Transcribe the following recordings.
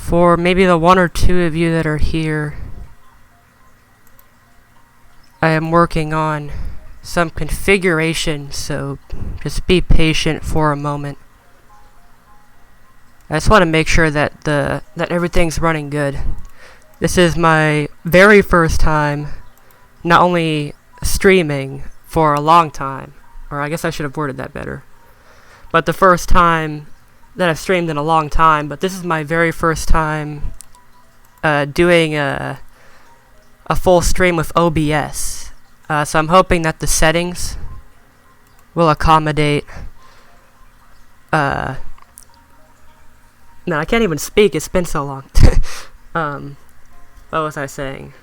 For maybe the 1 or 2 of you that are here, I am working on some configuration, so just be patient for a moment. I just want to make sure that that everything's running good. This is my very first time not only streaming for a long time, or I guess I should have worded that better, but the first time that I've streamed in a long time, but this is my very first time doing a full stream with OBS. So I'm hoping that the settings will accommodate no, I can't even speak, it's been so long. What was I saying?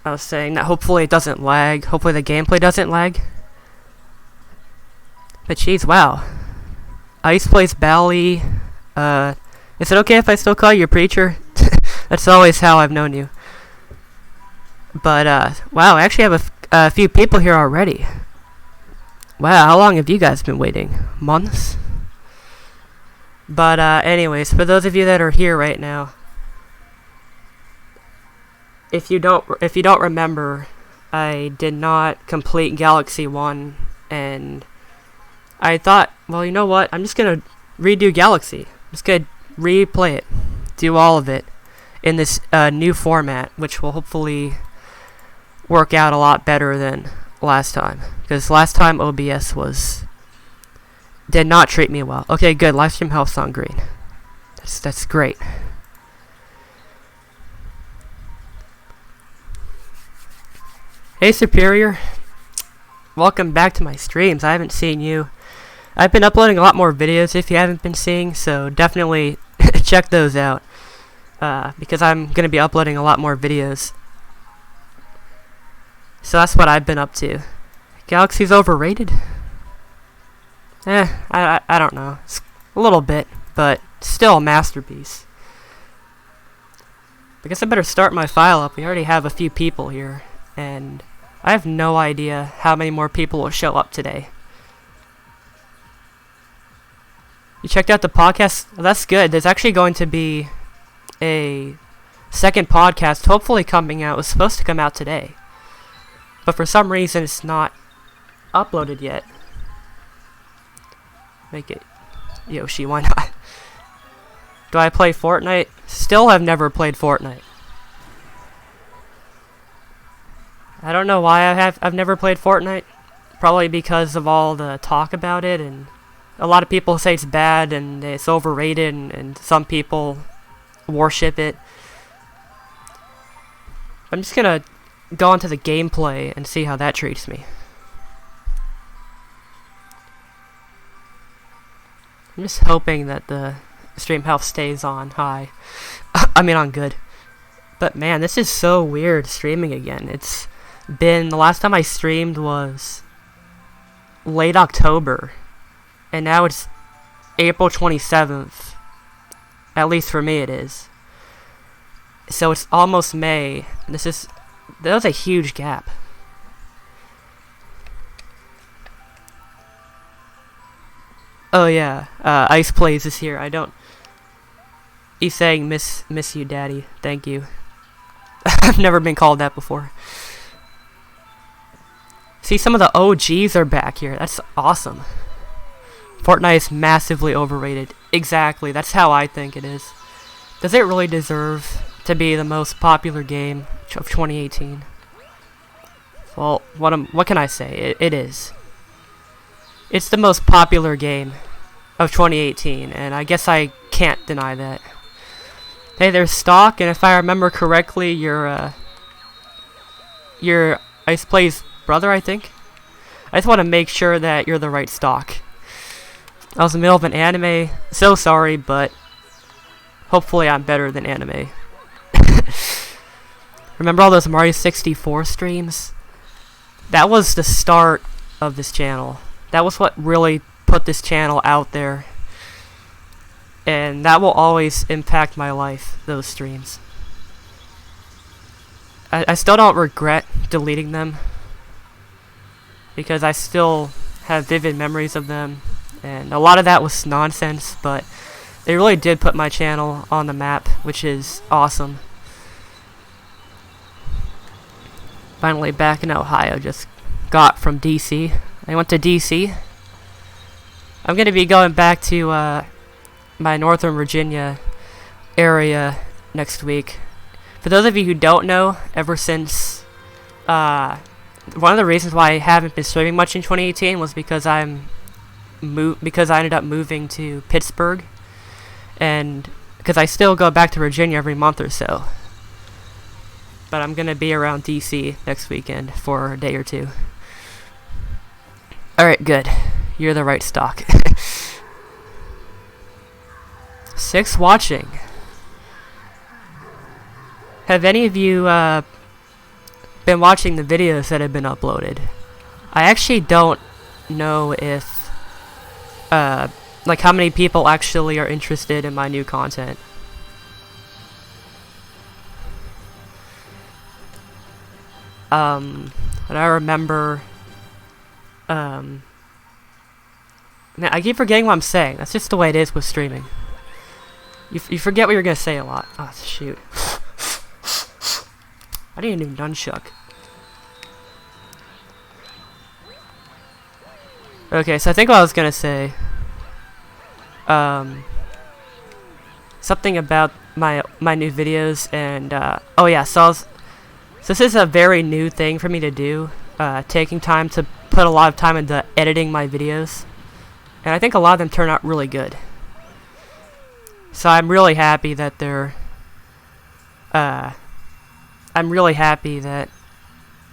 I was saying that hopefully it doesn't lag, hopefully the gameplay doesn't lag. But jeez, wow. Ice plays Bally. Is it okay if I still call you Preacher? That's always how I've known you. But, wow, I actually have a few people here already. Wow, how long have you guys been waiting? Months? But, anyways, for those of you that are here right now, if you don't remember, I did not complete Galaxy 1, and I thought, well, you know what, I'm just gonna redo Galaxy. I'm just gonna replay it, do all of it, in this new format, which will hopefully work out a lot better than last time. Because last time OBS did not treat me well. Okay, good, livestream health's on green. That's great. Hey Superior, welcome back to my streams. I haven't seen you. I've been uploading a lot more videos if you haven't been seeing, so definitely check those out. Because I'm going to be uploading a lot more videos. So that's what I've been up to. Galaxy's overrated? I don't know. It's a little bit, but still a masterpiece. I guess I better start my file up. We already have a few people here, and I have no idea how many more people will show up today. You checked out the podcast? Well, that's good. There's actually going to be a second podcast hopefully coming out. It was supposed to come out today, but for some reason it's not uploaded yet. Make it Yoshi, why not? Do I play Fortnite? Still have never played Fortnite. I don't know why I've never played Fortnite. Probably because of all the talk about it, and a lot of people say it's bad and it's overrated, and some people worship it. I'm just gonna go into the gameplay and see how that treats me. I'm just hoping that the stream health stays on high. I mean on good. But man, this is so weird streaming again. It's been, the last time I streamed was late October, and now it's April 27th. At least for me it is. So it's almost May. That was a huge gap. Oh yeah, Ice Plays is here. He's saying miss you, Daddy. Thank you. I've never been called that before. See, some of the OGs are back here. That's awesome. Fortnite is massively overrated. Exactly, that's how I think it is. Does it really deserve to be the most popular game of 2018? Well, what can I say? It is. It's the most popular game of 2018, and I guess I can't deny that. Hey, there's Stock, and if I remember correctly, you're Ice Play's brother, I think. I just want to make sure that you're the right Stock. I was in the middle of an anime, so sorry, but hopefully I'm better than anime. Remember all those Mario 64 streams? That was the start of this channel. That was what really put this channel out there. And that will always impact my life, those streams. I still don't regret deleting them, because I still have vivid memories of them, and a lot of that was nonsense, but They really did put my channel on the map, which is awesome. Finally back in Ohio, just got from DC. I went to DC. I'm going to be going back to my Northern Virginia area next week. For those of you who don't know, ever since one of the reasons why I haven't been streaming much in 2018 was because I ended up moving to Pittsburgh, and because I still go back to Virginia every month or so. But I'm going to be around DC next weekend for a day or two. Alright, good. You're the right stock. 6 watching. Have any of you been watching the videos that have been uploaded? I actually don't know if like how many people actually are interested in my new content. But I remember man, I keep forgetting what I'm saying. That's just the way it is with streaming. You forget what you're gonna say a lot. Oh shoot. I need a new nunchuck. Okay, so I think what I was gonna say, something about my new videos, and oh yeah, so this is a very new thing for me to do, taking time to put a lot of time into editing my videos, and I think a lot of them turn out really good. So I'm really happy that they're, I'm really happy that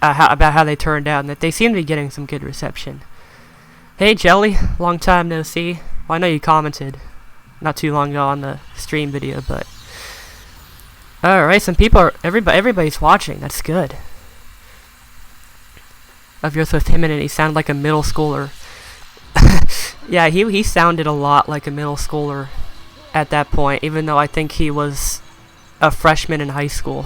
about how they turned out, and that they seem to be getting some good reception. Hey Jelly, long time no see. Well, I know you commented not too long ago on the stream video, but alright, some people are, everybody's watching. That's good. Of yours with him in it, he sounded like a middle schooler. Yeah, he sounded a lot like a middle schooler at that point, even though I think he was a freshman in high school.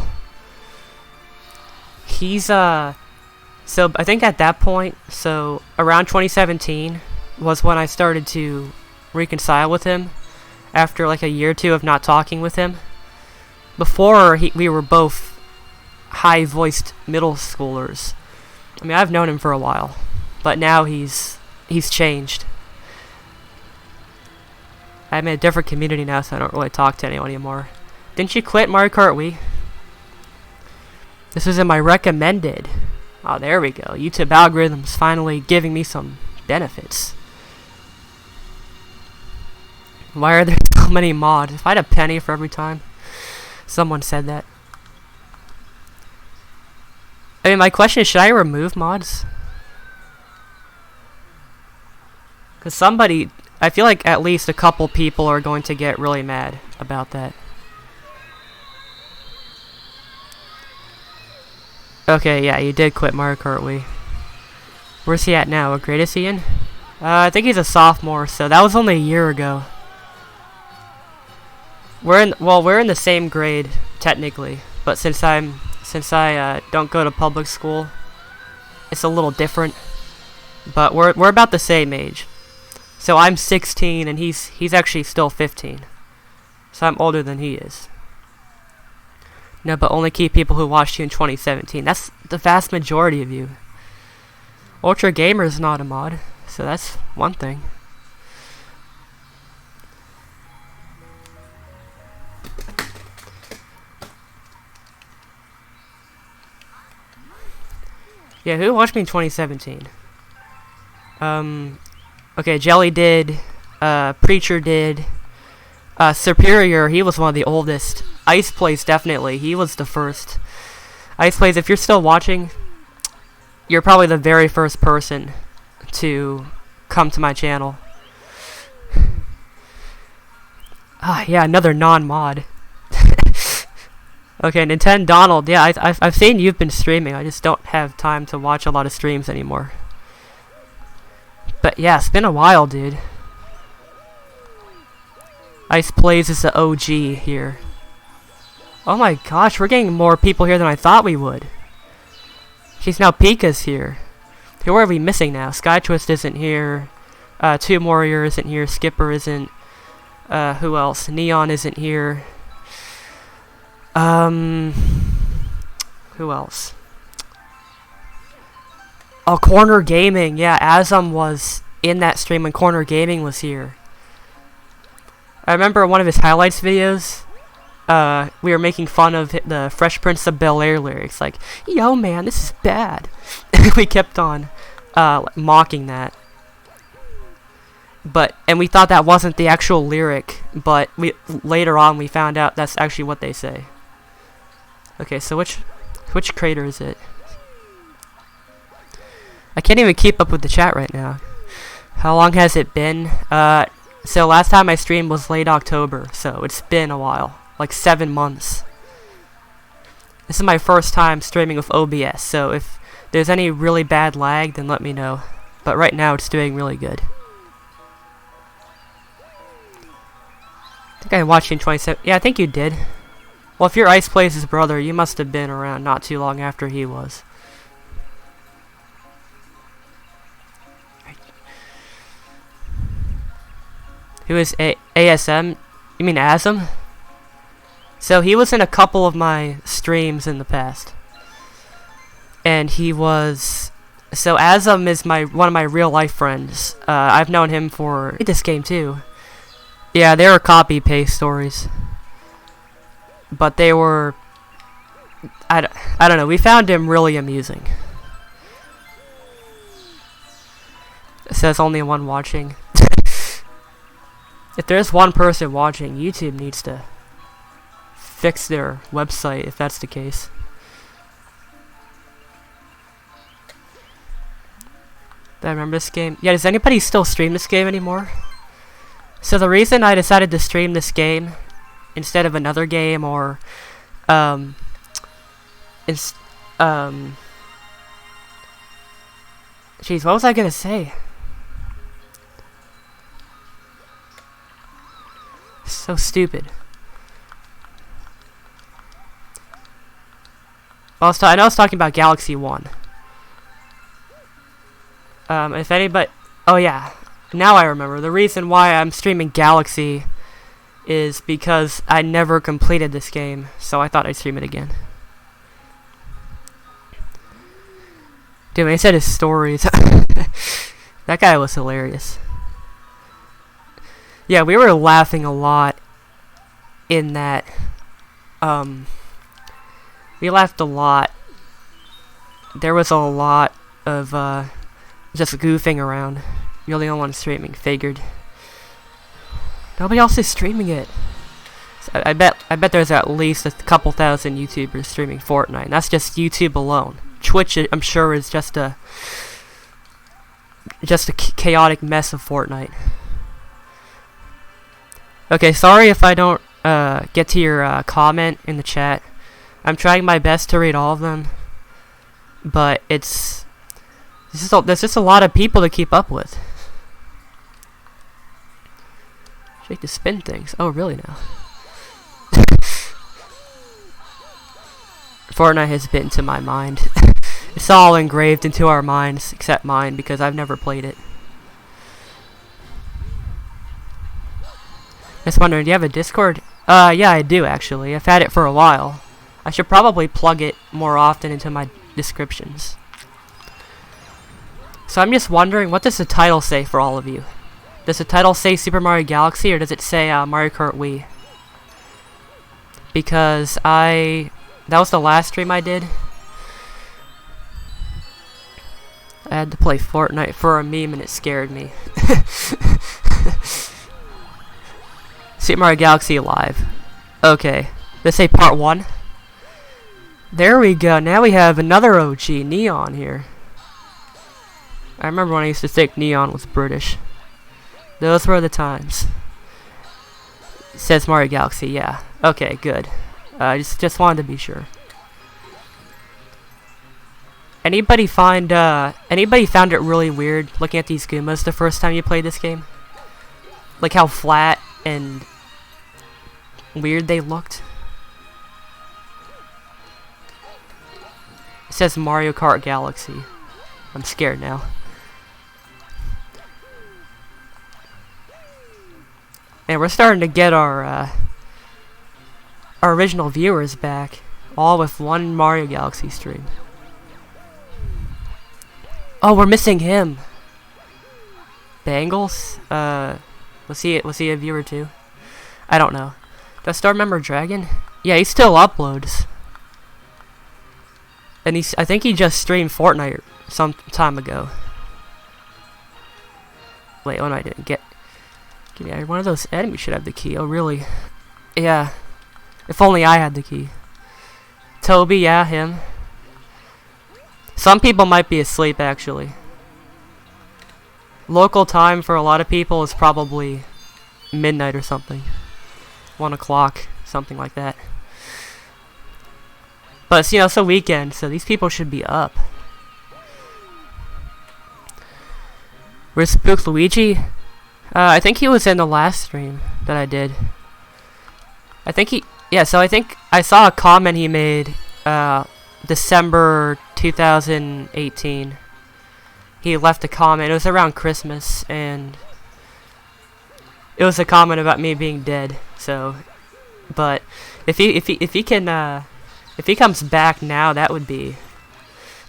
He's so I think at that point, so around 2017 was when I started to reconcile with him after like a year or two of not talking with him. Before, we were both high-voiced middle schoolers. I mean, I've known him for a while, but now he's changed. I'm in a different community now, so I don't really talk to anyone anymore. Didn't you quit Mario Kart Wii? This was in my recommended. Oh, there we go. YouTube algorithm's finally giving me some benefits. Why are there so many mods? If I had a penny for every time someone said that. I mean, my question is, should I remove mods? Because somebody, I feel like at least a couple people are going to get really mad about that. Okay, yeah, you did quit Mario Kart Wii. Where's he at now? What grade is he in? I think he's a sophomore, so that was only a year ago. We're in the same grade technically, but since I don't go to public school, it's a little different. But we're about the same age. So I'm 16 and he's actually still 15. So I'm older than he is. No, but only keep people who watched you in 2017. That's the vast majority of you. Ultra Gamer is not a mod, so that's one thing. Yeah, who watched me in 2017? Okay, Jelly did, Preacher did, Superior, he was one of the oldest. Ice Plays, definitely, he was the first. Ice Plays, if you're still watching, you're probably the very first person to come to my channel. Ah, yeah, another non-mod. Okay, Nintendo Donald, yeah, I've seen you've been streaming, I just don't have time to watch a lot of streams anymore. But yeah, it's been a while, dude. Ice Plays is the OG here. Oh my gosh, we're getting more people here than I thought we would. Jeez, now Pika's here. Who are we missing now? Sky Twist isn't here. Tomb Warrior isn't here. Skipper isn't. Who else? Neon isn't here. Who else? Oh, Corner Gaming. Yeah, Asm was in that stream when Corner Gaming was here. I remember one of his highlights videos. We were making fun of the Fresh Prince of Bel-Air lyrics, like, "Yo, man, this is bad." We kept on mocking that. And we thought that wasn't the actual lyric, but later on we found out that's actually what they say. Okay, so which crater is it? I can't even keep up with the chat right now. How long has it been? So last time I streamed was late October, so it's been a while. Like 7 months. This is my first time streaming with OBS, so if there's any really bad lag, then let me know. But right now it's doing really good. I think I watched you in 27. Yeah, I think you did. Well, if you're Ice Plays' brother, you must have been around not too long after he was. Who is ASM? You mean Asm? So he was in a couple of my streams in the past. And he was... So Asm is one of my real life friends. I've known him for this game too. Yeah, they were copy-paste stories. But they were... I don't know, we found him really amusing. It says only one watching. If there's one person watching, YouTube needs to fix their website if that's the case. Do I remember this game? Yeah, does anybody still stream this game anymore? So the reason I decided to stream this game instead of another game or jeez, what was I gonna say? So stupid. Well, I know I was talking about Galaxy 1. If anybody... Oh yeah, now I remember. The reason why I'm streaming Galaxy is because I never completed this game, so I thought I'd stream it again. Dude, when he said his stories, that guy was hilarious. Yeah, we were laughing a lot in that. We laughed a lot. There was a lot of just goofing around. You're the only one streaming. Figured. Nobody else is streaming it. So I bet there's at least a couple thousand YouTubers streaming Fortnite. And that's just YouTube alone. Twitch, I'm sure, is just a chaotic mess of Fortnite. Okay, sorry if I don't get to your comment in the chat. I'm trying my best to read all of them, but there's just a lot of people to keep up with. Shake to spin things. Oh, really now? Fortnite has bitten to my mind. It's all engraved into our minds, except mine, because I've never played it. Just wondering, do you have a Discord? Yeah, I do actually. I've had it for a while. I should probably plug it more often into my descriptions. So I'm just wondering, what does the title say for all of you? Does the title say Super Mario Galaxy, or does it say Mario Kart Wii? Because that was the last stream I did. I had to play Fortnite for a meme and it scared me. Super Mario Galaxy Live. Okay. Let's say part 1. There we go. Now we have another OG, Neon, here. I remember when I used to think Neon was British. Those were the times. It says Mario Galaxy, yeah. Okay, good. Just wanted to be sure. Anybody found it really weird looking at these Goombas the first time you played this game? Like how flat and weird they looked? It says Mario Kart Galaxy. I'm scared now. And we're starting to get our original viewers back, all with one Mario Galaxy stream. Oh, we're missing him. Bangles? Was he a viewer too? I don't know. Do I still remember Dragon? Yeah, he still uploads. And I think he just streamed Fortnite some time ago. Wait, I didn't get. Yeah, one of those enemies should have the key. Oh, really? Yeah. If only I had the key. Toby, yeah, him. Some people might be asleep, actually. Local time for a lot of people is probably midnight or something. 1 o'clock, something like that. But, you know, it's a weekend, so these people should be up. Where's Spook Luigi? I think he was in the last stream that I did. I think he... Yeah, so I think I saw a comment he made, December 2018. He left a comment. It was around Christmas, and it was a comment about me being dead. So, but if he comes back now, that'd be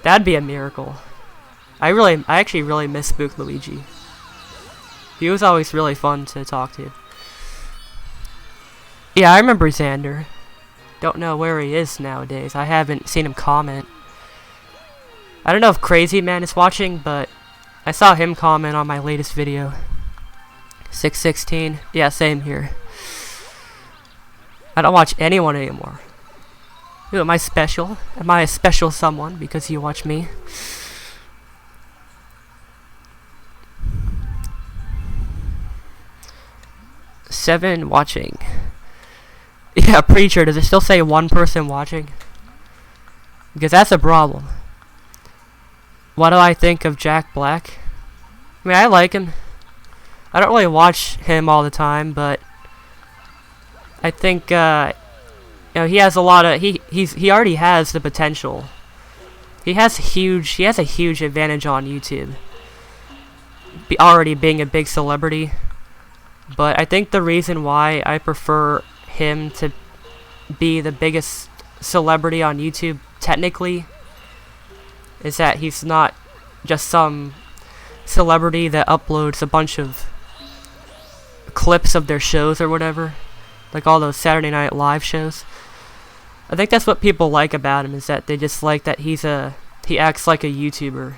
a miracle. I actually really miss Spook Luigi. He was always really fun to talk to. Yeah, I remember Xander. Don't know where he is nowadays. I haven't seen him comment. I don't know if Crazy Man is watching, but I saw him comment on my latest video. 616. Yeah, same here. I don't watch anyone anymore. Ooh, am I special? Am I a special someone because you watch me? Seven watching. Yeah, Preacher, does it still say one person watching? Because that's a problem. What do I think of Jack Black? I mean, I like him. I don't really watch him all the time, but I think, you know, he has a lot of, he already has the potential. He has a huge advantage on YouTube. Already being a big celebrity. But I think the reason why I prefer him to be the biggest celebrity on YouTube, technically, is that he's not just some celebrity that uploads a bunch of clips of their shows or whatever, like all those Saturday Night Live shows. I think that's what people like about him, is that they just like that he acts like a YouTuber,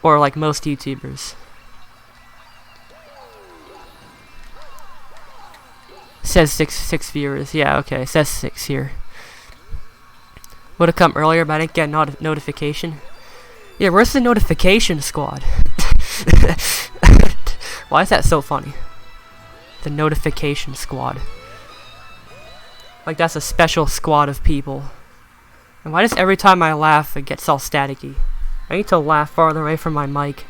or like most YouTubers. Says six viewers. Yeah, okay. Says 6 here. Would have come earlier, but I didn't get a notification. Yeah, where's the notification squad? Why is that so funny? The notification squad. Like that's a special squad of people. And why does every time I laugh it gets all staticky? I need to laugh farther away from my mic.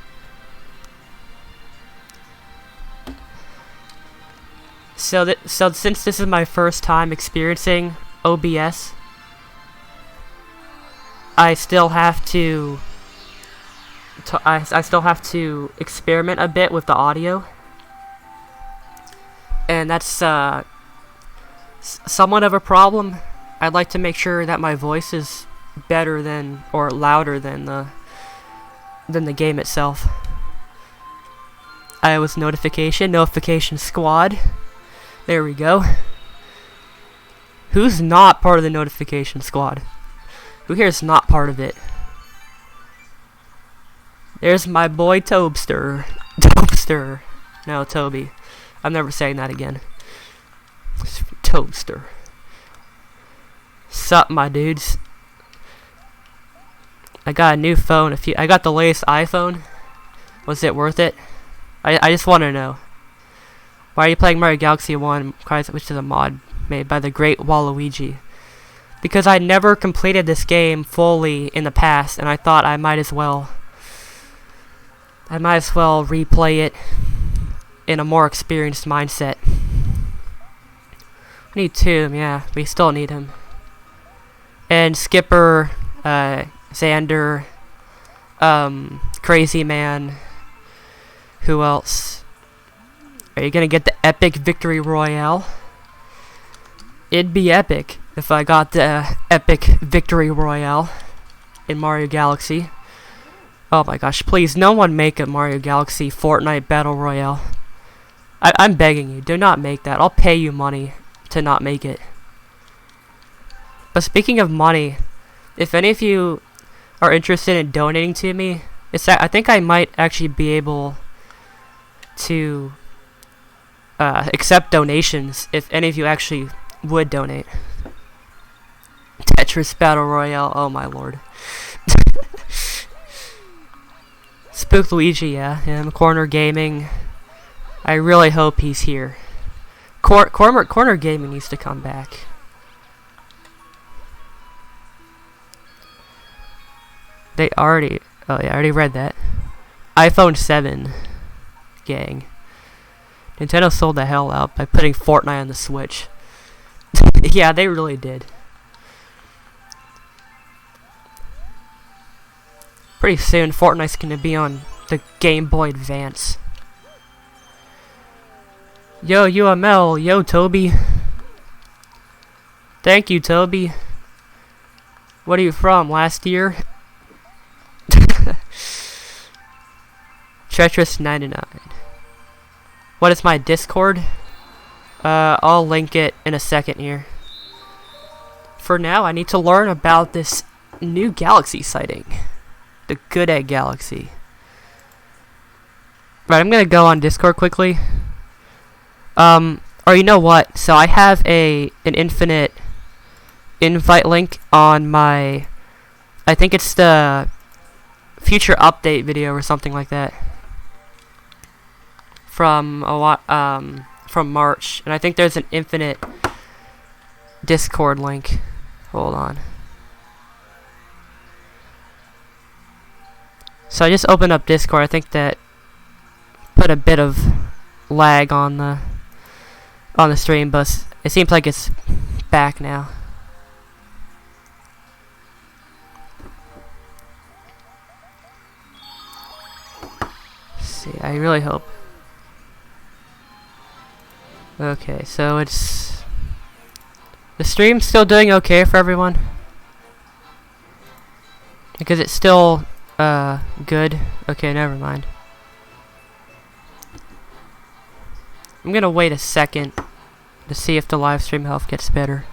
So since this is my first time experiencing OBS, I still have to experiment a bit with the audio, and that's somewhat of a problem. I'd like to make sure that my voice is better than or louder than the game itself. I was notification squad. There we go. Who's not part of the notification squad? Who here is not part of it? There's my boy Tobster. Tobster. No, Toby. I'm never saying that again. Tobster. Sup, my dudes. I got a new phone. I got the latest iPhone. Was it worth it? I just want to know. Why are you playing Mario Galaxy 1, which is a mod made by the great Waluigi? Because I never completed this game fully in the past, and I thought I might as well replay it in a more experienced mindset. We need Tomb, yeah, we still need him. And Skipper, Xander, Crazy Man, who else? Are you gonna get the epic victory royale? It'd be epic if I got the epic victory royale in Mario Galaxy. Oh my gosh, please, no one make a Mario Galaxy Fortnite Battle Royale. I'm begging you, do not make that. I'll pay you money to not make it. But speaking of money, if any of you are interested in donating to me, I think I might actually be able to accept donations if any of you actually would donate. Tetris Battle Royale, oh my lord. Spook Luigi, yeah, him. Corner Gaming. I really hope he's here. Corner Gaming needs to come back. They already... Oh yeah, I already read that. iPhone 7. Gang. Nintendo sold the hell out by putting Fortnite on the Switch. Yeah, they really did. Pretty soon, Fortnite's gonna be on the Game Boy Advance. Yo, UML. Yo, Toby. Thank you, Toby. What are you from? Last year? Tetris 99. What is my Discord? I'll link it in a second here. For now, I need to learn about this new galaxy sighting. The Good Egg Galaxy. Right, I'm gonna go on Discord quickly. Or you know what? So I have an infinite invite link on my... I think it's the future update video or something like that. From from March, and I think there's an infinite Discord link. Hold on. So I just opened up Discord. I think that put a bit of lag on the stream, but it seems like it's back now. Let's see, I really hope. Okay, so it's... The stream's still doing okay for everyone? Because it's still, good? Okay, never mind. I'm gonna wait a second to see if the live stream health gets better.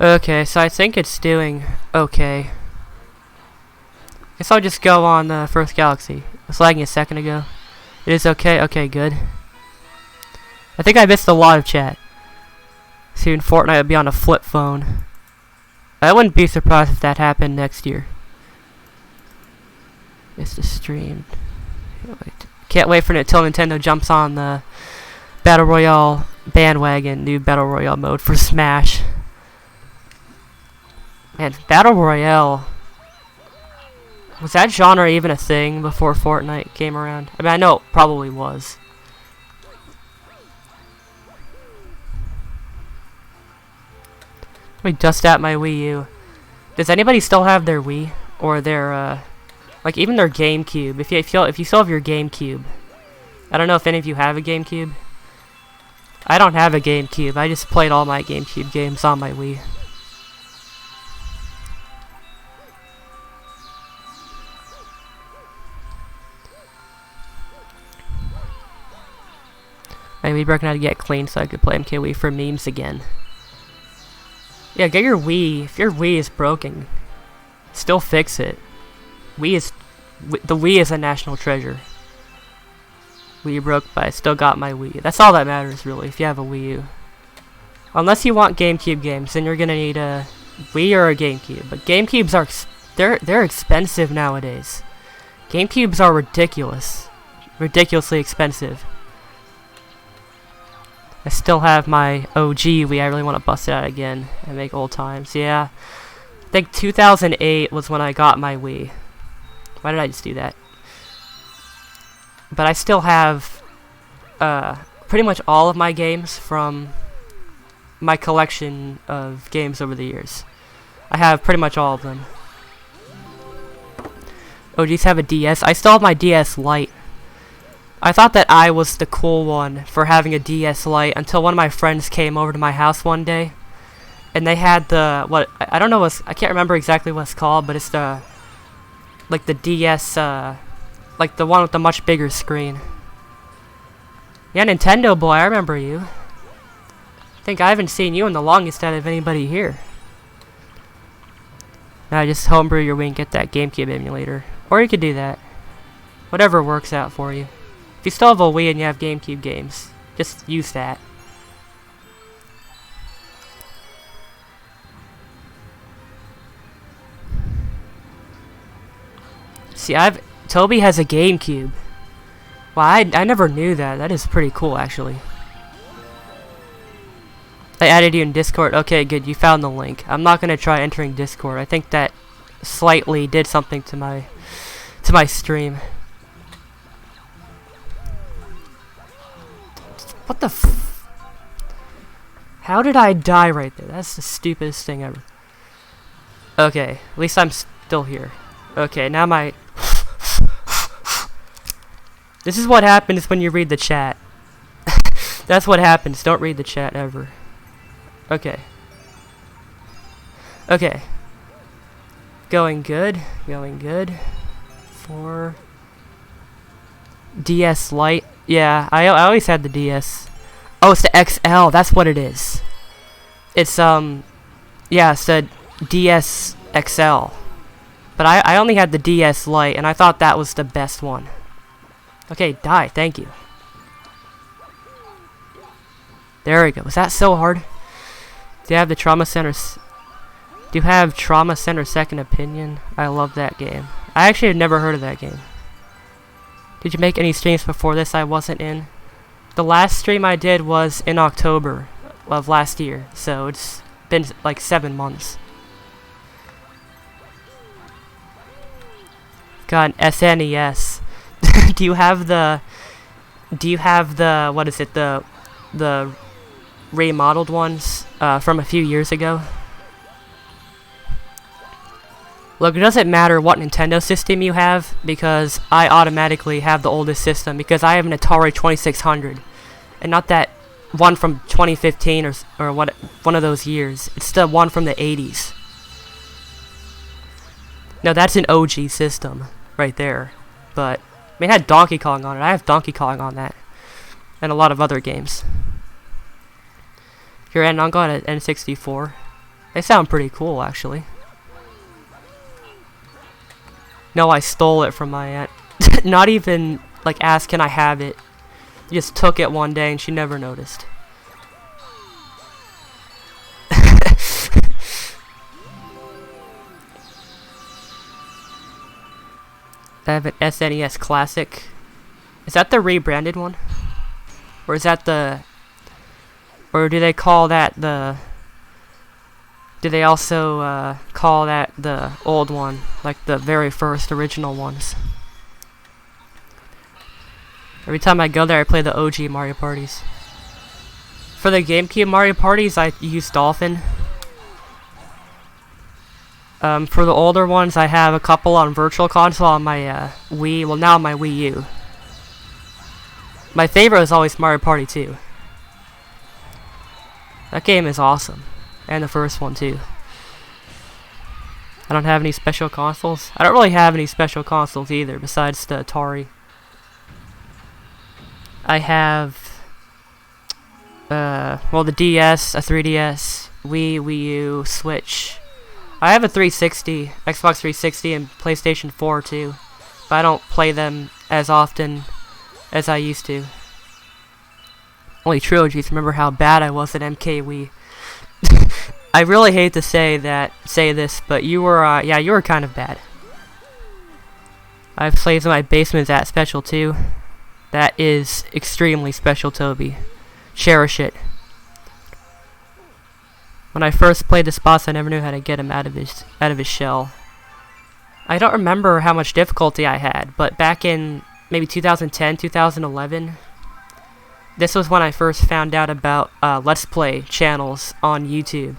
Okay, so I think it's doing okay. Guess I'll just go on the first galaxy. It was lagging a second ago. It is okay? Okay, good. I think I missed a lot of chat. Soon Fortnite will be on a flip phone. I wouldn't be surprised if that happened next year. It's the stream. Can't wait for it until Nintendo jumps on the Battle Royale bandwagon, new Battle Royale mode for Smash. Man, Battle Royale... Was that genre even a thing before Fortnite came around? I mean, I know it probably was. Let me dust out my Wii U. Does anybody still have their Wii? Or their, like, even their GameCube? If you still have your GameCube. I don't know if any of you have a GameCube. I don't have a GameCube. I just played all my GameCube games on my Wii. My Wii broke out to get clean so I could play MKWii for memes again. Yeah, get your Wii. If your Wii is broken, still fix it. The Wii is a national treasure. Wii broke, but I still got my Wii. That's all that matters, really, if you have a Wii U. Unless you want GameCube games, then you're gonna need a Wii or a GameCube. But GameCubes are they're expensive nowadays. GameCubes are ridiculously expensive. I still have my OG Wii. I really want to bust it out again and make old times. Yeah. I think 2008 was when I got my Wii. Why did I just do that? but I still have pretty much all of my games from my collection of games over the years. I have pretty much all of them. Oh, do you have a DS? I still have my DS Lite. I thought that I was the cool one for having a DS Lite until one of my friends came over to my house one day, and they had the I don't know what I can't remember exactly what it's called, but it's the like the DS like the one with the much bigger screen. Yeah, Nintendo boy, I remember you. I think I haven't seen you in the longest out of anybody here. Now just homebrew your Wii and get that GameCube emulator. Or you could do that. Whatever works out for you. If you still have a Wii and you have GameCube games, just use that. See, Toby has a GameCube. Well, I never knew that. That is pretty cool, actually. I added you in Discord. Okay, good. You found the link. I'm not gonna try entering Discord. I think that slightly did something to my stream. What the f... How did I die right there? That's the stupidest thing ever. Okay, at least I'm still here. Okay, now my... This is what happens when you read the chat. That's what happens. Don't read the chat ever. Okay. Okay. Going good. Going good. For... DS Lite. Yeah, I always had the DS. Oh, it's the XL. That's what it is. It's, yeah, it's the DS XL. But I only had the DS Lite, and I thought that was the best one. Okay, die. Thank you. There we go. Was that so hard? Do you have the Trauma Center... Do you have Trauma Center Second Opinion? I love that game. I actually had never heard of that game. Did you make any streams before this I wasn't in? The last stream I did was in October of last year, so it's been like 7 months. Got an SNES. Do you have the what is it, the remodeled ones from a few years ago? Look, it doesn't matter what Nintendo system you have, because I automatically have the oldest system, because I have an Atari 2600, and not that one from 2015 or what, one of those years. It's the one from the 80s. Now that's an OG system right there, but I mean, it had Donkey Kong on it. I have Donkey Kong on that, and a lot of other games. Here, and I'm going to N64. They sound pretty cool, actually. No, I stole it from my aunt. Not even, like, ask, can I have it? Just took it one day and she never noticed. I have an SNES Classic. Is that the rebranded one? Or is that the... Or do they call that the... Do they also call that the old one, like the very first original ones? Every time I go there, I play the OG Mario Parties. For the GameCube Mario Parties, I use Dolphin. For the older ones, I have a couple on Virtual Console on my Wii. Well, now on my Wii U. My favorite is always Mario Party 2. That game is awesome. And the first one too. I don't have any special consoles. I don't really have any special consoles either, besides the Atari. I have well, the DS, a 3DS, Wii U, Switch. I have a 360, Xbox 360, and PlayStation 4 too, but I don't play them as often as I used to. Only trilogies. Remember how bad I was at MKWii. I really hate to say this, but you were, yeah, you were kind of bad. I have slaves in my basement that special too. That is extremely special, Toby. Cherish it. When I first played this boss, I never knew how to get him out of his shell. I don't remember how much difficulty I had, but back in maybe 2010, 2011. This was when I first found out about Let's Play channels on YouTube.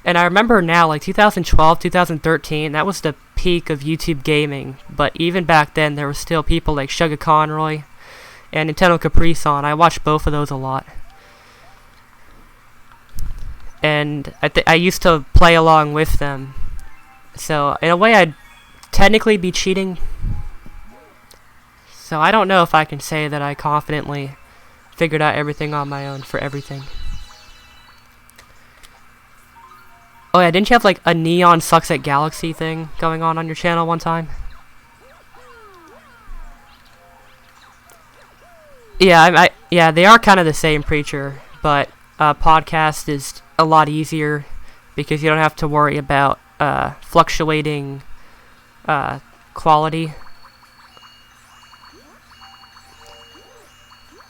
And I remember now, like 2012, 2013, that was the peak of YouTube gaming. But even back then, there were still people like Sugar Conroy and Nintendo Capri Sun. I watched both of those a lot. And I used to play along with them. So, in a way, I'd technically be cheating. So, I don't know if I can say that I confidently figured out everything on my own for everything. Oh yeah, didn't you have like a Neon Sucks at Galaxy thing going on your channel one time? Yeah, yeah, they are kind of the same, Preacher, but podcast is a lot easier because you don't have to worry about fluctuating quality.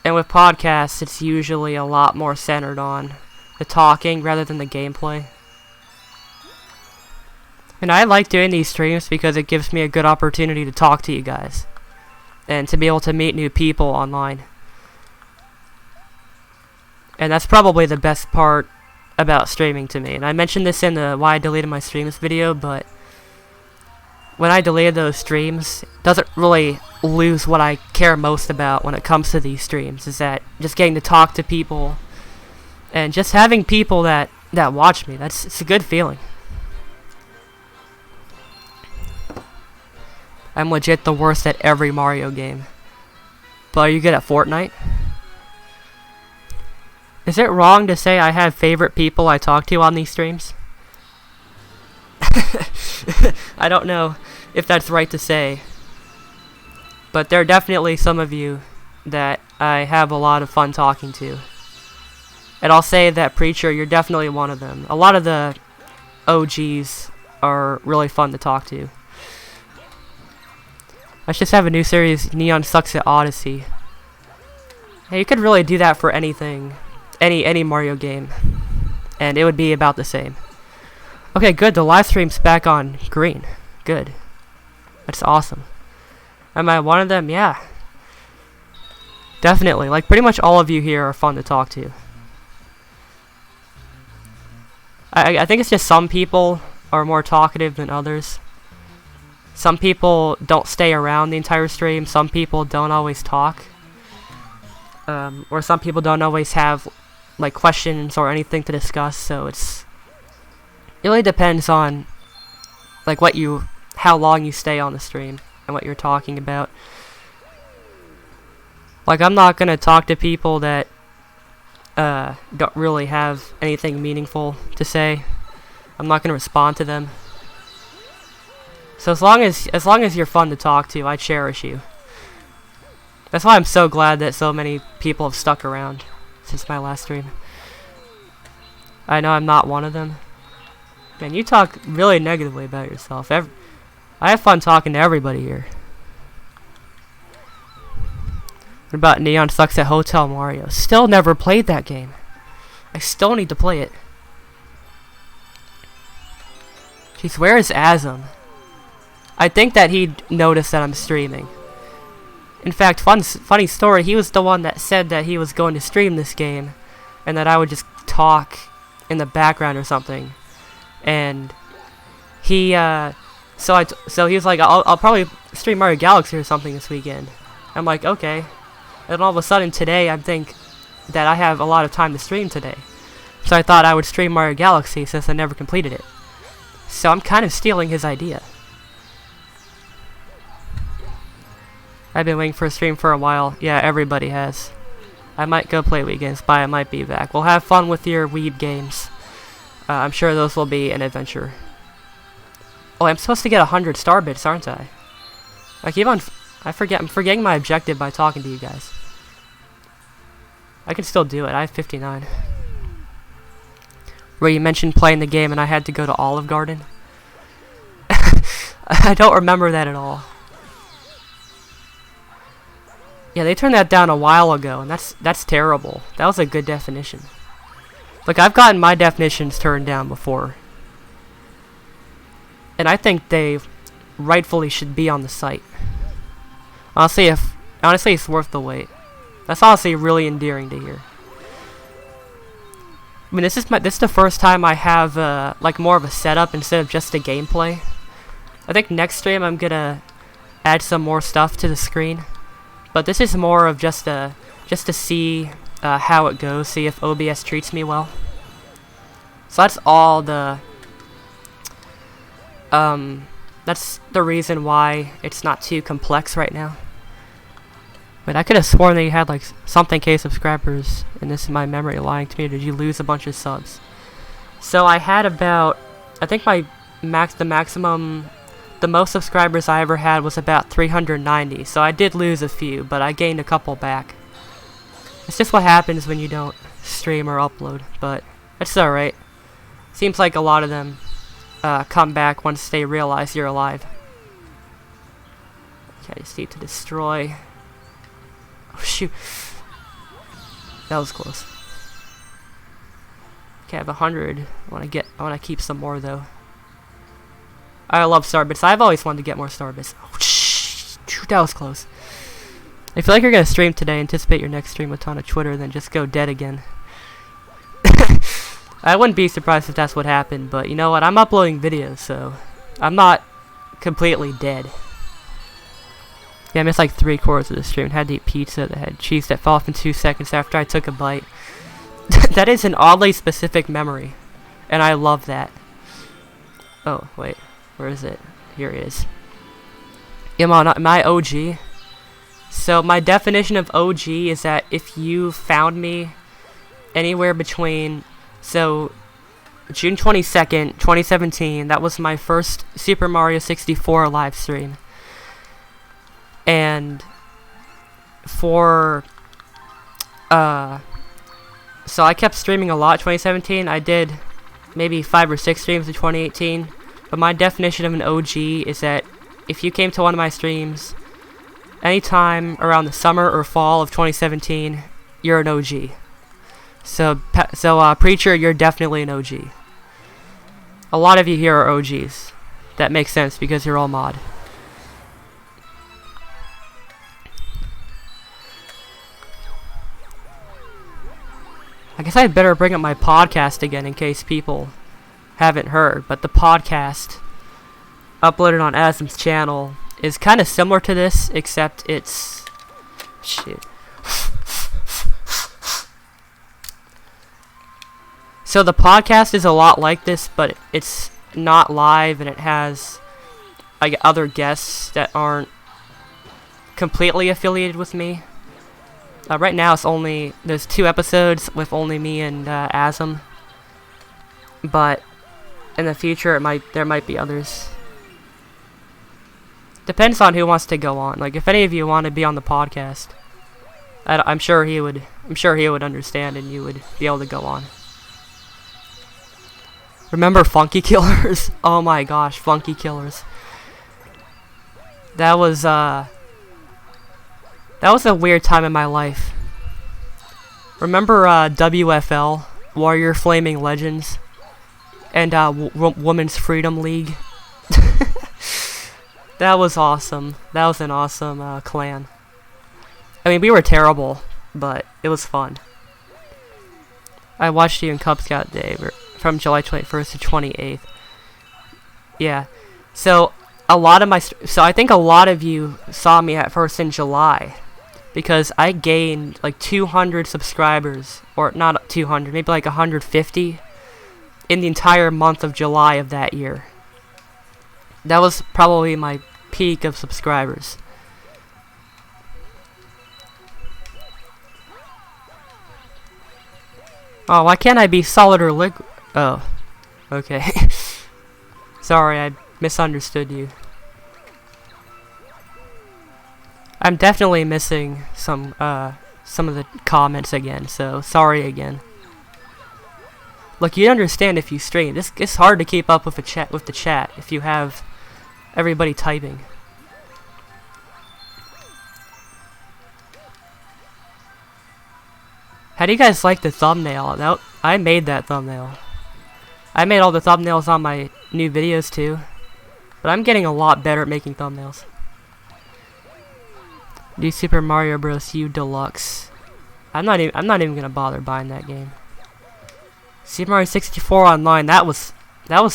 And with podcasts, it's usually a lot more centered on the talking rather than the gameplay. And I like doing these streams because it gives me a good opportunity to talk to you guys. And to be able to meet new people online. And that's probably the best part about streaming to me. And I mentioned this in the why I deleted my streams video, but when I deleted those streams, it doesn't really lose what I care most about when it comes to these streams, is that just getting to talk to people and just having people that watch me. It's a good feeling. I'm legit the worst at every Mario game. But are you good at Fortnite? Is it wrong to say I have favorite people I talk to on these streams? I don't know if that's right to say. But there are definitely some of you that I have a lot of fun talking to. And I'll say that, Preacher, you're definitely one of them. A lot of the OGs are really fun to talk to. Let's just have a new series, Neon Sucks at Odyssey. Hey, you could really do that for anything, any Mario game, and it would be about the same. Okay, good, the live stream's back on green. Good. That's awesome. Am I one of them? Yeah. Definitely, like pretty much all of you here are fun to talk to. I think it's just some people are more talkative than others. Some people don't stay around the entire stream. Some people don't always talk. Or some people don't always have like questions or anything to discuss. So it really depends on like how long you stay on the stream and what you're talking about. Like I'm not gonna talk to people that don't really have anything meaningful to say. I'm not gonna respond to them. So as long as you're fun to talk to, I cherish you. That's why I'm so glad that so many people have stuck around since my last stream. I know I'm not one of them. Man, you talk really negatively about yourself. I have fun talking to everybody here. What about Neon Sucks at Hotel Mario? Still never played that game. I still need to play it. Jeez, where is Azam? I think that he noticed that I'm streaming. In fact, funny story, he was the one that said that he was going to stream this game and that I would just talk in the background or something. And he so he was like, I'll probably stream Mario Galaxy or something this weekend. I'm like, okay. And all of a sudden today I think that I have a lot of time to stream today. So I thought I would stream Mario Galaxy since I never completed it. So I'm kind of stealing his idea. I've been waiting for a stream for a while. Yeah, everybody has. I might go play weekends, but I might be back. We'll have fun with your weeb games. I'm sure those will be an adventure. Oh, I'm supposed to get 100 star bits, aren't I? I keep on... I'm forgetting my objective by talking to you guys. I can still do it. I have 59. Where you mentioned playing the game and I had to go to Olive Garden. I don't remember that at all. Yeah, they turned that down a while ago, and that's terrible. That was a good definition. Look, I've gotten my definitions turned down before. And I think they rightfully should be on the site. Honestly, it's worth the wait. That's honestly really endearing to hear. I mean, this is the first time I have like more of a setup instead of just a gameplay. I think next stream I'm gonna add some more stuff to the screen, but this is more of just to see how it goes, see if OBS treats me well. So that's all the that's the reason why it's not too complex right now. But I could have sworn that you had like something K subscribers, and this is my memory lying to me. Did you lose a bunch of subs? So I had about, I think the most subscribers I ever had was about 390. So I did lose a few, but I gained a couple back. It's just what happens when you don't stream or upload, but it's alright. Seems like a lot of them come back once they realize you're alive. Okay, I just need to destroy. Oh shoot. That was close. Okay, I have 100. I wanna keep some more though. I love starbits. I've always wanted to get more starbits. Oh shoot, that was close. I feel like you're gonna stream today. Anticipate your next stream with a ton of Twitter, then just go dead again. I wouldn't be surprised if that's what happened, but you know what? I'm uploading videos, so I'm not completely dead. Yeah, I missed like 3/4 of the stream. Had to eat pizza that had cheese that fell off in 2 seconds after I took a bite. That is an oddly specific memory, and I love that. Oh, wait. Where is it? Here it is. Am I OG? So my definition of OG is that if you found me anywhere between, so June 22nd, 2017, that was my first Super Mario 64 live stream. And for, so I kept streaming a lot 2017. I did maybe 5 or 6 streams in 2018. But my definition of an OG is that if you came to one of my streams anytime around the summer or fall of 2017, you're an OG. So Preacher, you're definitely an OG. A lot of you here are OGs. That makes sense because you're all mod. I guess I'd better bring up my podcast again in case people haven't heard, but the podcast uploaded on Asm's channel is kind of similar to this, except it's shit. So the podcast is a lot like this, but it's not live, and it has like other guests that aren't completely affiliated with me. Right now there's 2 episodes with only me and Asm, but in the future there might be others. Depends on who wants to go on. Like if any of you want to be on the podcast, I'm sure he would understand and you would be able to go on. Remember Funky Killers? Oh my gosh, Funky Killers. That was a weird time in my life. Remember WFL, Warrior Flaming Legends, and Women's Freedom League? That was awesome. That was an awesome clan. I mean, we were terrible, but it was fun. I watched you in Cub Scout Day from July 21st to 28th. Yeah. So I think a lot of you saw me at first in July, because I gained like 200 subscribers, or not 200, maybe like 150 in the entire month of July of that year. That was probably my peak of subscribers. Oh, why can't I be solid or liquid? Oh, okay. Sorry, I misunderstood you. I'm definitely missing some of the comments again, so sorry again. Look, you understand if you stream. It's hard to keep up with the chat if you have everybody typing. How do you guys like the thumbnail? I made that thumbnail. I made all the thumbnails on my new videos too, but I'm getting a lot better at making thumbnails. New Super Mario Bros. U Deluxe. I'm not even gonna bother buying that game. Super Mario 64 Online. That was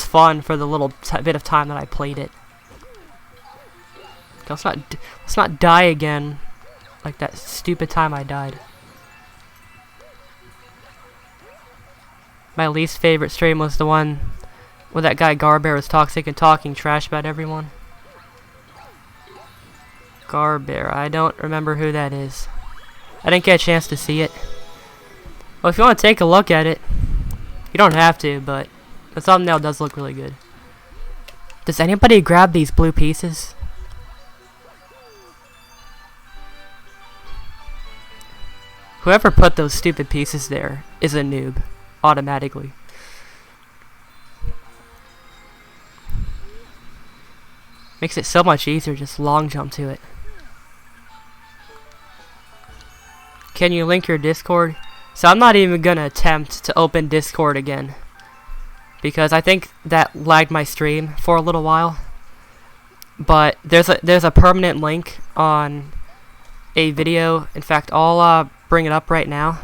fun for the little bit of time that I played it. Let's not die again, like that stupid time I died. My least favorite stream was the one where that guy Garbear was toxic and talking trash about everyone. Garbear, I don't remember who that is. I didn't get a chance to see it. Well, if you want to take a look at it, you don't have to, but the thumbnail does look really good. Does anybody grab these blue pieces? Whoever put those stupid pieces there is a noob, automatically. Makes it so much easier, just long jump to it. Can you link your Discord? So I'm not even gonna attempt to open Discord again, because I think that lagged my stream for a little while. But there's a permanent link on a video. In fact, I'll bring it up right now.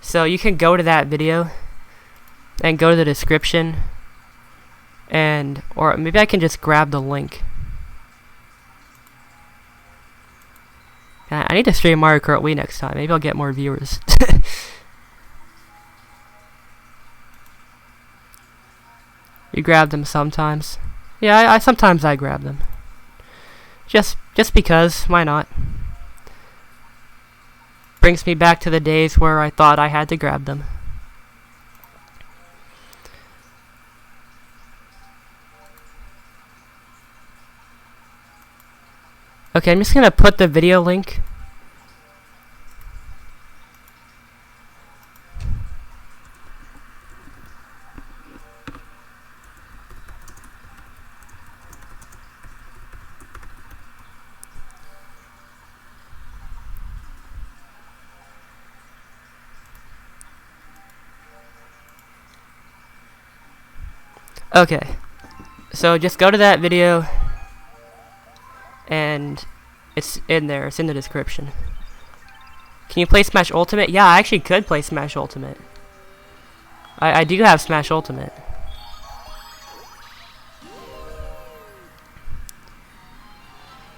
So you can go to that video and go to the description, or maybe I can just grab the link. I need to stream Mario Kart Wii next time. Maybe I'll get more viewers. You grab them sometimes. Yeah, sometimes I grab them. Just because, why not? Brings me back to the days where I thought I had to grab them. Okay, I'm just gonna put the video link. Okay, so just go to that video, and it's in there. It's in the description. Can you play Smash Ultimate? Yeah, I actually could play Smash Ultimate. I do have Smash Ultimate.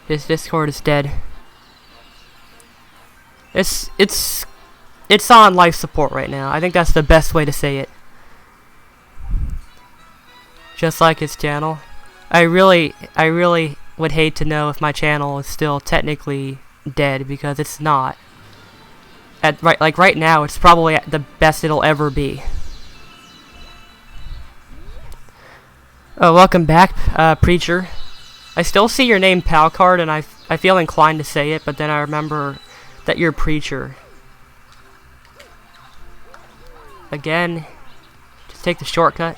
This Discord is dead. It's on life support right now. I think that's the best way to say it. Just like his channel. I really would hate to know if my channel is still technically dead, because it's not. Right now, it's probably the best it'll ever be. Oh, welcome back, Preacher. I still see your name Palcard, and I feel inclined to say it, but then I remember that you're Preacher. Again, just take the shortcut.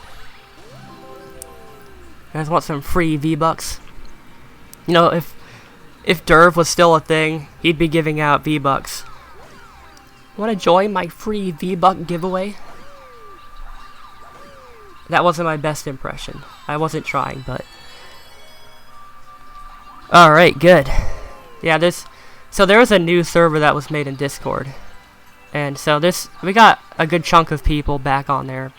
You guys want some free V-Bucks? You know, if Derv was still a thing, he'd be giving out V-Bucks. Want to join my free V-Buck giveaway? That wasn't my best impression. I wasn't trying, but... Alright, good. Yeah, there was a new server that was made in Discord. And so we got a good chunk of people back on there.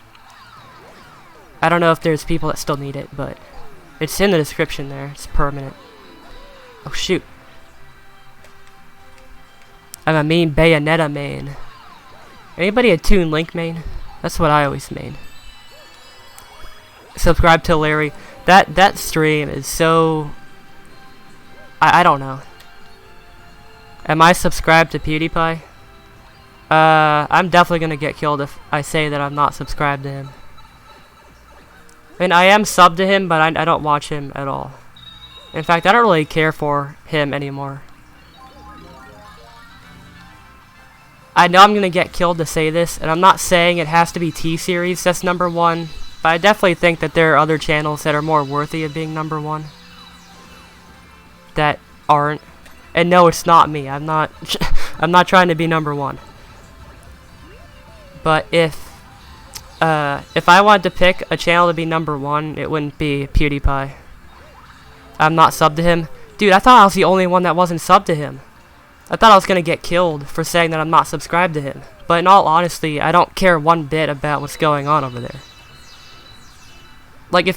I don't know if there's people that still need it, but it's in the description there. It's permanent. Oh, shoot. I'm a mean Bayonetta main. Anybody a Toon Link main? That's what I always main. Subscribe to Larry. That stream is so... I don't know. Am I subscribed to PewDiePie? I'm definitely gonna get killed if I say that I'm not subscribed to him. I mean, I am subbed to him, but I don't watch him at all. In fact, I don't really care for him anymore. I know I'm gonna get killed to say this, and I'm not saying it has to be T-Series that's #1, but I definitely think that there are other channels that are more worthy of being #1. That aren't. And no, it's not me. I'm not I'm not trying to be #1. But if I wanted to pick a channel to be #1, it wouldn't be PewDiePie. I'm not subbed to him. Dude, I thought I was the only one that wasn't subbed to him. I thought I was gonna get killed for saying that I'm not subscribed to him. But in all honesty, I don't care one bit about what's going on over there. Like,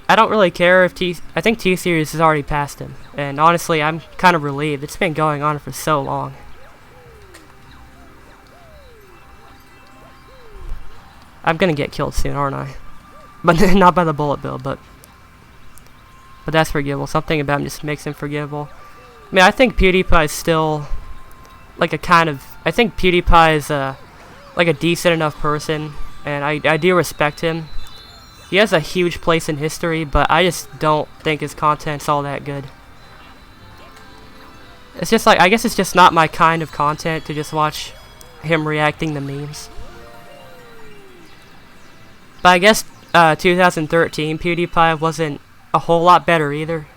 I don't really care if I think T-Series has already passed him. And honestly, I'm kind of relieved. It's been going on for so long. I'm gonna get killed soon, aren't I? But not by the bullet bill, but that's forgivable. Something about him just makes him forgivable. I mean, I think PewDiePie is still like a kind of... I think PewDiePie is like a decent enough person, and I do respect him. He has a huge place in history, but I just don't think his content's all that good. It's just like, I guess it's just not my kind of content to just watch him reacting to memes. But I guess 2013 PewDiePie wasn't a whole lot better either,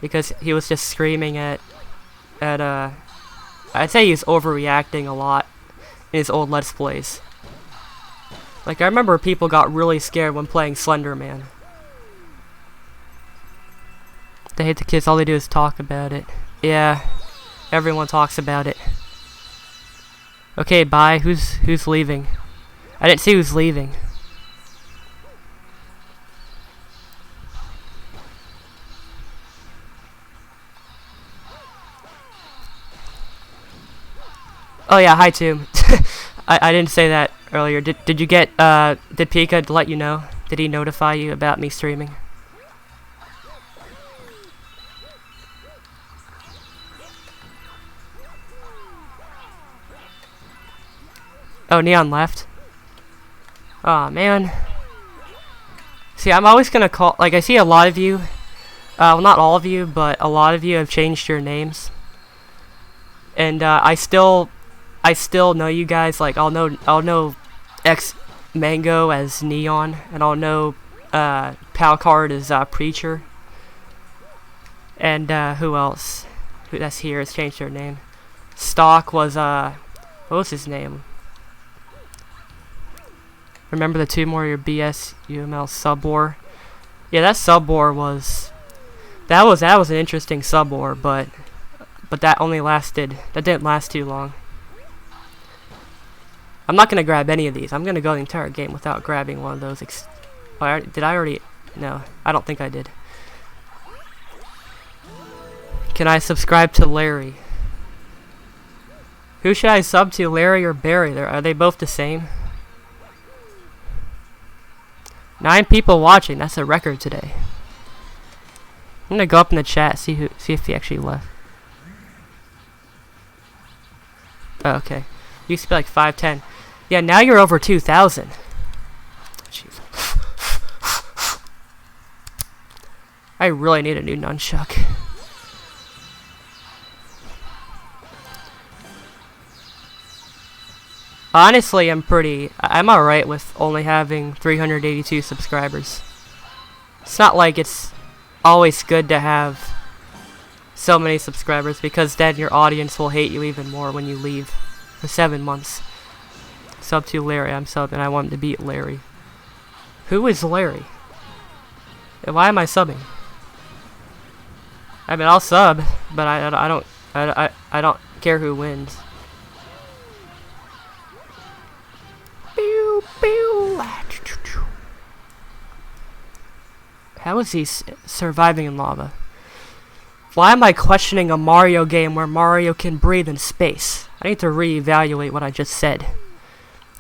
because he was just screaming at I'd say he's overreacting a lot in his old Let's Plays. Like, I remember people got really scared when playing Slender Man. They hate the kids, all they do is talk about it. Yeah, everyone talks about it. Okay, bye. Who's leaving? I didn't see who's leaving. Oh yeah, hi Tomb. I didn't say that earlier. Did you get did Pika let you know? Did he notify you about me streaming? Oh, Neon left. Aw, man. See, I'm always gonna call, like, I see a lot of you, well, not all of you, but a lot of you have changed your names. And I still know you guys. Like, I'll know X Mango as Neon, and I'll know Palcard as Preacher. And who else? Who that's here has changed their name. Stock was what was his name? Remember the Tomb Warrior BS UML sub war? Yeah, that sub war was that was an interesting sub war, but that didn't last too long. I'm not gonna grab any of these. I'm gonna go the entire game without grabbing one of those. Did I already? No, I don't think I did. Can I subscribe to Larry? Who should I sub to, Larry or Barry? Are they both the same? 9 people watching. That's a record today. I'm gonna go up in the chat, see if he actually left. Oh, okay. Used to be like 510. Yeah, now you're over 2,000. Jeez. I really need a new nunchuck. Honestly, I'm alright with only having 382 subscribers. It's not like it's always good to have so many subscribers, because then your audience will hate you even more when you leave for 7 months. Sub to Larry. I'm subbing. I want him to beat Larry. Who is Larry? And why am I subbing? I mean, I'll sub, but I don't care who wins. How is he surviving in lava? Why am I questioning a Mario game where Mario can breathe in space? I need to reevaluate what I just said.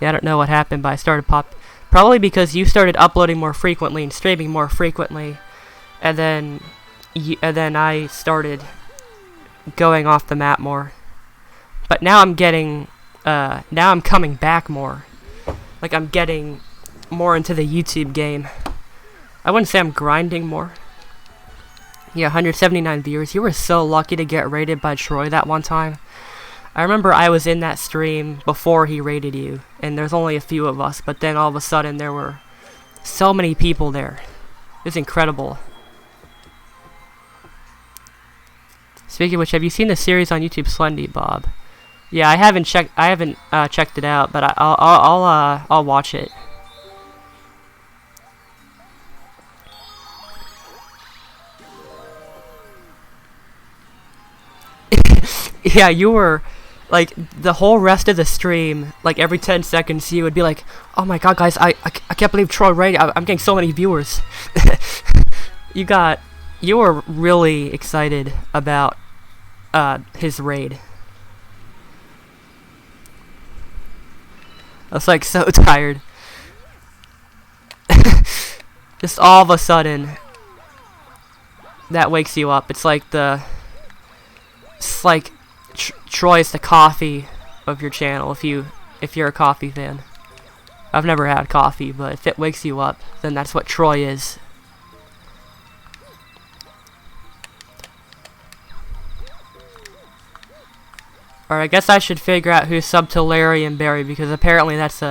Yeah, I don't know what happened, but I started probably because you started uploading more frequently and streaming more frequently, and then I started going off the map more. But now I'm getting now I'm coming back more. Like, I'm getting more into the YouTube game. I wouldn't say I'm grinding more. Yeah, 179 viewers. You were so lucky to get raided by Troy that one time. I remember I was in that stream before he raided you, and there's only a few of us, but then all of a sudden there were so many people there. It was incredible. Speaking of which, have you seen the series on YouTube, Slendy Bob? Yeah, I haven't checked it out, but I'll watch it. Yeah, you were, like, the whole rest of the stream, like, every 10 seconds, you would be like, oh my god, guys, I can't believe Troy raid, I'm getting so many viewers. You were really excited about, his raid. I was, like, so tired. Just all of a sudden, that wakes you up. It's like Troy's the coffee of your channel if you're a coffee fan. I've never had coffee, but if it wakes you up, then that's what Troy is. Alright, I guess I should figure out who's subbed to Larry and Barry, because apparently that's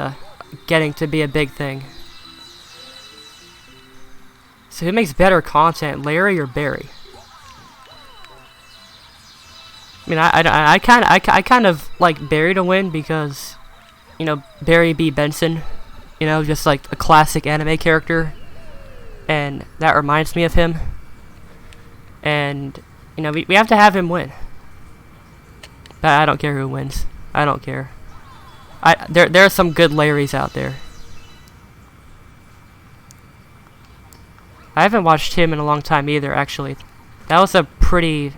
getting to be a big thing. So who makes better content, Larry or Barry? I mean, I kind of like Barry to win because, you know, Barry B. Benson, you know, just like a classic anime character, and that reminds me of him. And you know, we have to have him win. But I don't care who wins. I don't care. There are some good Larrys out there. I haven't watched him in a long time either, actually. That was a pretty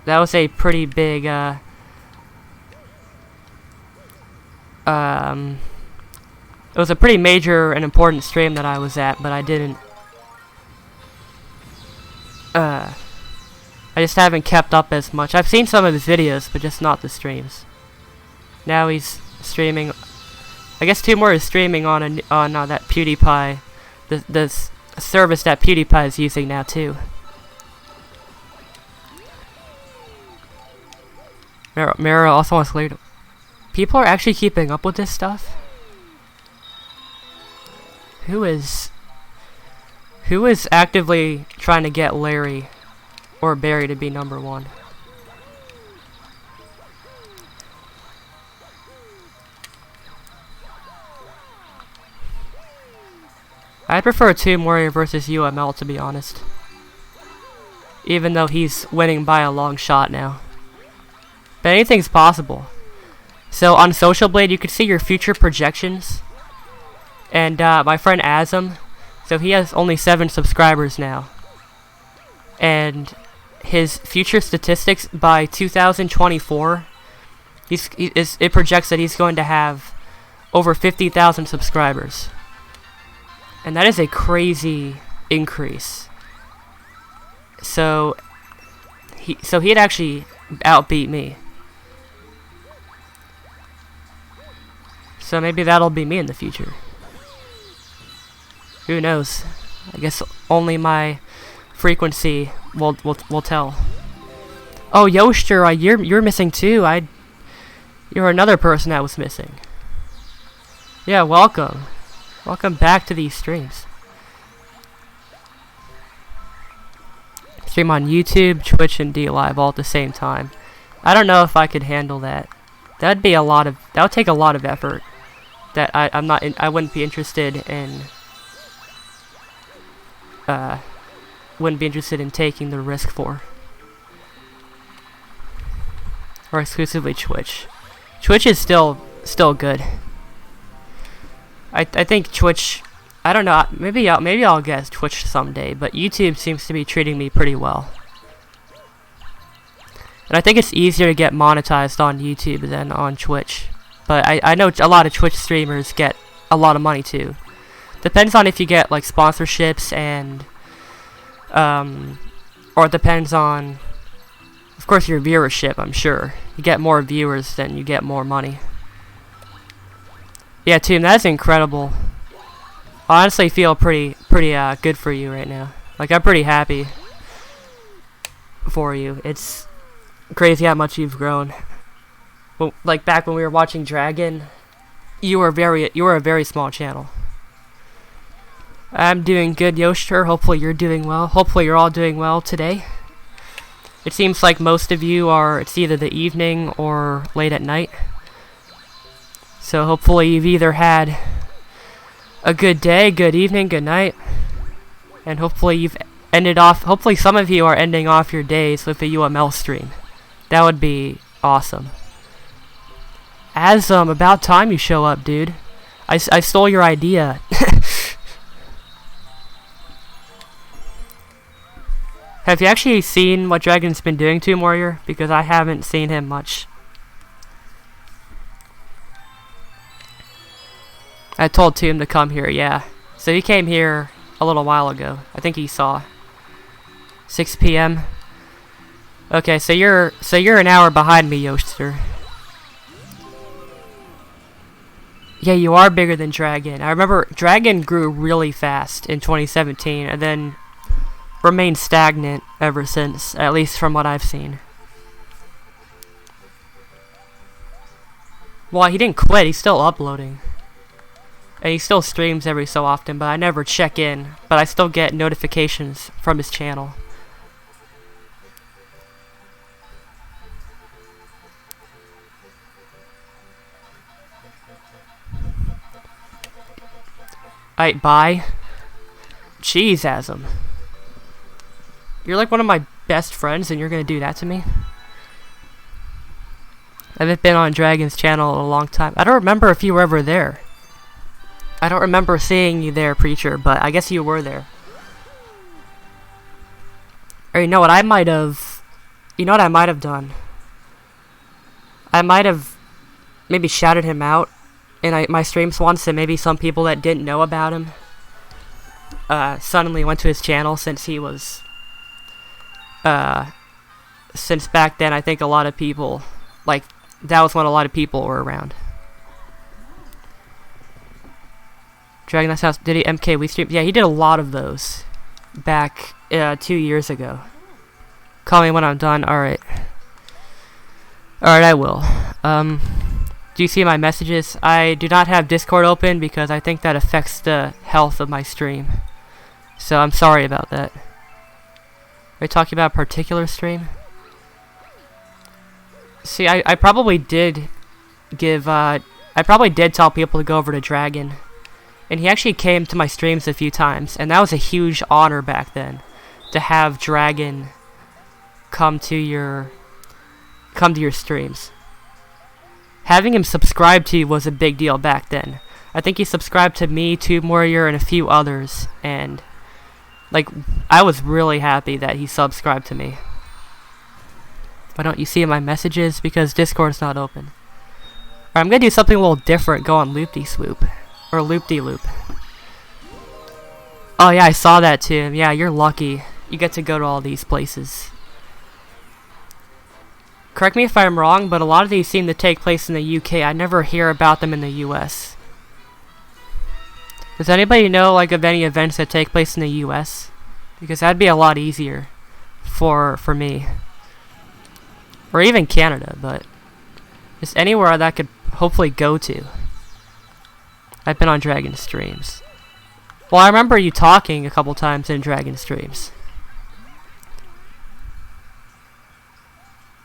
big, it was a pretty major and important stream that I was at, but I didn't, I just haven't kept up as much. I've seen some of his videos, but just not the streams. Now he's streaming, I guess 2 more is streaming on that PewDiePie, the service that PewDiePie is using now too. Mara also wants later. People are actually keeping up with this stuff? Who is actively trying to get Larry or Barry to be #1? I prefer Tomb Warrior versus UML, to be honest. Even though he's winning by a long shot now. But anything's possible. So on Social Blade, you can see your future projections. And my friend Azam, so he has only 7 subscribers now. And his future statistics by 2024, it projects that he's going to have over 50,000 subscribers. And that is a crazy increase. So he'd actually outbeat me. So maybe that'll be me in the future. Who knows? I guess only my frequency will tell. Oh, Yoster, you're missing too. You're another person that was missing. Yeah, welcome. Welcome back to these streams. Stream on YouTube, Twitch, and DLive all at the same time. I don't know if I could handle that. That would take a lot of effort. That I wouldn't be interested in. Wouldn't be interested in taking the risk for. Or exclusively Twitch. Twitch is still good. I think Twitch, I don't know, maybe I'll get Twitch someday, but YouTube seems to be treating me pretty well. And I think it's easier to get monetized on YouTube than on Twitch. But I know a lot of Twitch streamers get a lot of money too. Depends on if you get like sponsorships and or it depends on, of course, your viewership. I'm sure you get more viewers, then you get more money. Yeah, team, that's incredible. I honestly feel pretty good for you right now. Like, I'm pretty happy for you. It's crazy how much you've grown. Well, like back when we were watching Dragon, you were a very small channel. I'm doing good, Yoster. Hopefully you're doing well. Hopefully you're all doing well today. It seems like most of you it's either the evening or late at night. So hopefully you've either had a good day, good evening, good night. And hopefully hopefully some of you are ending off your days with a UML stream. That would be awesome. Asm, about time you show up, dude. I stole your idea. Have you actually seen what Dragon's been doing to him, Warrior? Because I haven't seen him much. I told Tomb to come here, yeah. So he came here a little while ago. I think he saw. 6 p.m. Okay, so you're an hour behind me, Yoster. Yeah, you are bigger than Dragon. I remember Dragon grew really fast in 2017 and then remained stagnant ever since, at least from what I've seen. Well, he didn't quit, he's still uploading. And he still streams every so often, but I never check in. But I still get notifications from his channel. Alright, bye. Jeez, Asm. You're like one of my best friends and you're gonna do that to me? I haven't been on Dragon's channel in a long time. I don't remember if you were ever there. I don't remember seeing you there, Preacher, but I guess you were there. Or you know what I might have... You know what I might have done? I might have maybe shouted him out in my streams once, and maybe some people that didn't know about him suddenly went to his channel since he was... since back then, I think a lot of people... Like, that was when a lot of people were around. Dragon That's House, did he MK we stream? Yeah, he did a lot of those back 2 years ago. Call me when I'm done. Alright. Alright, I will. Do you see my messages? I do not have Discord open because I think that affects the health of my stream. So I'm sorry about that. Are you talking about a particular stream? See, I probably did give, I probably did tell people to go over to Dragon. And he actually came to my streams a few times, and that was a huge honor back then, to have Dragon come to your streams. Having him subscribe to you was a big deal back then. I think he subscribed to me, Tube Warrior, and a few others, and like I was really happy that he subscribed to me. Why don't you see my messages? Because Discord's not open. Alright, I'm gonna do something a little different. Go on Loop-de-Swoop. Or Loop-de-Loop. Oh yeah, I saw that too. Yeah, you're lucky. You get to go to all these places. Correct me if I'm wrong, but a lot of these seem to take place in the UK. I never hear about them in the US. Does anybody know like of any events that take place in the US? Because that'd be a lot easier for me. Or even Canada, but just anywhere that I could hopefully go to. I've been on Dragon streams. Well, I remember you talking a couple times in Dragon streams.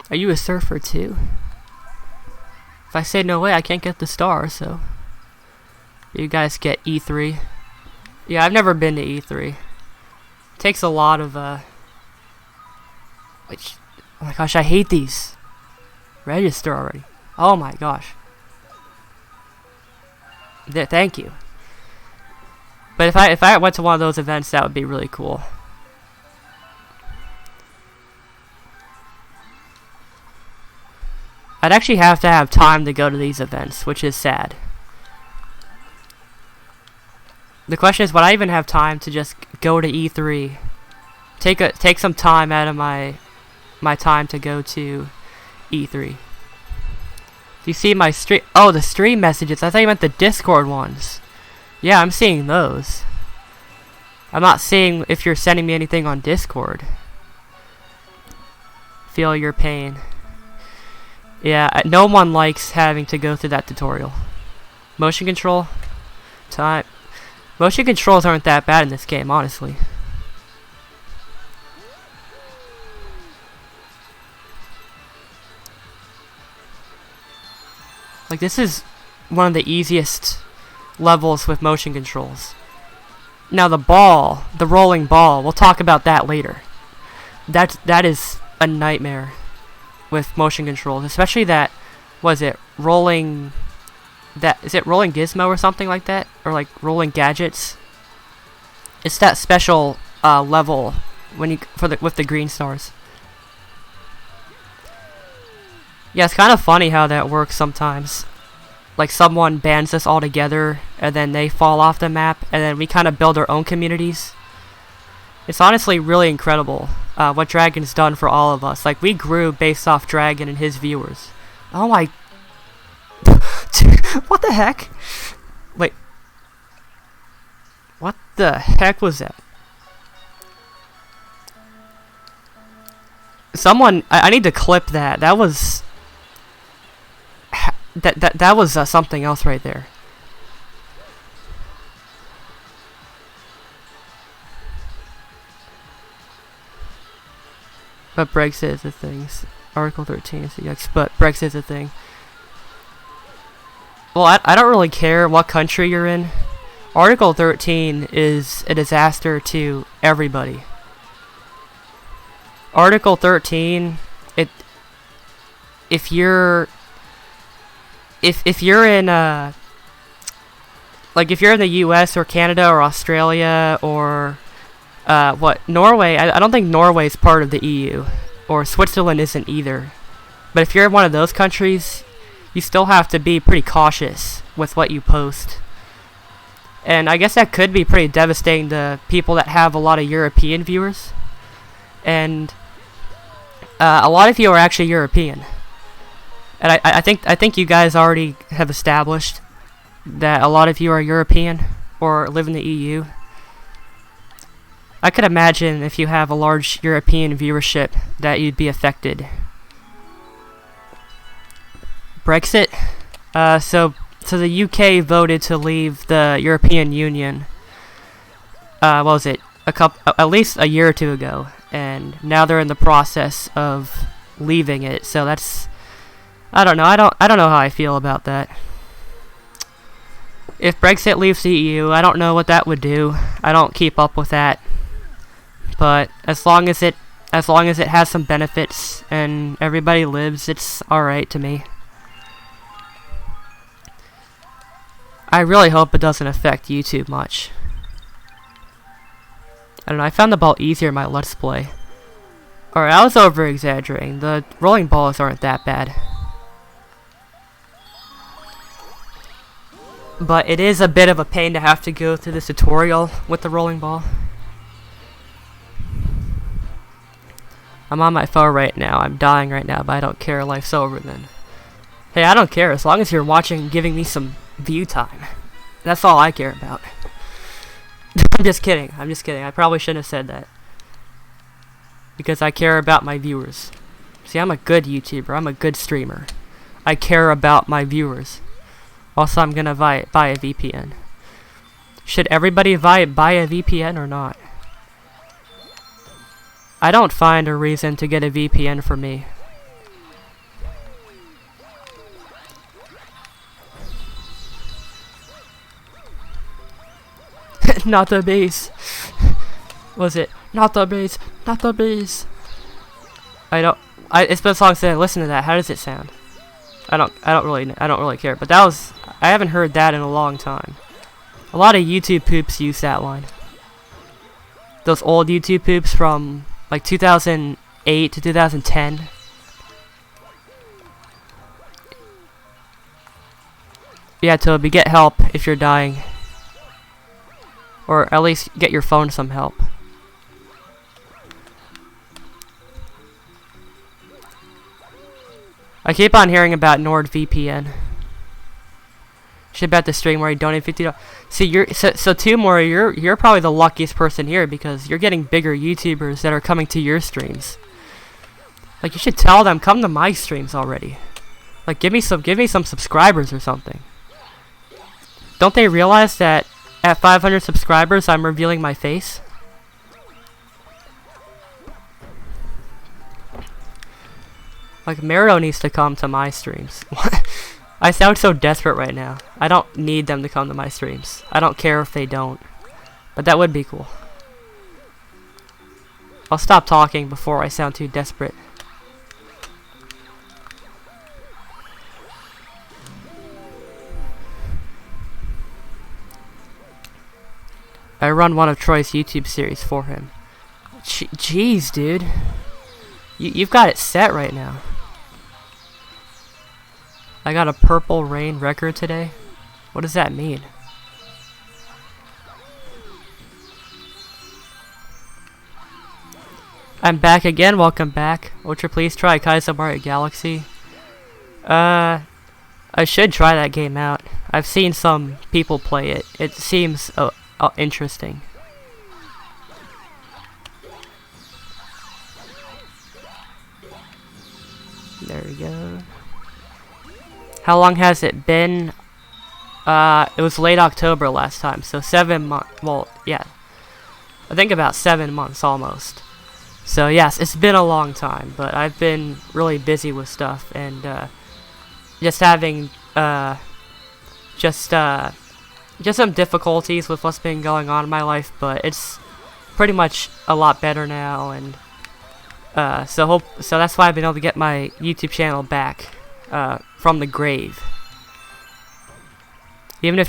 Are you a surfer too? If I say no way, I can't get the star, so... You guys get E3. Yeah, I've never been to E3. It takes a lot of, Which... Oh my gosh, I hate these. Register already. Oh my gosh. Thank you. But if I went to one of those events, that would be really cool. I'd actually have to have time to go to these events, which is sad. The question is, would I even have time to just go to E3? Take some time out of my time to go to E3. Do you see my stream? Oh, the stream messages. I thought you meant the Discord ones. Yeah, I'm seeing those. I'm not seeing if you're sending me anything on Discord. Feel your pain. Yeah, no one likes having to go through that tutorial. Motion control? Time. Motion controls aren't that bad in this game, honestly. Like, this is one of the easiest levels with motion controls. Now the ball, the rolling ball, we'll talk about that later. That is a nightmare. with motion controls, especially that, was it rolling, that, is it rolling gizmo or something like that, or like rolling gadgets? It's that special level when you with the green stars. Yeah, it's kind of funny how that works sometimes. Like someone bans us all together, and then they fall off the map, and then we kind of build our own communities. It's honestly really incredible what Dragon's done for all of us. Like, we grew based off Dragon and his viewers. Oh my... What the heck? Wait. What the heck was that? Someone... I need to clip that. That was... That was something else right there. But Brexit is a thing. Article 13 is the X, but Brexit is a thing. Well, I don't really care what country you're in. Article 13 is a disaster to everybody. Article 13, if you're in like if you're in the US or Canada or Australia or Norway, I don't think Norway is part of the EU, or Switzerland isn't either. But if you're in one of those countries, you still have to be pretty cautious with what you post. And I guess that could be pretty devastating to people that have a lot of European viewers. And a lot of you are actually European. And I think you guys already have established that a lot of you are European or live in the EU. I could imagine if you have a large European viewership that you'd be affected. Brexit. So the UK voted to leave the European Union. What was it? At least a year or two ago, and now they're in the process of leaving it. So that's, I don't know. I don't know how I feel about that. If Brexit leaves the EU, I don't know what that would do. I don't keep up with that. But as long as it has some benefits and everybody lives, it's alright to me. I really hope it doesn't affect YouTube much. I don't know, I found the ball easier in my Let's Play. Alright, I was over-exaggerating. The rolling balls aren't that bad. But it is a bit of a pain to have to go through this tutorial with the rolling ball. I'm on my phone right now. I'm dying right now, but I don't care. Life's over then. Hey, I don't care. As long as you're watching and giving me some view time. That's all I care about. I'm just kidding. I'm just kidding. I probably shouldn't have said that. Because I care about my viewers. See, I'm a good YouTuber. I'm a good streamer. I care about my viewers. Also, I'm gonna buy a VPN. Should everybody buy a VPN or not? I don't find a reason to get a VPN for me. Not the bees. Was it? Not the bees. Not the bees. It's been so long since I listened to that. How does it sound? I don't really care. But I haven't heard that in a long time. A lot of YouTube poops use that line. Those old YouTube poops from like 2008 to 2010. Yeah, Toby, get help if you're dying. Or at least get your phone some help. I keep on hearing about NordVPN. Should bet the stream where you donate $50. See, so Timor, you're probably the luckiest person here because you're getting bigger YouTubers that are coming to your streams. Like, you should tell them, come to my streams already. Like, give me some subscribers or something. Don't they realize that at 500 subscribers I'm revealing my face? Like, Mero needs to come to my streams. I sound so desperate right now. I don't need them to come to my streams. I don't care if they don't. But that would be cool. I'll stop talking before I sound too desperate. I run one of Troy's YouTube series for him. Jeez, dude. You've got it set right now. I got a Purple Rain record today. What does that mean? I'm back again. Welcome back. Ultra, please try UltraMarioLegendz. I should try that game out. I've seen some people play it. It seems interesting. There we go. How long has it been? It was late October last time, so 7 months. Well, yeah. I think about 7 months almost. So yes, it's been a long time, but I've been really busy with stuff and just having just some difficulties with what's been going on in my life, but it's pretty much a lot better now, and so that's why I've been able to get my YouTube channel back from the grave. Even if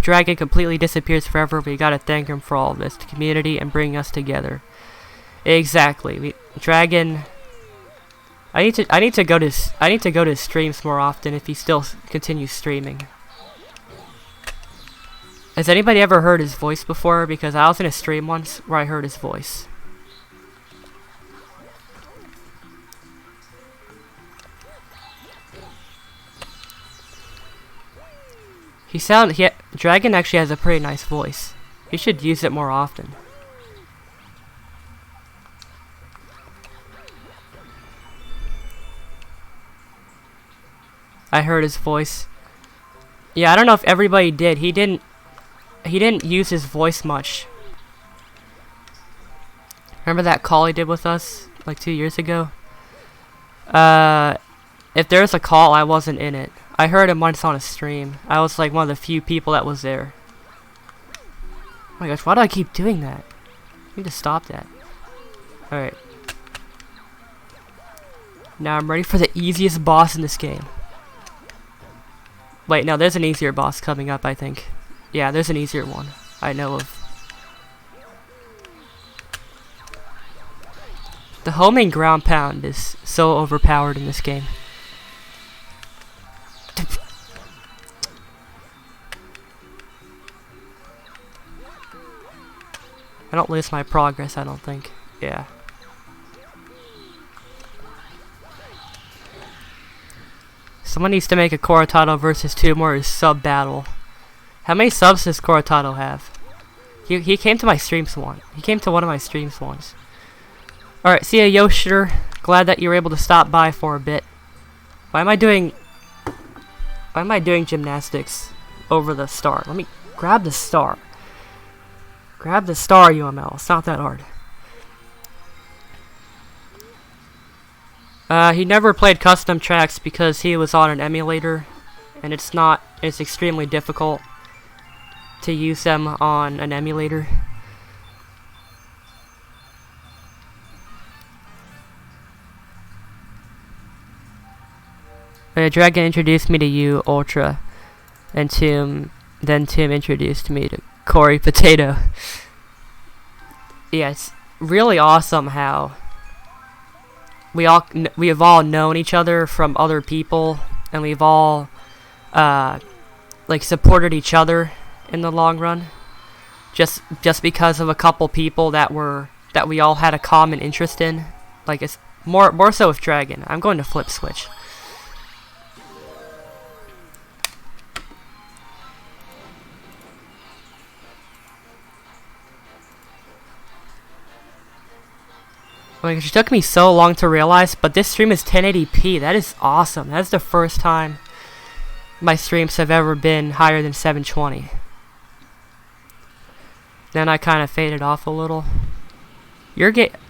Dragon completely disappears forever, we gotta thank him for all of this, the community, and bringing us together. Exactly. Dragon. I need to go to his streams more often if he still continues streaming. Has anybody ever heard his voice before? Because I was in a stream once where I heard his voice. Dragon actually has a pretty nice voice. He should use it more often. I heard his voice. Yeah, I don't know if everybody did. He didn't use his voice much. Remember that call he did with us like 2 years ago? If there's a call, I wasn't in it. I heard him once on a stream. I was like one of the few people that was there. Oh my gosh, why do I keep doing that? I need to stop that. Alright. Now I'm ready for the easiest boss in this game. Wait, no, there's an easier boss coming up, I think. Yeah, there's an easier one I know of. The homing ground pound is so overpowered in this game. I don't lose my progress, I don't think. Yeah. Someone needs to make a Corotado versus 2 more sub battle. How many subs does Corotado have? He came to my streams once. He came to one of my streams once. Alright, see ya, Yoshiter. Glad that you were able to stop by for a bit. Why am I doing gymnastics over the star? Let me grab the star. Grab the star, UML. It's not that hard. He never played custom tracks because he was on an emulator, and it's extremely difficult to use them on an emulator. Dragon introduced me to you, Ultra, and then Tim introduced me to Corey Potato. Yeah, it's really awesome how we have all known each other from other people, and we've all like supported each other in the long run, just because of a couple people that we all had a common interest in. Like, it's more so with Dragon. I'm going to flip switch. Like, it took me so long to realize, but this stream is 1080p. That is awesome. That's the first time my streams have ever been higher than 720. Then I kind of faded off a little.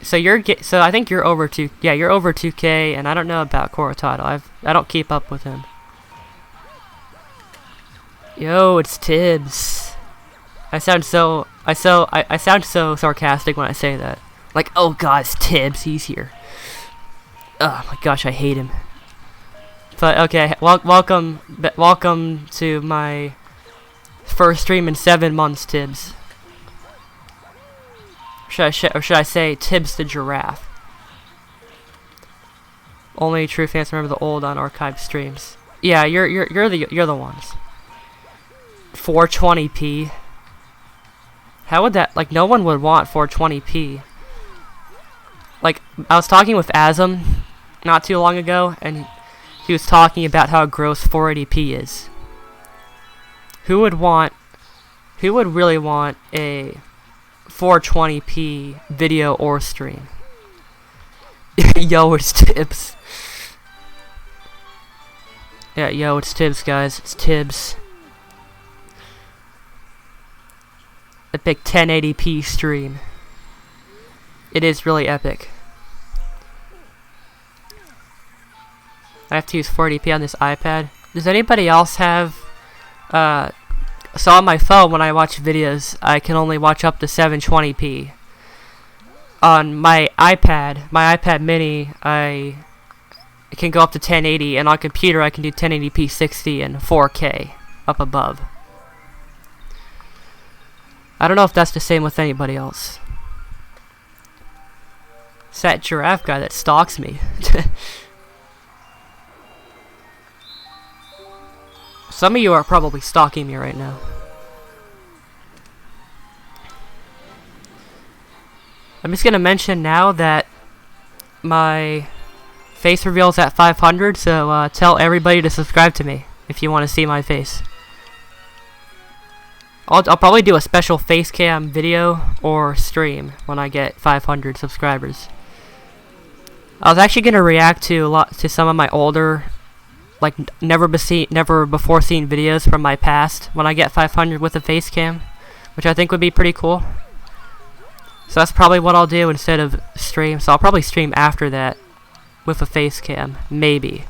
So I think you're over 2. Yeah, you're over 2K, and I don't know about Corotado. I don't keep up with him. Yo, it's Tibbs. I sound so sarcastic when I say that. Like, oh god, it's Tibbs, he's here. Oh my gosh, I hate him. But okay, welcome to my First stream in 7 months, Tibbs. Or should I say Tibbs the giraffe? Only true fans remember the old unarchived streams. Yeah, you're the ones. 420p. How would that, like, no one would want 420p. Like, I was talking with Asm not too long ago, and he was talking about how gross 480p is. Who would really want a 420p video or stream? Yo, it's Tibbs. Yeah, yo, it's Tibbs, guys. It's Tibbs. Epic 1080p stream. It is really epic. I have to use 480p on this iPad. Does anybody else have... So on my phone, when I watch videos, I can only watch up to 720p. On my iPad mini, I can go up to 1080, and on computer I can do 1080p 60 and 4K up above. I don't know if that's the same with anybody else. It's that giraffe guy that stalks me. Some of you are probably stalking me right now. I'm just gonna mention now that my face reveal is at 500, so tell everybody to subscribe to me if you want to see my face. I'll probably do a special face cam video or stream when I get 500 subscribers. I was actually gonna react to some of my older, like never before seen videos from my past when I get 500 with a face cam, which I think would be pretty cool. So that's probably what I'll do instead of stream. So I'll probably stream after that with a face cam, maybe.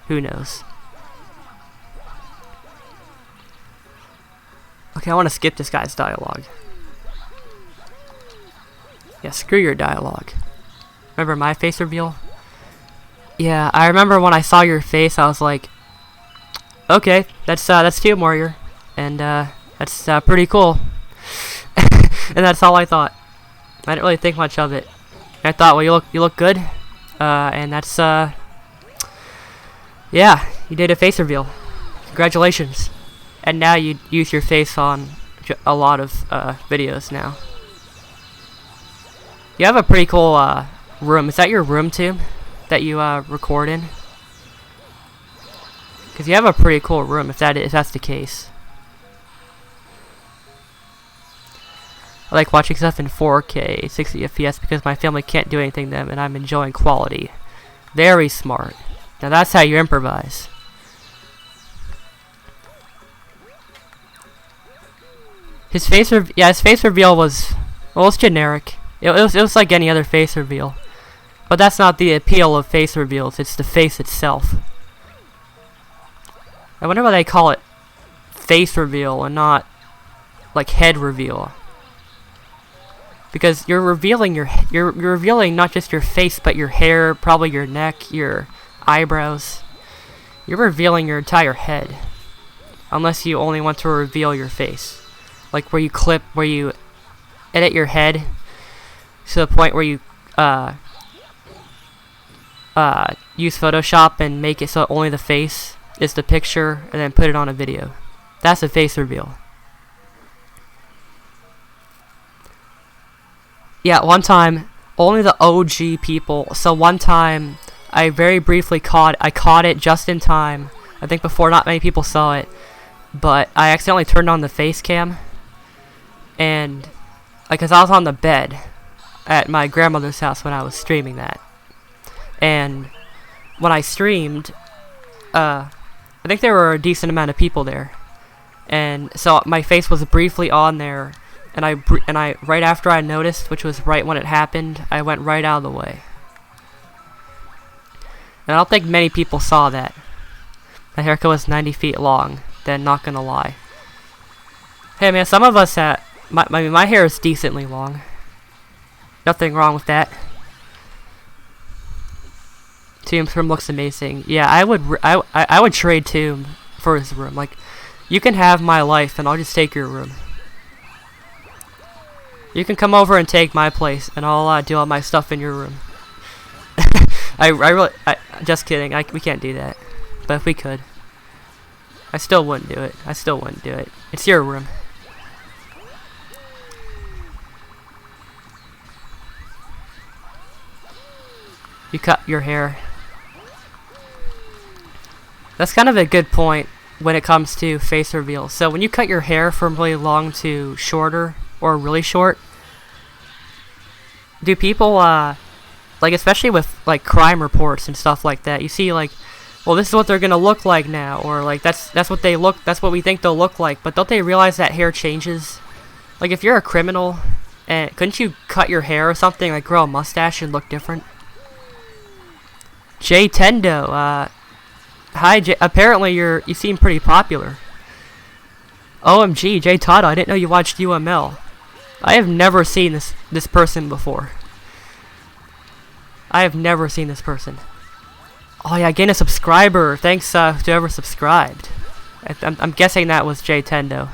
Who knows? Okay, I want to skip this guy's dialogue. Yeah, screw your dialogue. Remember my face reveal? Yeah, I remember when I saw your face, I was like, okay, that's Team Warrior, and that's pretty cool. And that's all I thought. I didn't really think much of it. I thought, well, you look good, and that's yeah, you did a face reveal. Congratulations. And now you use your face on a lot of videos now. You have a pretty cool room. Is that your room too, that you record in? Because you have a pretty cool room if that's the case. I like watching stuff in 4K, 60 FPS because my family can't do anything to them and I'm enjoying quality. Very smart. Now that's how you improvise. His face reveal was, well, it's generic. It was like any other face reveal. But that's not the appeal of face reveals, it's the face itself. I wonder why they call it face reveal and not like head reveal. Because you're revealing you're revealing not just your face but your hair, probably your neck, your eyebrows. You're revealing your entire head. Unless you only want to reveal your face. Like where you edit your head to the point where you use Photoshop and make it so only the face is the picture and then put it on a video. That's a face reveal. Yeah, one time, only the OG people. So one time, I very briefly caught it just in time. I think before not many people saw it. But I accidentally turned on the face cam. And, like, cause I was on the bed at my grandmother's house when I was streaming that. And when I streamed, I think there were a decent amount of people there. And so my face was briefly on there. And I right after I noticed, which was right when it happened, I went right out of the way. And I don't think many people saw that. My haircut was 90 feet long. Then, not gonna lie. Hey man, some of us my hair is decently long. Nothing wrong with that. Tomb's room looks amazing. Yeah, I would trade Tomb for his room. Like, You can have my life, and I'll just take your room. You can come over and take my place, and I'll do all my stuff in your room. Just kidding. We can't do that. But if we could, I still wouldn't do it. It's your room. You cut your hair. That's kind of a good point when it comes to face reveal. So when you cut your hair from really long to shorter or really short, do people like, especially with like crime reports and stuff like that, you see like, well, this is what they're gonna look like now, or like that's what we think they'll look like, but don't they realize that hair changes? Like if you're a criminal, and couldn't you cut your hair or something, like grow a mustache and look different? J Tendo, hi J, apparently you seem pretty popular. OMG, J Tado, I didn't know you watched UML. I have never seen this person before. I have never seen this person. Oh yeah, I gained a subscriber. Thanks to whoever subscribed. I'm guessing that was J Tendo.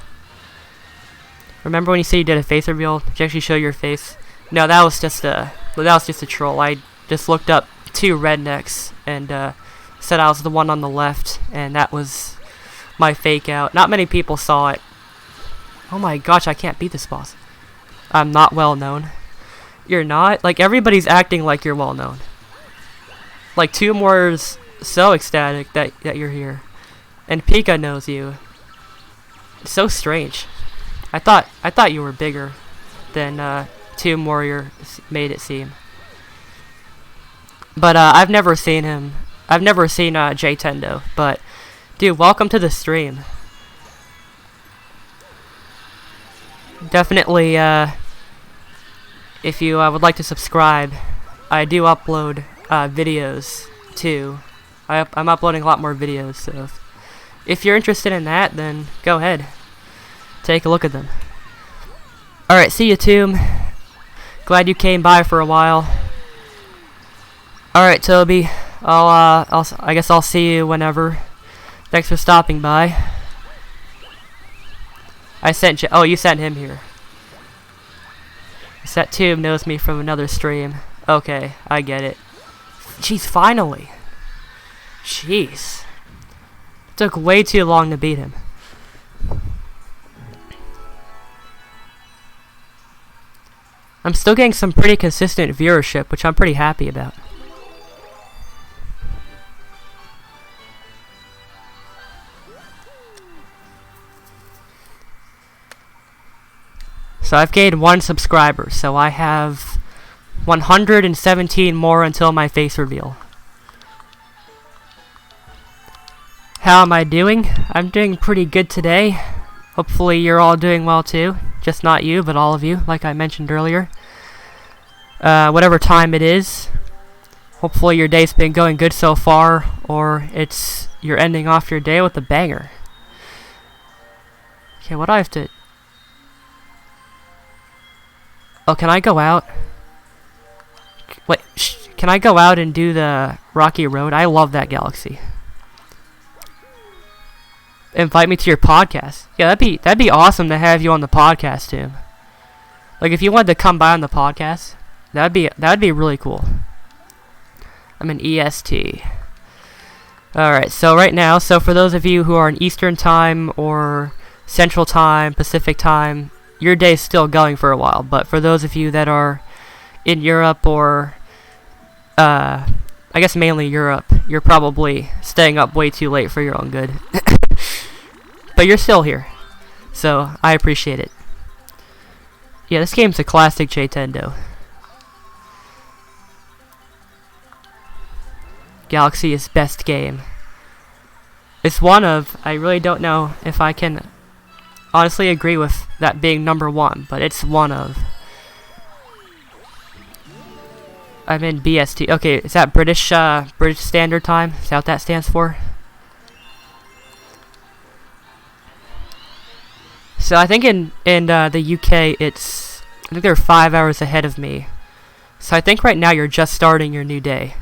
Remember when you said you did a face reveal? Did you actually show your face? No, that was just a troll. I just looked up 2 rednecks and said I was the one on the left, and that was my fake out. Not many people saw it. Oh my gosh, I can't beat this boss. I'm not well known. You're not? Like, everybody's acting like you're well known. Like, Tumor's so ecstatic that you're here. And Pika knows you. It's so strange. I thought you were bigger than Tomb Warrior made it seem. But I've never seen him. I've never seen J Tendo. But dude, welcome to the stream. Definitely, if you would like to subscribe, I do upload videos too. I'm uploading a lot more videos, so if you're interested in that, then go ahead. Take a look at them. Alright, see you, Tomb. Glad you came by for a while. Alright, Toby. I guess I'll see you whenever. Thanks for stopping by. Oh, you sent him here. That Tomb knows me from another stream. Okay, I get it. Jeez, finally. Jeez. It took way too long to beat him. I'm still getting some pretty consistent viewership, which I'm pretty happy about. So I've gained 1 subscriber, so I have 117 more until my face reveal. How am I doing? I'm doing pretty good today. Hopefully you're all doing well too. Just not you, but all of you, like I mentioned earlier. Whatever time it is. Hopefully your day's been going good so far, or you're ending off your day with a banger. Okay, what do I have to... Oh, can I go out? Wait, can I go out and do the Rocky Road? I love that galaxy. Invite me to your podcast. Yeah, that'd be awesome to have you on the podcast too. Like if you wanted to come by on the podcast, that'd be really cool. I'm an EST. Alright, so right now, for those of you who are in Eastern Time or Central Time, Pacific Time, your day's still going for a while, but for those of you that are in Europe or, I guess mainly Europe, you're probably staying up way too late for your own good. But you're still here, so I appreciate it. Yeah, this game's a classic J Tendo. Galaxy is best game. It's one of, I really don't know if I can honestly agree with that being number 1, but it's one of. I'm in BST. Okay, is that British Standard Time? Is that what that stands for? So I think in the UK I think they're 5 hours ahead of me. So I think right now you're just starting your new day.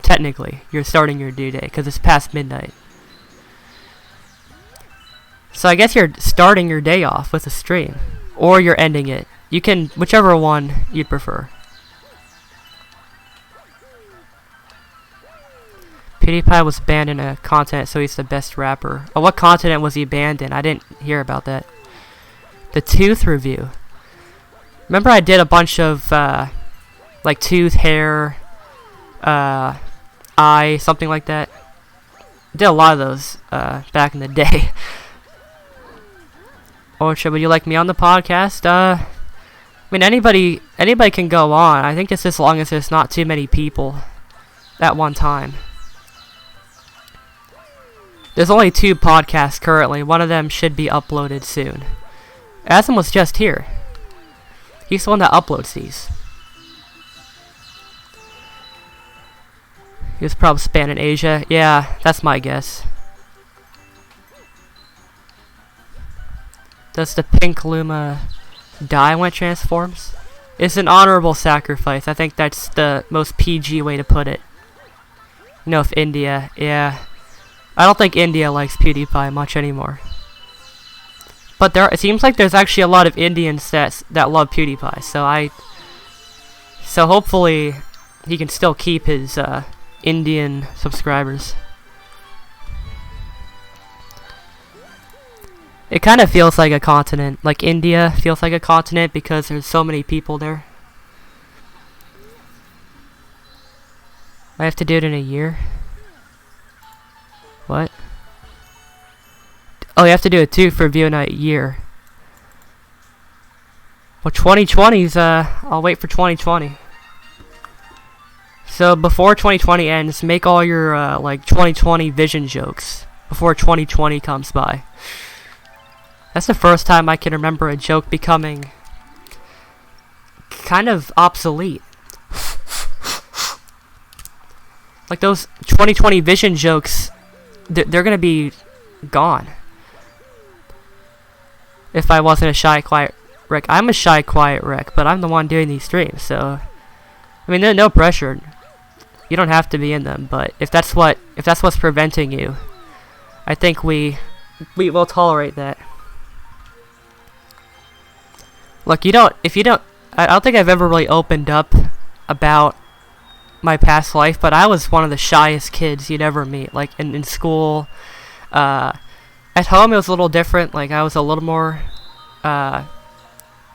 Technically, you're starting your new day because it's past midnight. So I guess you're starting your day off with a stream. Or you're ending it. You can, whichever one you'd prefer. PewDiePie was banned in a continent, so he's the best rapper. Oh, what continent was he banned in? I didn't hear about that. The tooth review. Remember I did a bunch of, like tooth, hair, eye, something like that? I did a lot of those, back in the day. Would you like me on the podcast? I mean, anybody can go on. I think just as long as there's not too many people at one time. There's only 2 podcasts currently. One of them should be uploaded soon. Asm was just here. He's the one that uploads these. He was probably spanned in Asia. Yeah, that's my guess. Does the pink Luma die when it transforms? It's an honorable sacrifice. I think that's the most PG way to put it. You know, if India, yeah. I don't think India likes PewDiePie much anymore. But it seems like there's actually a lot of Indians that love PewDiePie. So hopefully he can still keep his Indian subscribers. It kind of feels like a continent. Like India feels like a continent because there's so many people there. I have to do it in a year? What? Oh, you have to do a tooth review in a year. Well, 2020's, I'll wait for 2020. So, before 2020 ends, make all your, like, 2020 vision jokes before 2020 comes by. That's the first time I can remember a joke becoming kind of obsolete. Like, those 2020 vision jokes, they're gonna be gone. If I wasn't a shy, quiet wreck. I'm a shy, quiet wreck, but I'm the one doing these streams, so... I mean, there's no pressure. You don't have to be in them, but if that's what's preventing you, I think we will tolerate that. Look, I don't think I've ever really opened up about my past life, but I was one of the shyest kids you'd ever meet. Like, in school, at home it was a little different. Like, I was a little more,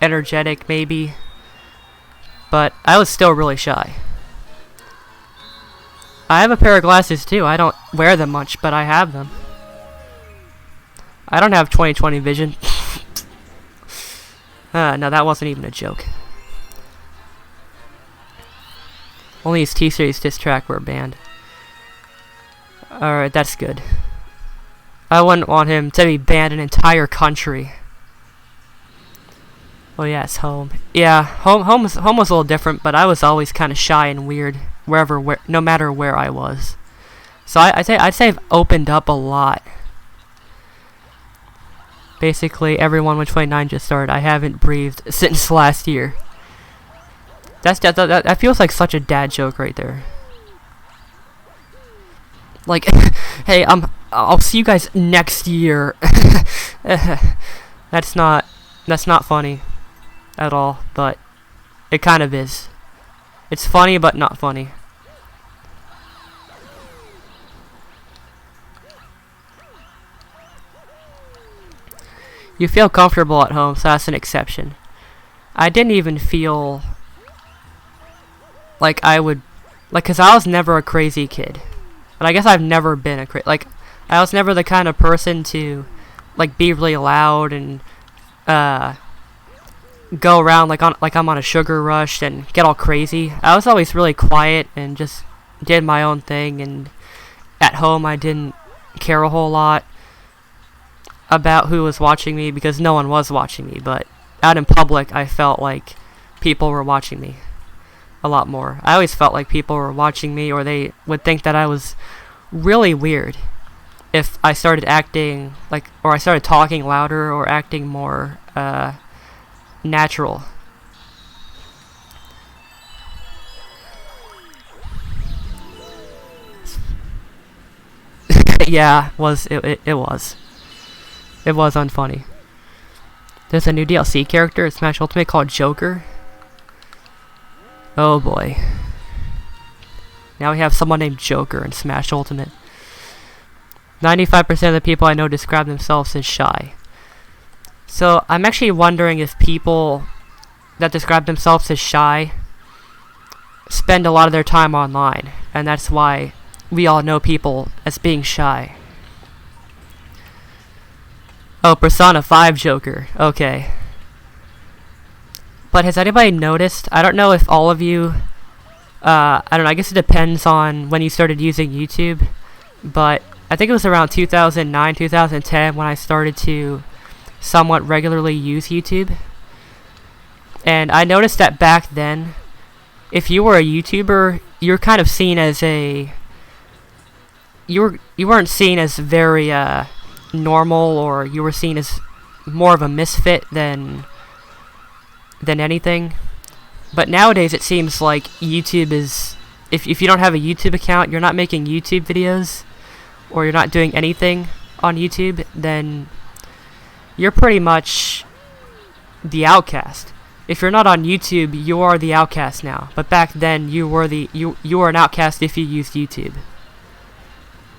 energetic, maybe. But I was still really shy. I have a pair of glasses, too. I don't wear them much, but I have them. I don't have 20/20 vision. No, that wasn't even a joke. Only his T-Series diss track were banned. Alright, that's good. I wouldn't want him to be banned an entire country. Oh yeah, it's home. Yeah, home was a little different, but I was always kind of shy and weird no matter where I was. So I'd say I've opened up a lot. Basically, everyone with 29 just started. I haven't breathed since last year. That feels like such a dad joke right there. Like, hey, I'll see you guys next year. That's not funny at all, but it kind of is. It's funny, but not funny. You feel comfortable at home, so that's an exception. I didn't even feel like I would, like, cause I was never a crazy kid. But I guess I've never been a like, I was never the kind of person to, like, be really loud and, go around like I'm on a sugar rush and get all crazy. I was always really quiet and just did my own thing, and at home I didn't care a whole lot about who was watching me because no one was watching me, but out in public I felt like people were watching me a lot more. I always felt like people were watching me, or they would think that I was really weird if I started acting like, or I started talking louder or acting more natural. Yeah, it was. It was unfunny. There's a new DLC character in Smash Ultimate called Joker. Oh boy. Now we have someone named Joker in Smash Ultimate. 95% of the people I know describe themselves as shy. So I'm actually wondering if people that describe themselves as shy spend a lot of their time online, and that's why we all know people as being shy. Oh, Persona 5 Joker. Okay. But has anybody noticed? I don't know if all of you... I don't know, I guess it depends on when you started using YouTube. But I think it was around 2009, 2010 when I started to somewhat regularly use YouTube. And I noticed that back then, if you were a YouTuber, you're kind of seen as a... You weren't seen as very normal, or you were seen as more of a misfit than anything. But nowadays it seems like YouTube is... If you don't have a YouTube account, you're not making YouTube videos, or you're not doing anything on YouTube, then you're pretty much the outcast. If you're not on YouTube, you are the outcast now. But back then, you were an outcast if you used YouTube.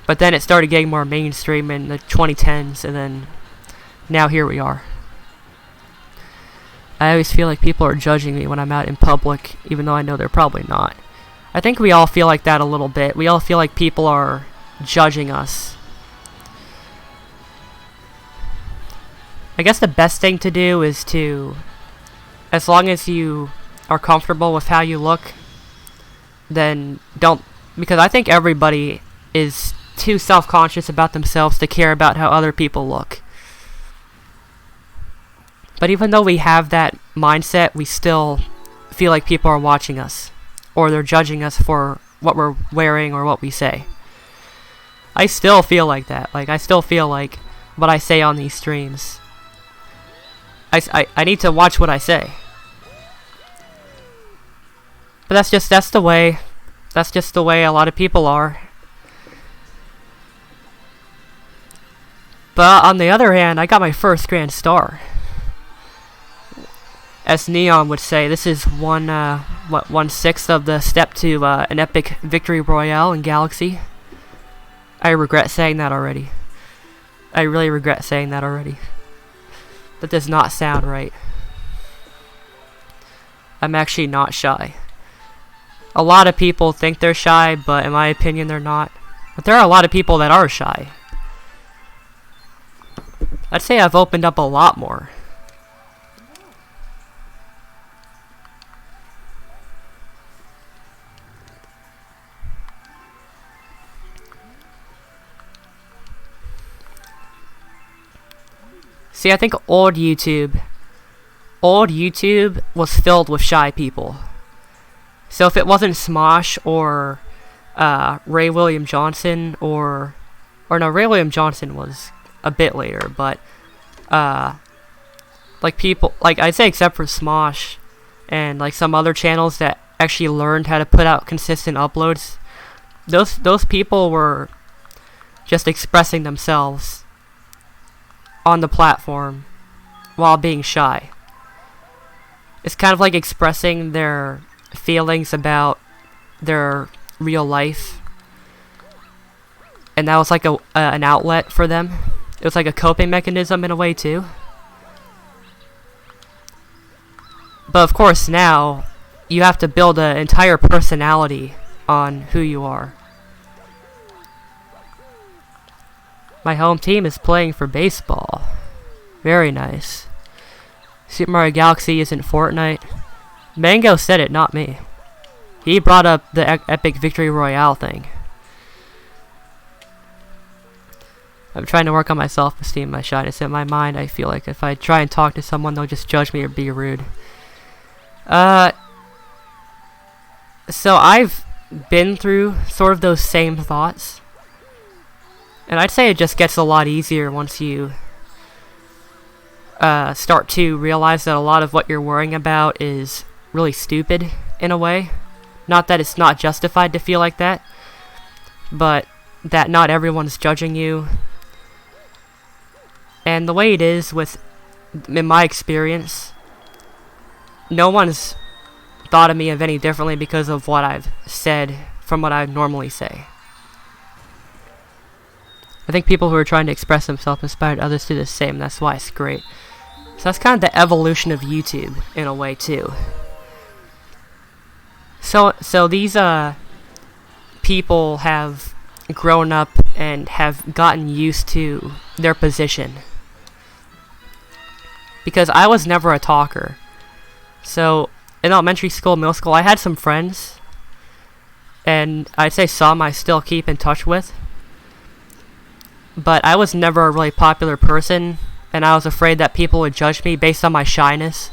But then it started getting more mainstream in the 2010s, and then now here we are. I always feel like people are judging me when I'm out in public, even though I know they're probably not. I think we all feel like that a little bit. We all feel like people are judging us. I guess the best thing to do is to, as long as you are comfortable with how you look, then don't, because I think everybody is too self-conscious about themselves to care about how other people look. But even though we have that mindset, we still feel like people are watching us, or they're judging us for what we're wearing or what we say. I still feel like that. Like, I still feel like what I say on these streams, I need to watch what I say. But that's just the way a lot of people are. But on the other hand, I got my first Grand Star. As Neon would say, this is 1/6 of the step to an epic victory royale in Galaxy. I regret saying that already. I really regret saying that already. That does not sound right. I'm actually not shy. A lot of people think they're shy, but in my opinion they're not. But there are a lot of people that are shy. I'd say I've opened up a lot more. See, I think old YouTube was filled with shy people. So if it wasn't Smosh or Ray William Johnson or no, Ray William Johnson was a bit later, but like people, like I'd say except for Smosh and like some other channels that actually learned how to put out consistent uploads, those people were just expressing themselves on the platform while being shy. It's kind of like expressing their feelings about their real life, and that was like an outlet for them. It was like a coping mechanism in a way too. But of course now you have to build an entire personality on who you are. My home team is playing for baseball. Very nice. Super Mario Galaxy isn't Fortnite. Mango said it, not me. He brought up the epic victory royale thing. I'm trying to work on my self-esteem, my shyness. In my mind, I feel like if I try and talk to someone, they'll just judge me or be rude. So I've been through sort of those same thoughts. And I'd say it just gets a lot easier once you start to realize that a lot of what you're worrying about is really stupid in a way. Not that it's not justified to feel like that, but that not everyone's judging you. And the way it is in my experience, no one's thought of me of any differently because of what I've said from what I normally say. I think people who are trying to express themselves inspired others to do the same. That's why it's great. So that's kind of the evolution of YouTube in a way too. So these people have grown up and have gotten used to their position. Because I was never a talker. So in elementary school, middle school, I had some friends, and I'd say some I still keep in touch with. But I was never a really popular person, and I was afraid that people would judge me based on my shyness.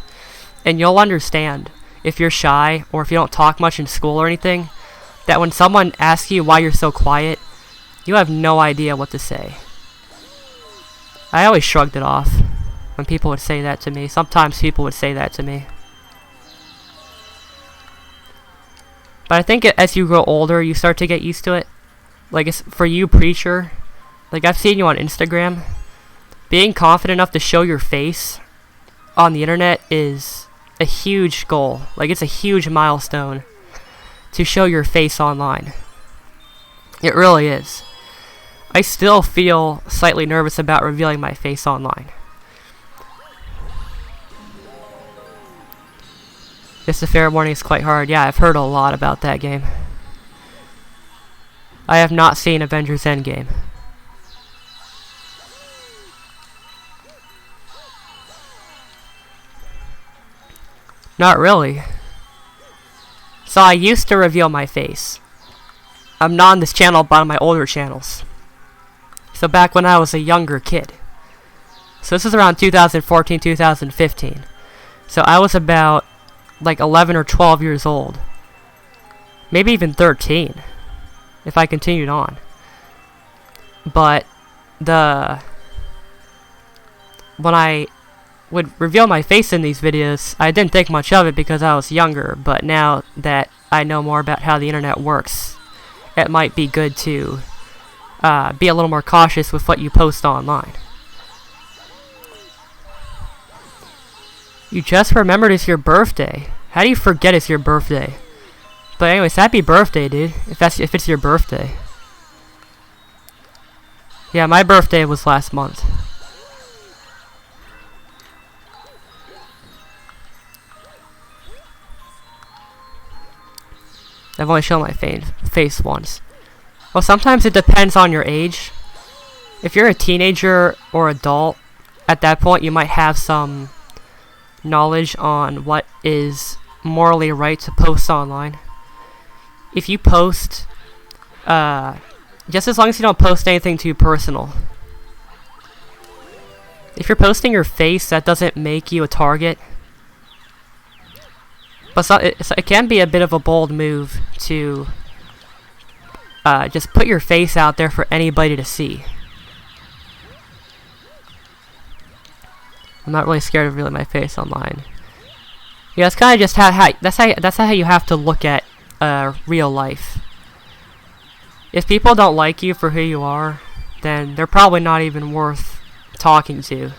And you'll understand, if you're shy, or if you don't talk much in school or anything, that when someone asks you why you're so quiet, you have no idea what to say. I always shrugged it off when people would say that to me. Sometimes people would say that to me. But I think as you grow older, you start to get used to it. Like, it's for you, preacher, like I've seen you on Instagram, being confident enough to show your face on the internet is a huge goal. Like, it's a huge milestone to show your face online. It really is. I still feel slightly nervous about revealing my face online. Just a fair warning, is quite hard. Yeah, I've heard a lot about that game. I have not seen Avengers Endgame. Not really. So I used to reveal my face. I'm not on this channel, but on my older channels. So back when I was a younger kid. So this is around 2014, 2015. So I was about like 11 or 12 years old. Maybe even 13, if I continued on. But when I would reveal my face in these videos, I didn't think much of it because I was younger, but now that I know more about how the internet works, it might be good to be a little more cautious with what you post online. You just remembered it's your birthday. How do you forget it's your birthday? But anyways, happy birthday, dude, if it's your birthday. Yeah, my birthday was last month. I've only shown my face once. Well, sometimes it depends on your age. If you're a teenager or adult, at that point you might have some knowledge on what is morally right to post online. If you post, just as long as you don't post anything too personal. If you're posting your face, that doesn't make you a target. But it can be a bit of a bold move to just put your face out there for anybody to see. I'm not really scared of revealing my face online. Yeah, that's kind of just that's how you have to look at real life. If people don't like you for who you are, then they're probably not even worth talking to.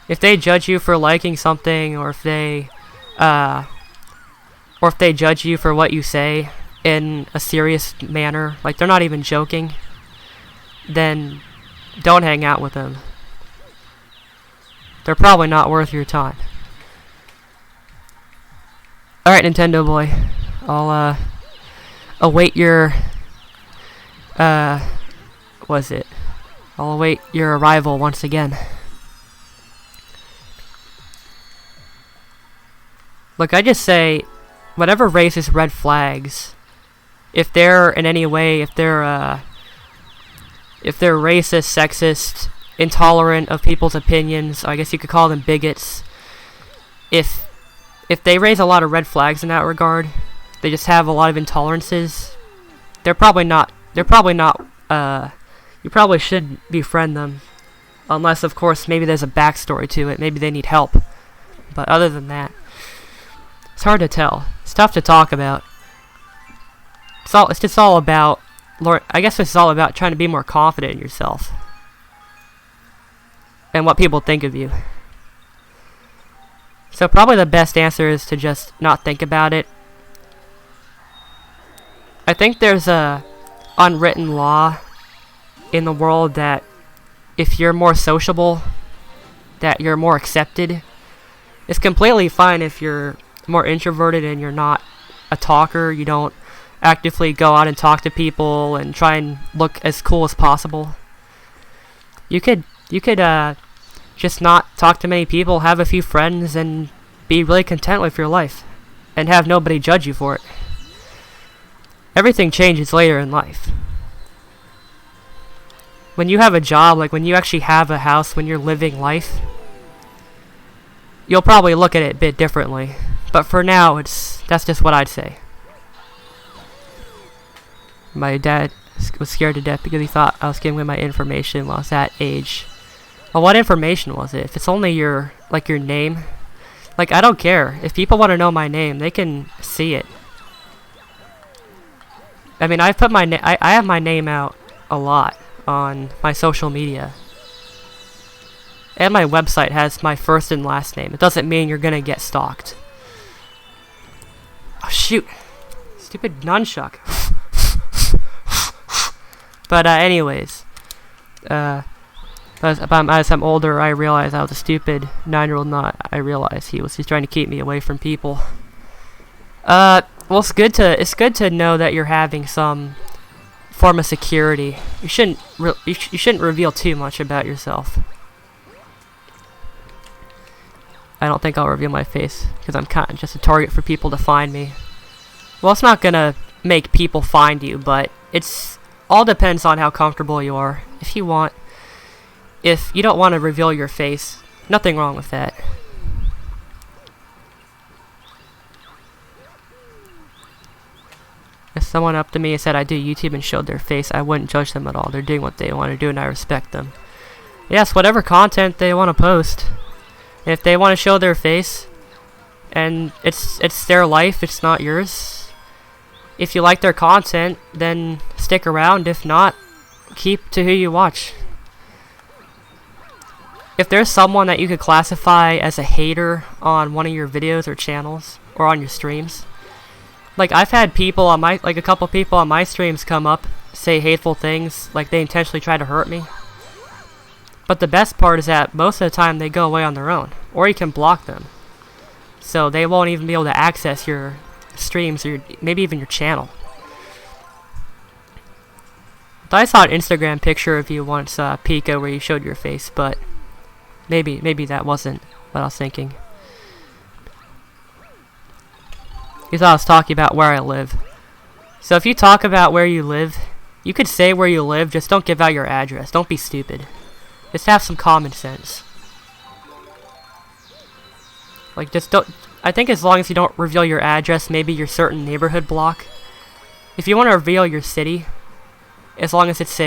If they judge you for liking something, or if they judge you for what you say in a serious manner, like they're not even joking, then don't hang out with them. They're probably not worth your time. Alright, Nintendo boy. I'll await your I'll await your arrival once again. Look, I just say, whatever raises red flags, if they're in any way, if they're racist, sexist, intolerant of people's opinions, I guess you could call them bigots. If they raise a lot of red flags in that regard, they just have a lot of intolerances, they're probably not, you probably shouldn't befriend them. Unless, of course, maybe there's a backstory to it, maybe they need help. But other than that, it's hard to tell. It's tough to talk about. It's just all about, I guess it's all about trying to be more confident in yourself. and what people think of you. So probably the best answer is to just not think about it. I think there's a unwritten law in the world that if you're more sociable, that you're more accepted. It's completely fine if you're more introverted and you're not a talker. You don't actively go out and talk to people and try and look as cool as possible. You could just not talk to many people, have a few friends, and be really content with your life, and have nobody judge you for it. Everything changes later in life. When you have a job, like when you actually have a house, when you're living life, you'll probably look at it a bit differently. But for now, that's just what I'd say. My dad was scared to death because he thought I was giving away my information while I was that age. Well, what information was it? If it's only your name, like, I don't care. If people want to know my name, they can see it. I mean, I've put I have my name out a lot on my social media. And my website has my first and last name. It doesn't mean you're gonna get stalked. Oh, shoot. Stupid nunchuck. But, anyways. As I'm older, I realized I was a stupid 9-year-old nut. I realized he was just trying to keep me away from people. Well, it's good to know that you're having some form of security. You shouldn't reveal too much about yourself. I don't think I'll reveal my face because I'm kind of just a target for people to find me. Well, it's not gonna make people find you, but it's all depends on how comfortable you are. If you don't want to reveal your face, nothing wrong with that. If someone up to me and said I do YouTube and showed their face, I wouldn't judge them at all. They're doing what they want to do and I respect them. Yes, whatever content they want to post. If they want to show their face, and it's their life, it's not yours. If you like their content, then stick around. If not, keep to who you watch. If there's someone that you could classify as a hater on one of your videos or channels, or on your streams, like I've had people on a couple people on my streams come up, say hateful things, like they intentionally try to hurt me. But the best part is that most of the time they go away on their own, or you can block them. So they won't even be able to access your streams, or maybe even your channel. I saw an Instagram picture of you once, Pico, where you showed your face, but maybe that wasn't what I was thinking. You thought I was talking about where I live. So if you talk about where you live, you could say where you live, just don't give out your address. Don't be stupid. Just have some common sense. Like, just don't... I think as long as you don't reveal your address, maybe your certain neighborhood block. If you want to reveal your city, as long as it's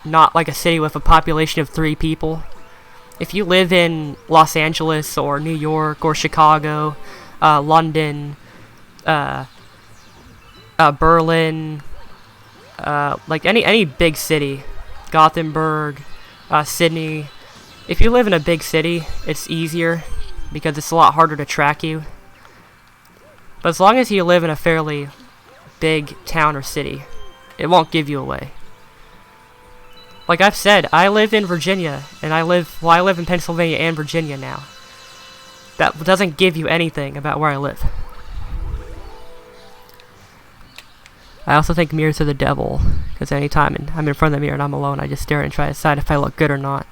not like a city with a population of 3 people. If you live in Los Angeles or New York or Chicago, London, Berlin, like any big city, Gothenburg, Sydney. If you live in a big city, it's easier because it's a lot harder to track you. But as long as you live in a fairly big town or city, it won't give you away. Like I've said, I live in Virginia, and I live in Pennsylvania and Virginia now. That doesn't give you anything about where I live. I also think mirrors are the devil, because anytime I'm in front of the mirror and I'm alone, I just stare and try to decide if I look good or not.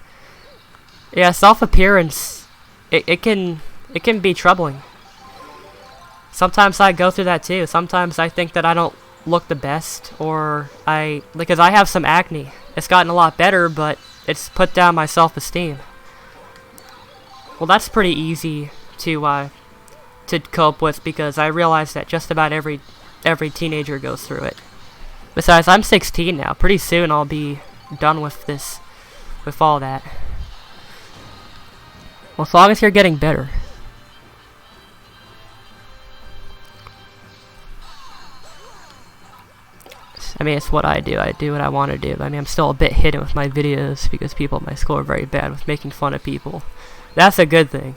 Yeah, self-appearance, it can be troubling. Sometimes I go through that too. Sometimes I think that I don't look the best, or because I have some acne. It's gotten a lot better, but it's put down my self-esteem. Well, that's pretty easy to cope with, because I realize that just about every teenager goes through it. Besides, I'm 16 now. Pretty soon I'll be done with all that. Well, as long as you're getting better. I mean, it's what I do. I do what I want to do. I mean, I'm still a bit hidden with my videos because people at my school are very bad with making fun of people. That's a good thing.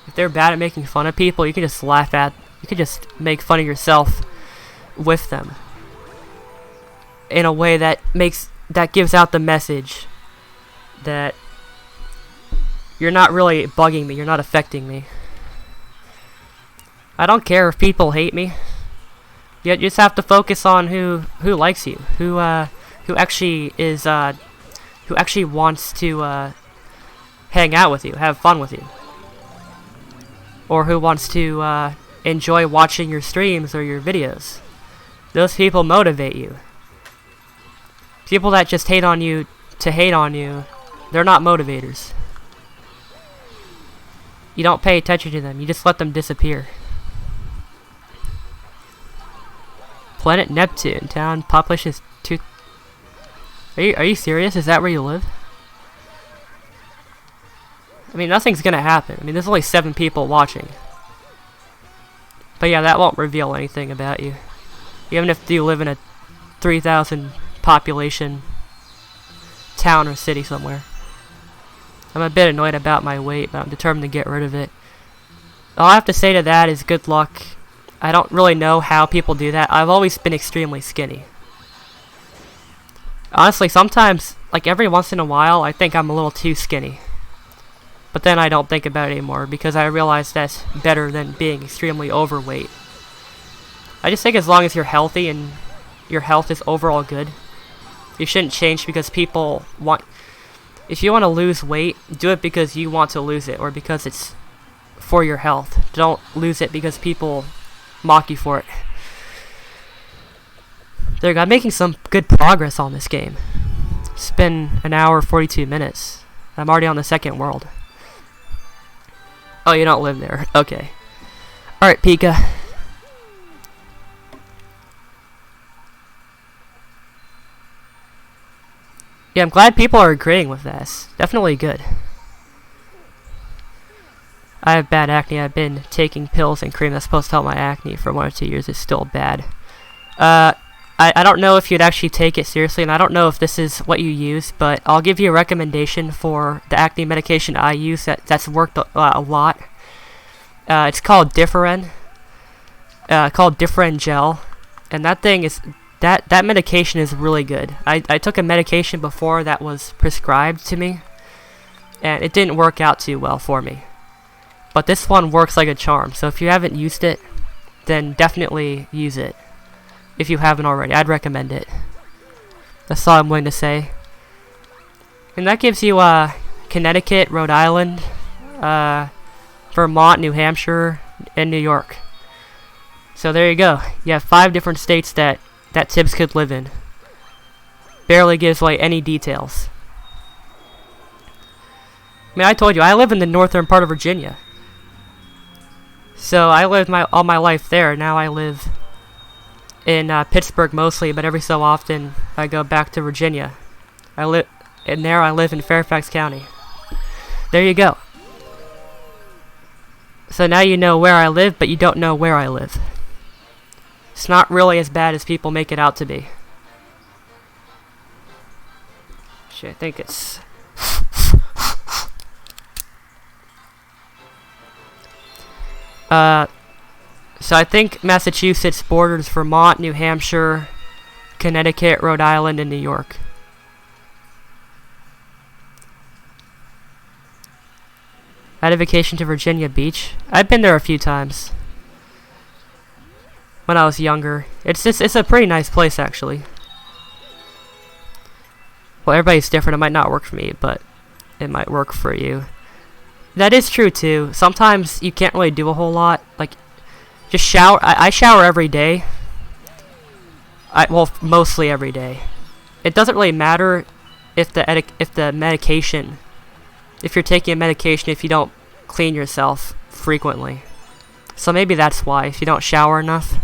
If they're bad at making fun of people, you can just laugh at, you can just make fun of yourself with them in a way that gives out the message that you're not really bugging me, you're not affecting me. I don't care if people hate me. You just have to focus on who likes you, who actually is who actually wants to hang out with you, have fun with you, or who wants to enjoy watching your streams or your videos. Those people motivate you. People that just hate on you to hate on you, they're not motivators. You don't pay attention to them, you just let them disappear. Planet Neptune, town population is 2. Are you serious? Is that where you live? I mean, nothing's gonna happen. I mean, there's only 7 people watching. But yeah, that won't reveal anything about you. Even if you live in a 3,000 population town or city somewhere. I'm a bit annoyed about my weight, but I'm determined to get rid of it. All I have to say to that is good luck. I don't really know how people do that. I've always been extremely skinny. Honestly, sometimes, like every once in a while, I think I'm a little too skinny. But then I don't think about it anymore because I realize that's better than being extremely overweight. I just think as long as you're healthy and your health is overall good, you shouldn't change because people want... If you want to lose weight, do it because you want to lose it or because it's for your health. Don't lose it because people mock you for it. There you go. I'm making some good progress on this game. It's been an hour 42 minutes. I'm already on the 2nd world. Oh, you don't live there. Okay. Alright, Pika. Yeah, I'm glad people are agreeing with this. Definitely good. I have bad acne. I've been taking pills and cream that's supposed to help my acne for 1 or 2 years. It's still bad. I don't know if you'd actually take it seriously, and I don't know if this is what you use, but I'll give you a recommendation for the acne medication I use that's worked a lot. It's called Differin. Called Differin Gel, and that thing is... That medication is really good. I took a medication before that was prescribed to me, and it didn't work out too well for me. But this one works like a charm, so if you haven't used it, then definitely use it. If you haven't already, I'd recommend it. That's all I'm going to say. And that gives you Connecticut, Rhode Island, Vermont, New Hampshire, and New York. So there you go. You have 5 different states that Tibbs could live in. Barely gives away any details. I mean, I told you, I live in the northern part of Virginia. So I lived all my life there. Now I live in Pittsburgh mostly, but every so often I go back to Virginia. I live in Fairfax County. There you go. So now you know where I live, but you don't know where I live. It's not really as bad as people make it out to be. Shit, I think it's... So I think Massachusetts borders Vermont, New Hampshire, Connecticut, Rhode Island, and New York. I had a vacation to Virginia Beach. I've been there a few times. When I was younger. It's a pretty nice place, actually. Well, everybody's different. It might not work for me, but it might work for you. That is true, too. Sometimes you can't really do a whole lot. Like, just shower. I shower every day. Well, mostly every day. It doesn't really matter if the medication... If you're taking a medication, if you don't clean yourself frequently. So maybe that's why, if you don't shower enough.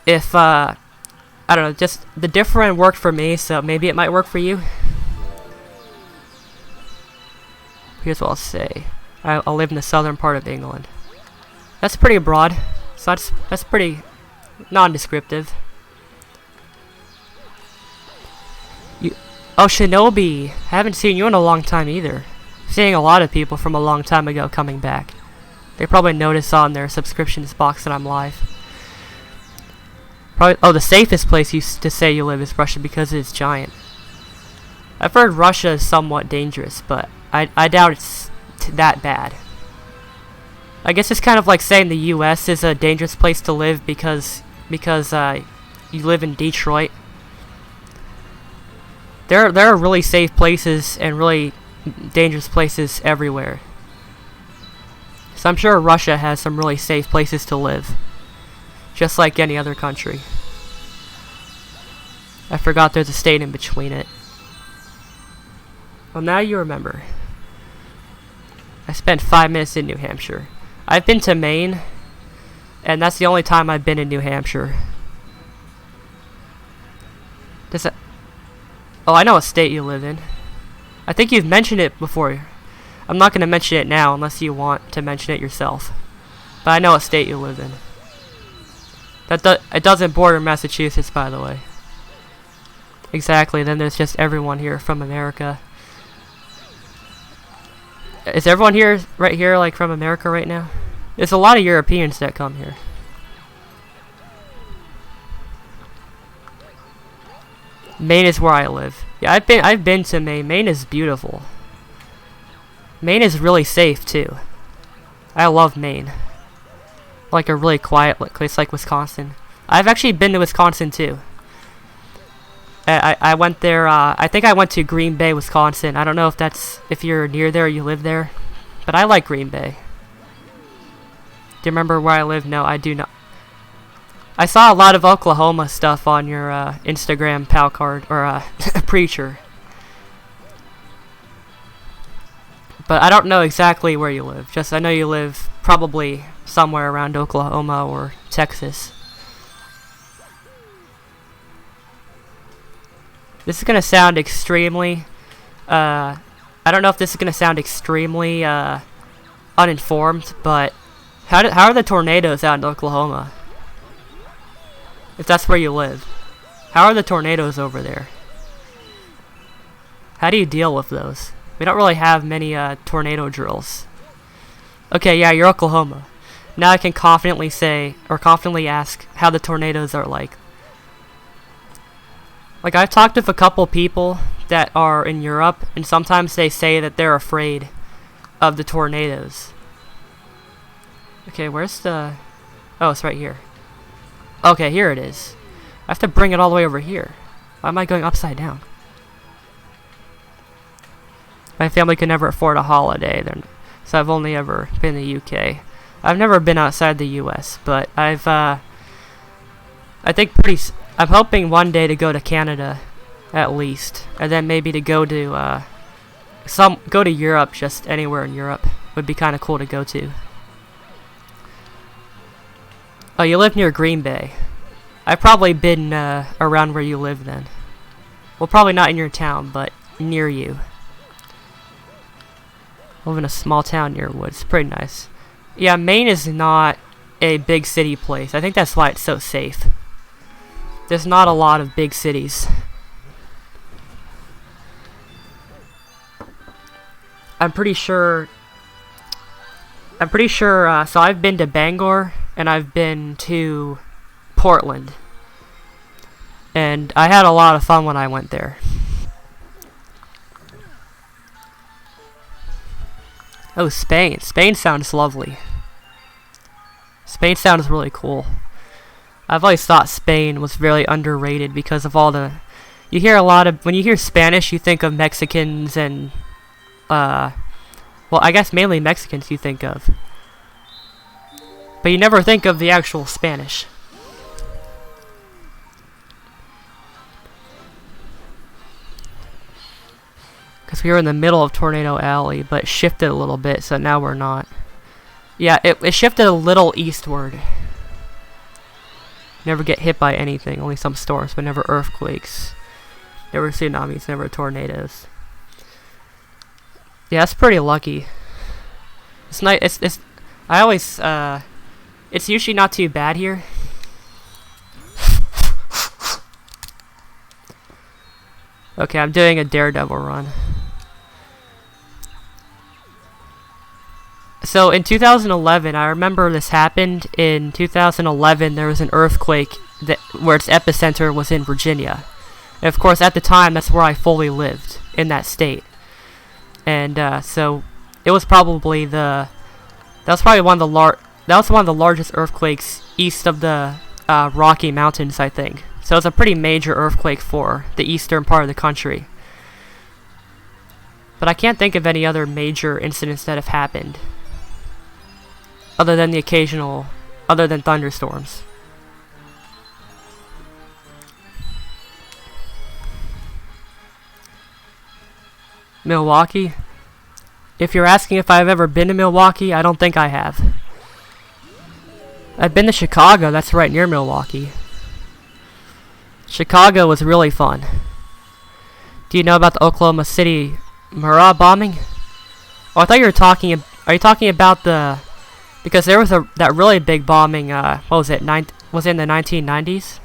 If, I don't know, just the Differin worked for me, so maybe it might work for you. Here's what I'll say. I live in the southern part of England. That's pretty broad, so that's pretty Non-descriptive. Oh, Shinobi! Haven't seen you in a long time either. Seeing a lot of people from a long time ago coming back. They probably notice on their subscriptions box that I'm live. Probably. Oh, the safest place to say you live is Russia because it's giant. I've heard Russia is somewhat dangerous, but I doubt it's that bad. I guess it's kind of like saying the U.S. is a dangerous place to live because you live in Detroit. There are really safe places and really dangerous places everywhere. So I'm sure Russia has some really safe places to live. Just like any other country. I forgot there's a state in between it. Well, now you remember. I spent 5 minutes in New Hampshire. I've been to Maine, and that's the only time I've been in New Hampshire. Does that... Oh, I know what state you live in. I think you've mentioned it before. I'm not going to mention it now unless you want to mention it yourself. But I know what state you live in. It doesn't border Massachusetts, by the way. Exactly, then there's just everyone here from America. Is everyone here, right here, like from America right now? There's a lot of Europeans that come here. Maine is where I live. Yeah, I've been to Maine. Maine is beautiful. Maine is really safe too. I love Maine. Like a really quiet place like Wisconsin. I've actually been to Wisconsin too. I went there. I think I went to Green Bay, Wisconsin. I don't know if you're near there or you live there, but I like Green Bay. Do you remember where I live? No, I do not. I saw a lot of Oklahoma stuff on your Instagram pal card, or preacher. But I don't know exactly where you live. Just I know you live probably somewhere around Oklahoma or Texas. This is going to sound extremely... I don't know if this is going to sound extremely uninformed, but how are the tornadoes out in Oklahoma? If that's where you live. How are the tornadoes over there? How do you deal with those? We don't really have many tornado drills. Okay, yeah, you're Oklahoma. Now I can confidently say, or confidently ask, how the tornadoes are like. Like, I've talked with a couple people that are in Europe, and sometimes they say that they're afraid of the tornadoes. Okay, where's the... Oh, it's right here. Okay, here it is. I have to bring it all the way over here. Why am I going upside down? My family could never afford a holiday, so I've only ever been in the UK. I've never been outside the US, but I'm hoping one day to go to Canada, at least, and then maybe to go to Europe. Just anywhere in Europe would be kind of cool to go to. Oh, you live near Green Bay. I've probably been around where you live then. Well, probably not in your town, but near you. I live in a small town near woods. Pretty nice. Yeah, Maine is not a big city place. I think that's why it's so safe. There's not a lot of big cities. I'm pretty sure, so I've been to Bangor, and I've been to Portland. And I had a lot of fun when I went there. Oh, Spain. Spain sounds lovely. Spain sounds really cool. I've always thought Spain was very underrated because of all the... You hear a lot of... When you hear Spanish, you think of Mexicans and... well, I guess mainly Mexicans you think of. But you never think of the actual Spanish. Because we were in the middle of Tornado Alley, but shifted a little bit, so now we're not. Yeah, it shifted a little eastward. Never get hit by anything, only some storms, but never earthquakes. Never tsunamis, never tornadoes. Yeah, that's pretty lucky. It's nice. I always, it's usually not too bad here. Okay, I'm doing a daredevil run. So in 2011, I remember this happened. In 2011, there was an earthquake where its epicenter was in Virginia. And of course, at the time, that's where I fully lived, in that state. And so it was probably that was one of the largest earthquakes east of the Rocky Mountains, I think. So it was a pretty major earthquake for the eastern part of the country. But I can't think of any other major incidents that have happened. Other than thunderstorms. Milwaukee? If you're asking if I've ever been to Milwaukee, I don't think I have. I've been to Chicago, that's right near Milwaukee. Chicago was really fun. Do you know about the Oklahoma City Murrah bombing? Oh, I thought you were talking. Are you talking about the? Because there was that really big bombing. What was it? Was it in the 1990s?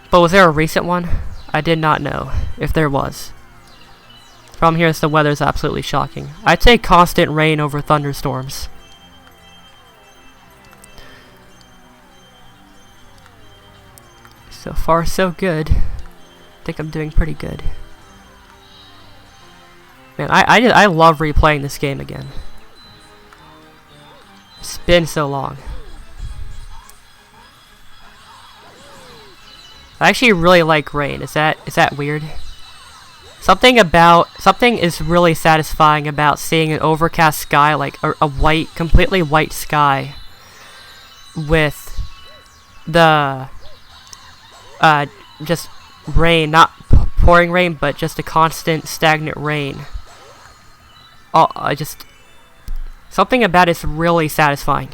But was there a recent one? I did not know if there was. From here, the weather's absolutely shocking. I'd take constant rain over thunderstorms. So far, so good. I think I'm doing pretty good. Man, I love replaying this game again. It's been so long. I actually really like rain. Is that weird? Something is really satisfying about seeing an overcast sky, like a white, completely white sky, with the just rain, not pouring rain, but just a constant stagnant rain. Just something about it's really satisfying.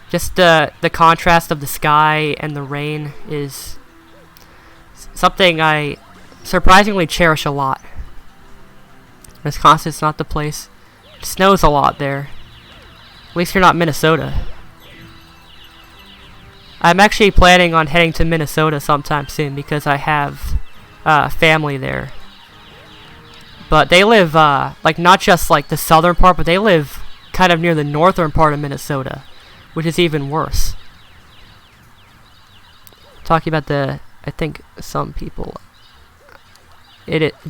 Just the contrast of the sky and the rain is something I surprisingly cherish a lot. Wisconsin's not the place. It snows a lot there. At least you're not Minnesota. I'm actually planning on heading to Minnesota sometime soon because I have family there. But they live, like, not just, like, the southern part, but they live kind of near the northern part of Minnesota, which is even worse. Talking about I think some people...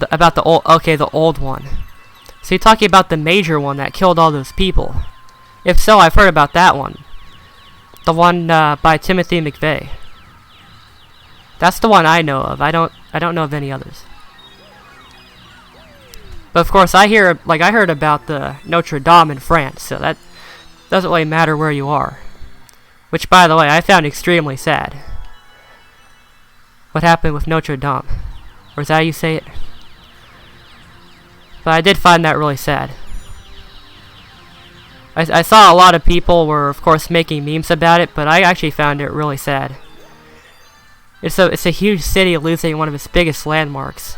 about the old... Okay, the old one. So you're talking about the major one that killed all those people. If so, I've heard about that one. The one by Timothy McVeigh. That's the one I know of. I don't know of any others. But of course, I heard about the Notre Dame in France, so that doesn't really matter where you are. Which, by the way, I found extremely sad. What happened with Notre Dame? Or is that how you say it? But I did find that really sad. I saw a lot of people were, of course, making memes about it, but I actually found it really sad. It's a huge city losing one of its biggest landmarks.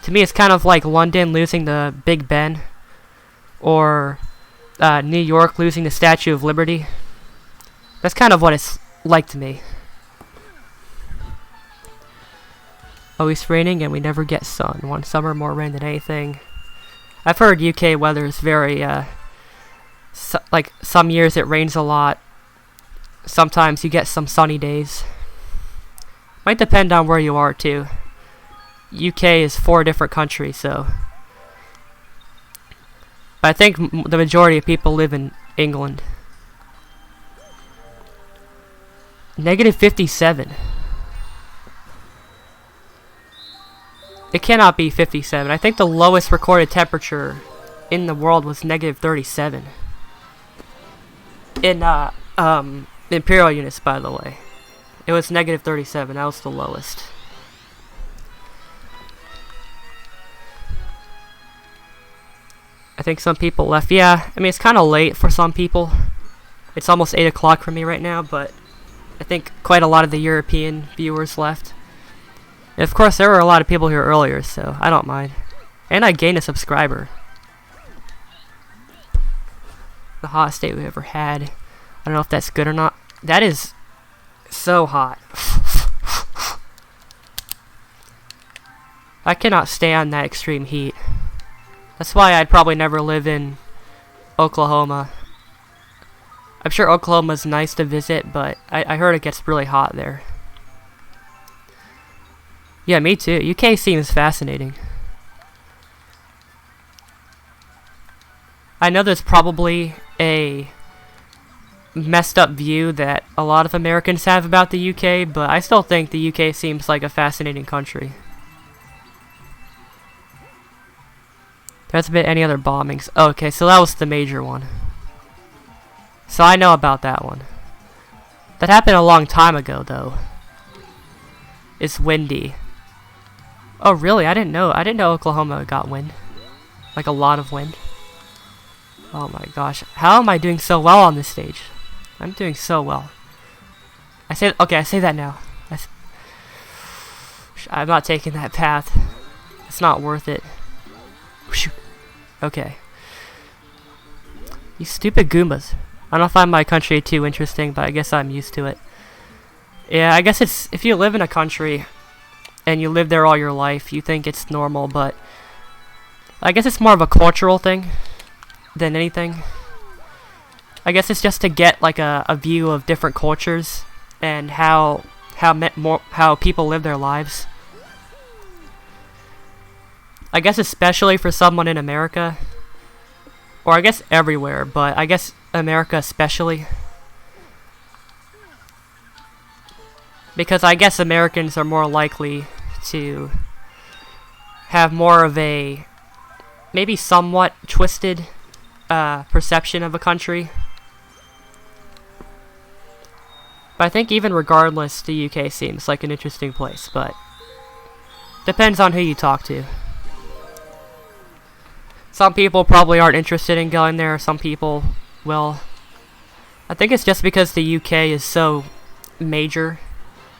To me, it's kind of like London losing the Big Ben, or New York losing the Statue of Liberty. That's kind of what it's like to me. Always raining and we never get sun. One summer more rain than anything. I've heard UK weather is very, like some years it rains a lot. Sometimes you get some sunny days. Might depend on where you are too. UK is 4 different countries, so. But I think the majority of people live in England. -57. It cannot be 57. I think the lowest recorded temperature in the world was -37. In imperial units, by the way. It was -37. That was the lowest. I think some people left. Yeah, I mean, it's kind of late for some people. It's almost 8 o'clock for me right now, but I think quite a lot of the European viewers left. And of course, there were a lot of people here earlier, so I don't mind. And I gained a subscriber. The hottest day we ever had. I don't know if that's good or not. That is so hot. I cannot stand that extreme heat. That's why I'd probably never live in Oklahoma. I'm sure Oklahoma's nice to visit, but I heard it gets really hot there. Yeah, me too. UK seems fascinating. I know there's probably a messed up view that a lot of Americans have about the UK, but I still think the UK seems like a fascinating country. There hasn't been any other bombings. Okay, so that was the major one. So I know about that one. That happened a long time ago, though. It's windy. Oh, really? I didn't know. I didn't know Oklahoma got wind. Like a lot of wind. Oh my gosh. How am I doing so well on this stage? I'm doing so well. I say that now. I'm not taking that path. It's not worth it. Okay. You stupid Goombas. I don't find my country too interesting, but I guess I'm used to it. Yeah, I guess it's... If you live in a country and you live there all your life, you think it's normal, but... I guess it's more of a cultural thing than anything. I guess it's just to get like a view of different cultures and how people live their lives. I guess especially for someone in America, or I guess everywhere, but I guess America especially, because I guess Americans are more likely to have more of a maybe somewhat twisted perception of a country. But I think even regardless, the UK seems like an interesting place, but depends on who you talk to. Some people probably aren't interested in going there, some people will. I think it's just because the UK is so major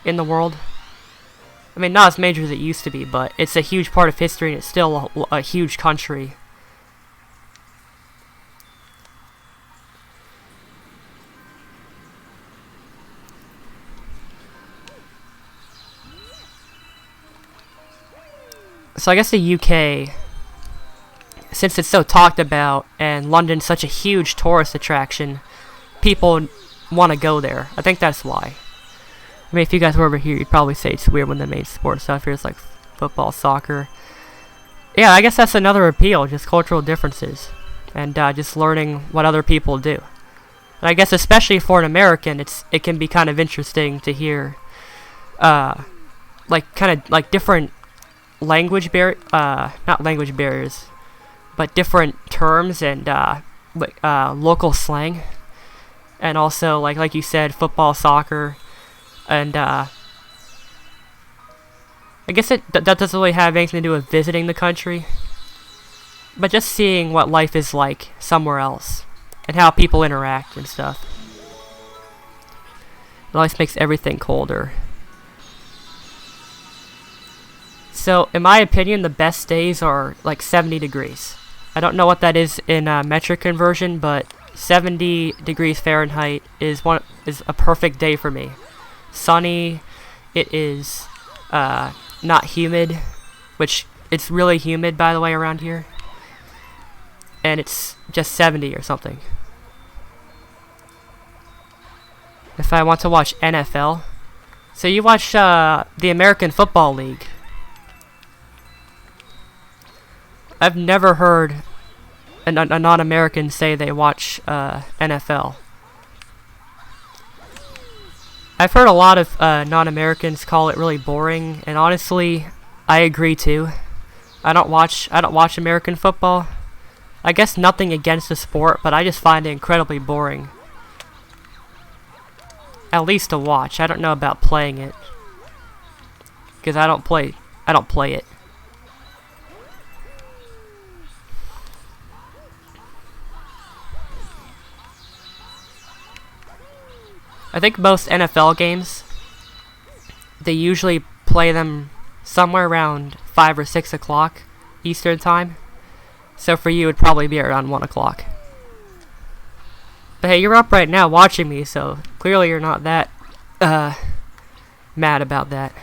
in the world. I mean, not as major as it used to be, but it's a huge part of history and it's still a huge country. So I guess the UK, since it's so talked about and London's such a huge tourist attraction, people want to go there. I think that's why. I mean, if you guys were over here, you'd probably say it's weird when the main sport stuff here is like football, soccer. Yeah, I guess that's another appeal, just cultural differences. And just learning what other people do. And I guess especially for an American, it can be kind of interesting to hear like different language not language barriers, but different terms and local slang. And also like you said, football, soccer. And I guess that doesn't really have anything to do with visiting the country, but just seeing what life is like somewhere else and how people interact and stuff. It always makes everything colder. So in my opinion, the best days are like 70 degrees. I don't know what that is in metric conversion, but 70 degrees Fahrenheit is a perfect day for me. Sunny, it is not humid, which it's really humid by the way around here, and it's just 70 or something. If I want to watch NFL, so you watch the American Football League. I've never heard a non-American say they watch NFL. I've heard a lot of non-Americans call it really boring, and honestly, I agree too. I don't watch American football. I guess nothing against the sport, but I just find it incredibly boring. At least to watch. I don't know about playing it, because I don't play it. I think most NFL games, they usually play them somewhere around 5 or 6 o'clock Eastern time. So for you, it'd probably be around 1 o'clock. But hey, you're up right now watching me, so clearly you're not that mad about that.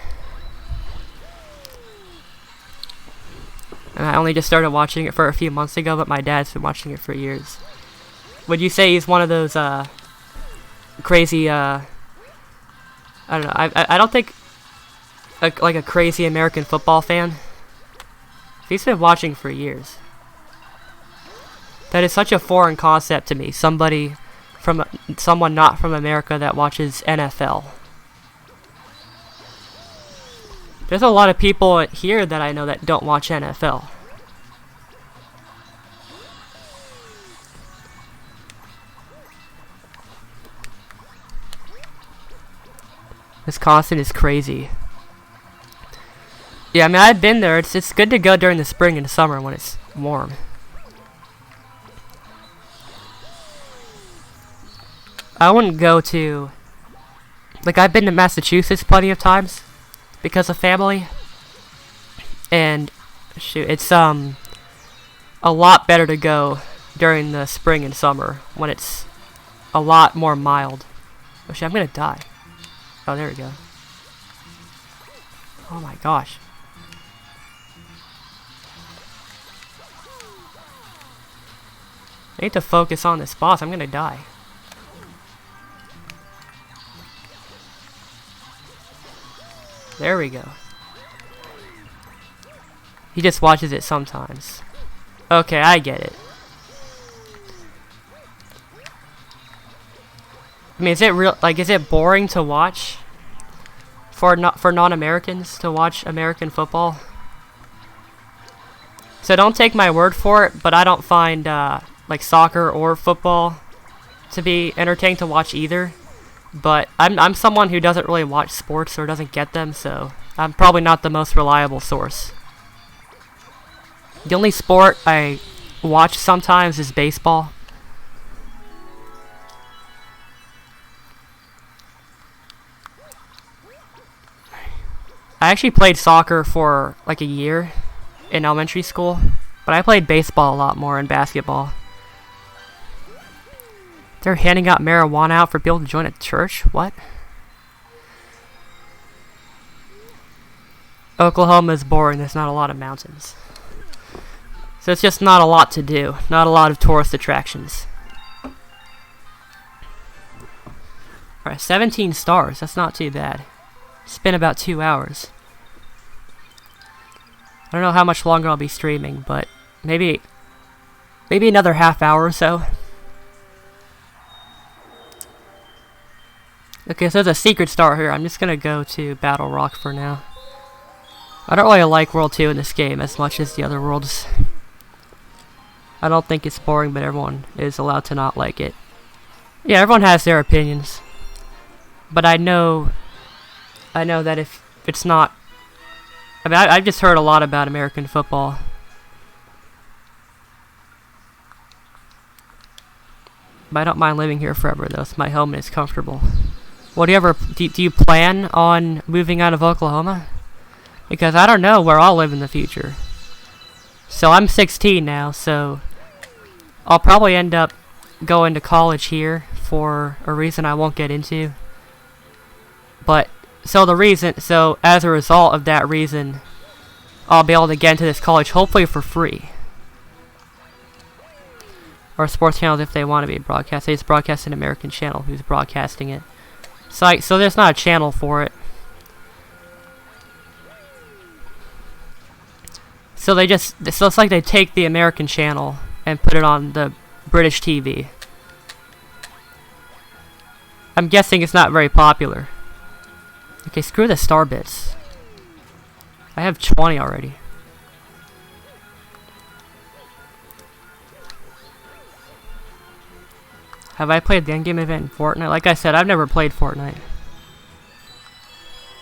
And I only just started watching it for a few months ago, but my dad's been watching it for years. Would you say he's one of those crazy? I don't know. I don't think like a crazy American football fan. He's been watching for years. That is such a foreign concept to me. Someone not from America that watches NFL. There's a lot of people here that I know that don't watch NFL. Wisconsin is crazy. Yeah, I mean, I've been there. It's good to go during the spring and summer when it's warm. I wouldn't go to... Like, I've been to Massachusetts plenty of times because of family. And, shoot, it's, a lot better to go during the spring and summer when it's a lot more mild. Oh, shit, I'm gonna die. Oh, there we go. Oh my gosh. I need to focus on this boss. I'm gonna die. There we go. He just watches it sometimes. Okay, I get it. I mean, is it boring to watch for non-Americans to watch American football? So don't take my word for it, but I don't find like soccer or football to be entertaining to watch either. But I'm someone who doesn't really watch sports or doesn't get them, so I'm probably not the most reliable source. The only sport I watch sometimes is baseball. I actually played soccer for like a year in elementary school, but I played baseball a lot more and basketball. They're handing out marijuana out for people to join a church? What? Oklahoma is boring. There's not a lot of mountains. So it's just not a lot to do. Not a lot of tourist attractions. Alright, 17 stars. That's not too bad. It's been about 2 hours. I don't know how much longer I'll be streaming, but maybe another half hour or so. Okay, so there's a secret star here. I'm just gonna go to Battle Rock for now. I don't really like World 2 in this game as much as the other worlds. I don't think it's boring, but everyone is allowed to not like it. Yeah, everyone has their opinions. But I know that if it's not... I mean, I've just heard a lot about American football. But I don't mind living here forever, though. It's my home and it's comfortable. Well, do you plan on moving out of Oklahoma? Because I don't know where I'll live in the future. So I'm 16 now, so I'll probably end up going to college here for a reason I won't get into. But so as a result of that reason, I'll be able to get into this college hopefully for free. Or sports channels if they want to be broadcast. They just broadcast an American channel who's broadcasting it. So there's not a channel for it. So it's like they take the American channel and put it on the British TV. I'm guessing it's not very popular. Okay, screw the star bits. I have 20 already. Have I played the endgame event in Fortnite? Like I said, I've never played Fortnite.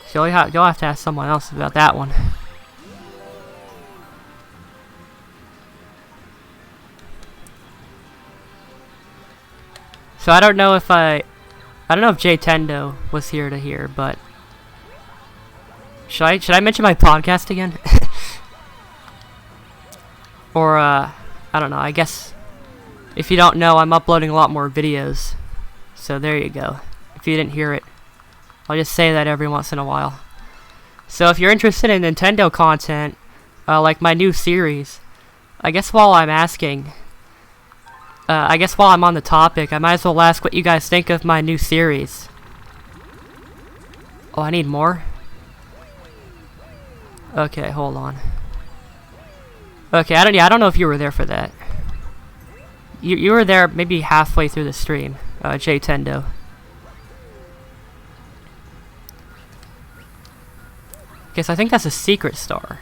So you'll have to ask someone else about that one. So I don't know if J Tendo was here to hear, but should I mention my podcast again? Or I don't know, I guess if you don't know, I'm uploading a lot more videos. So there you go. If you didn't hear it, I'll just say that every once in a while. So if you're interested in Nintendo content, like my new series. I guess while I'm asking, I guess while I'm on the topic, I might as well ask what you guys think of my new series. Oh, I need more? Okay, hold on. Okay, I don't know if you were there for that. You were there maybe halfway through the stream, J Tendo. Guess I think that's a secret star.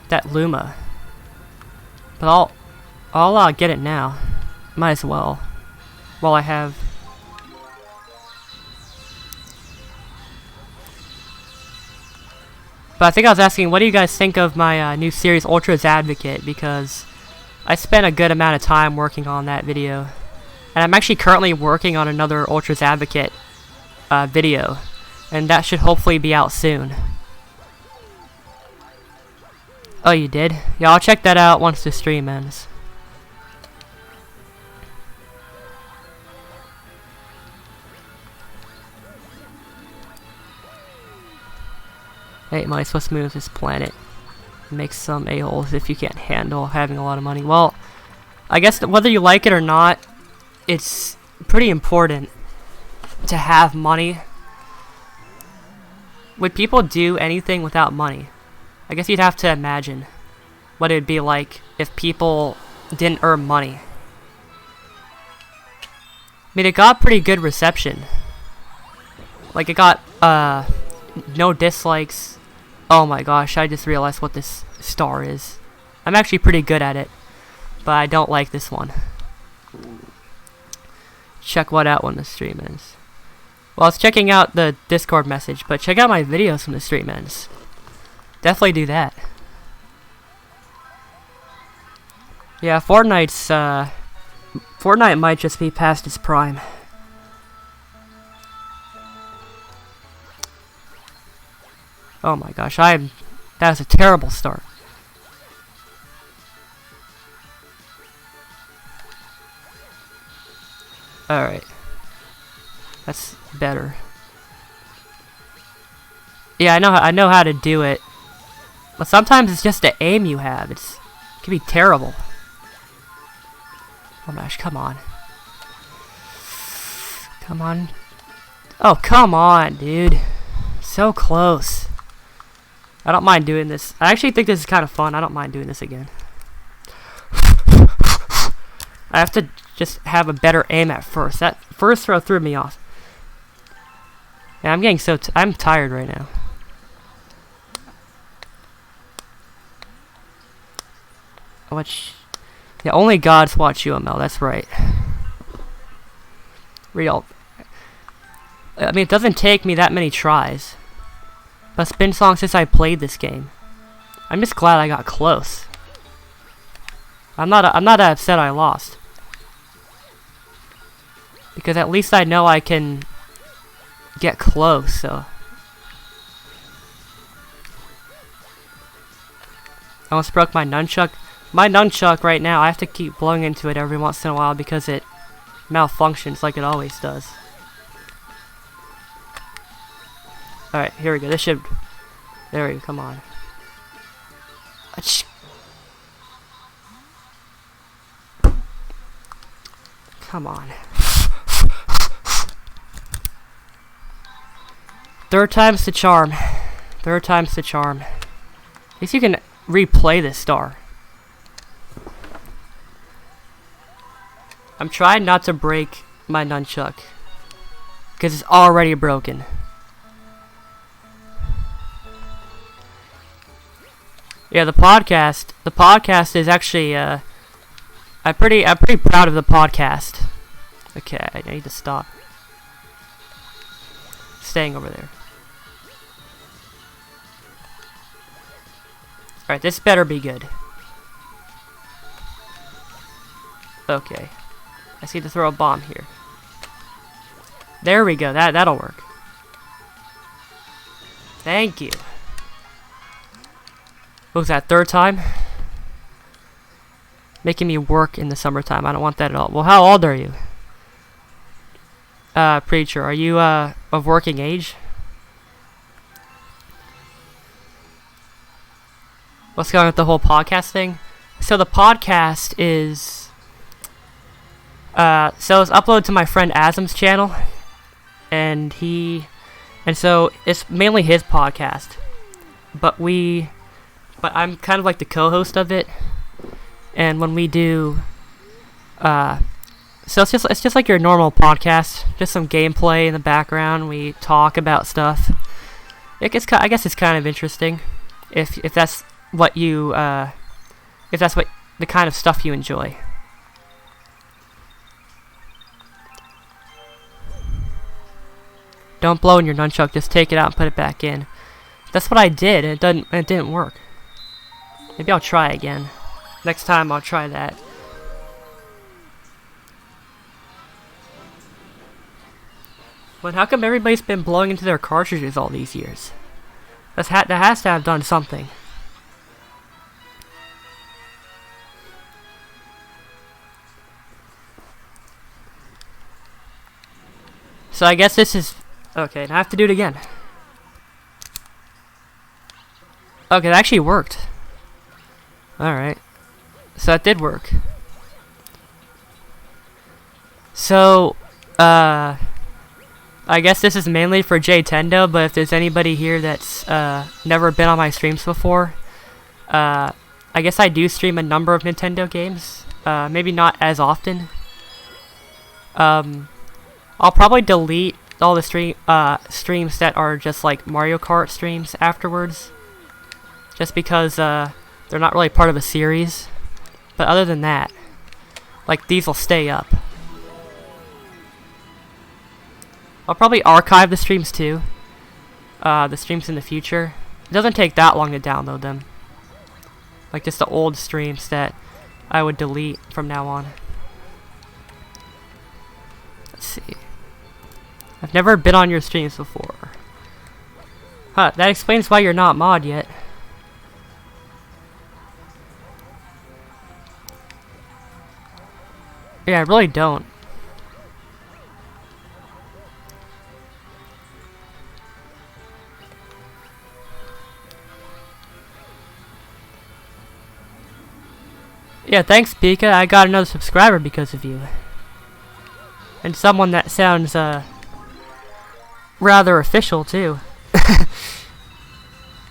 That Luma. But I'll get it now. Might as well. While I have. But I think I was asking, what do you guys think of my new series, Ultra's Advocate? Because I spent a good amount of time working on that video. And I'm actually currently working on another Ultra's Advocate video. And that should hopefully be out soon. Oh, you did? Yeah, I'll check that out once the stream ends. Hey, mice, let's move this planet. Make some a-holes if you can't handle having a lot of money. Well, I guess that whether you like it or not, it's pretty important to have money. Would people do anything without money? I guess you'd have to imagine what it would be like if people didn't earn money. I mean, it got pretty good reception. Like, it got, no dislikes. Oh my gosh, I just realized what this star is. I'm actually pretty good at it, but I don't like this one. Check what out when the stream ends. Well, I was checking out the Discord message, but check out my videos when the stream ends. Definitely do that. Yeah, Fortnite might just be past its prime. Oh my gosh, that was a terrible start. Alright. That's better. Yeah, I know how to do it. But sometimes it's just the aim you have. It can be terrible. Oh my gosh, come on. Come on. Oh, come on, dude. So close. I don't mind doing this. I actually think this is kind of fun. I don't mind doing this again. I have to just have a better aim at first. That first throw threw me off. Yeah, I'm getting so I'm tired right now. Yeah, only gods watch UML. That's right. Real. I mean, it doesn't take me that many tries. But it's been so long since I played this game. I'm just glad I got close. I'm not upset I lost. Because at least I know I can get close, so. I almost broke my nunchuck. My nunchuck right now, I have to keep blowing into it every once in a while because it malfunctions like it always does. Alright, here we go. This should... There we go, come on. Come on. Third time's the charm. Third time's the charm. At least you can replay this star. I'm trying not to break my nunchuck. Because it's already broken. Yeah, the podcast is actually, I'm pretty proud of the podcast. Okay, I need to stop. Staying over there. Alright, this better be good. Okay. I see to throw a bomb here. There we go, that'll work. Thank you. What was that, third time? Making me work in the summertime. I don't want that at all. Well, how old are you? Preacher, are you, of working age? what's going on with the whole podcast thing? So the podcast is so it's uploaded to my friend Azam's channel, and so it's mainly his podcast, but I'm kind of like the co-host of it, and when we do so it's just like your normal podcast, just some gameplay in the background. We talk about stuff. I guess it's kind of interesting if that's what you if that's what the kind of stuff you enjoy. Don't blow in your nunchuck, just take it out and put it back in. That's what I did, and it didn't work. Maybe I'll try again. Next time I'll try that. But how come everybody's been blowing into their cartridges all these years? That has to have done something. So I guess this is... Okay, now I have to do it again. Okay, that actually worked. Alright. So that did work. So, I guess this is mainly for J-Tendo, but if there's anybody here that's never been on my streams before, I guess I do stream a number of Nintendo games. Maybe not as often. I'll probably delete all the streams that are just like Mario Kart streams afterwards, just because they're not really part of a series. But other than that, like, these will stay up. I'll probably archive the streams too. The streams in the future. It doesn't take that long to download them. Like just the old streams that I would delete from now on. Let's see. I've never been on your streams before. Huh, that explains why you're not mod yet. Yeah, I really don't. Yeah, thanks, Pika. I got another subscriber because of you. And someone that sounds, rather official, too.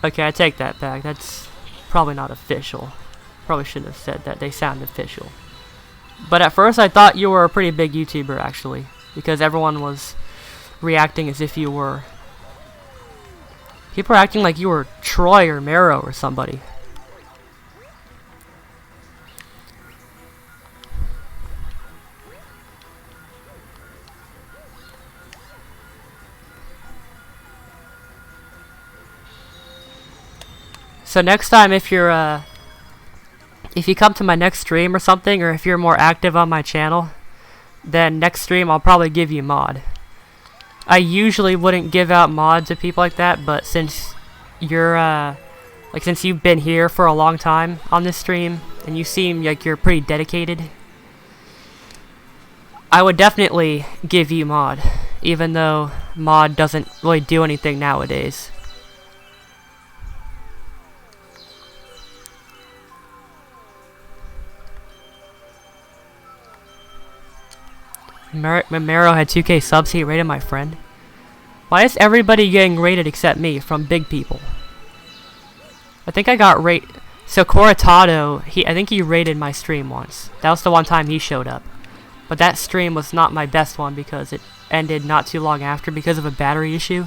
Okay, I take that back. That's probably not official. Probably shouldn't have said that. They sound official. But at first, I thought you were a pretty big YouTuber, actually. Because everyone was reacting as if you were. People were acting like you were Troy or Mero or somebody. So next time, if you come to my next stream or something, or if you're more active on my channel, then next stream I'll probably give you mod. I usually wouldn't give out mods to people like that, but since you're since you've been here for a long time on this stream and you seem like you're pretty dedicated, I would definitely give you mod, even though mod doesn't really do anything nowadays. Mero had 2K subs, he rated my friend. Why is everybody getting rated except me from big people? I think I got rated. So Coritato, I think he rated my stream once. That was the one time he showed up. But that stream was not my best one because it ended not too long after because of a battery issue.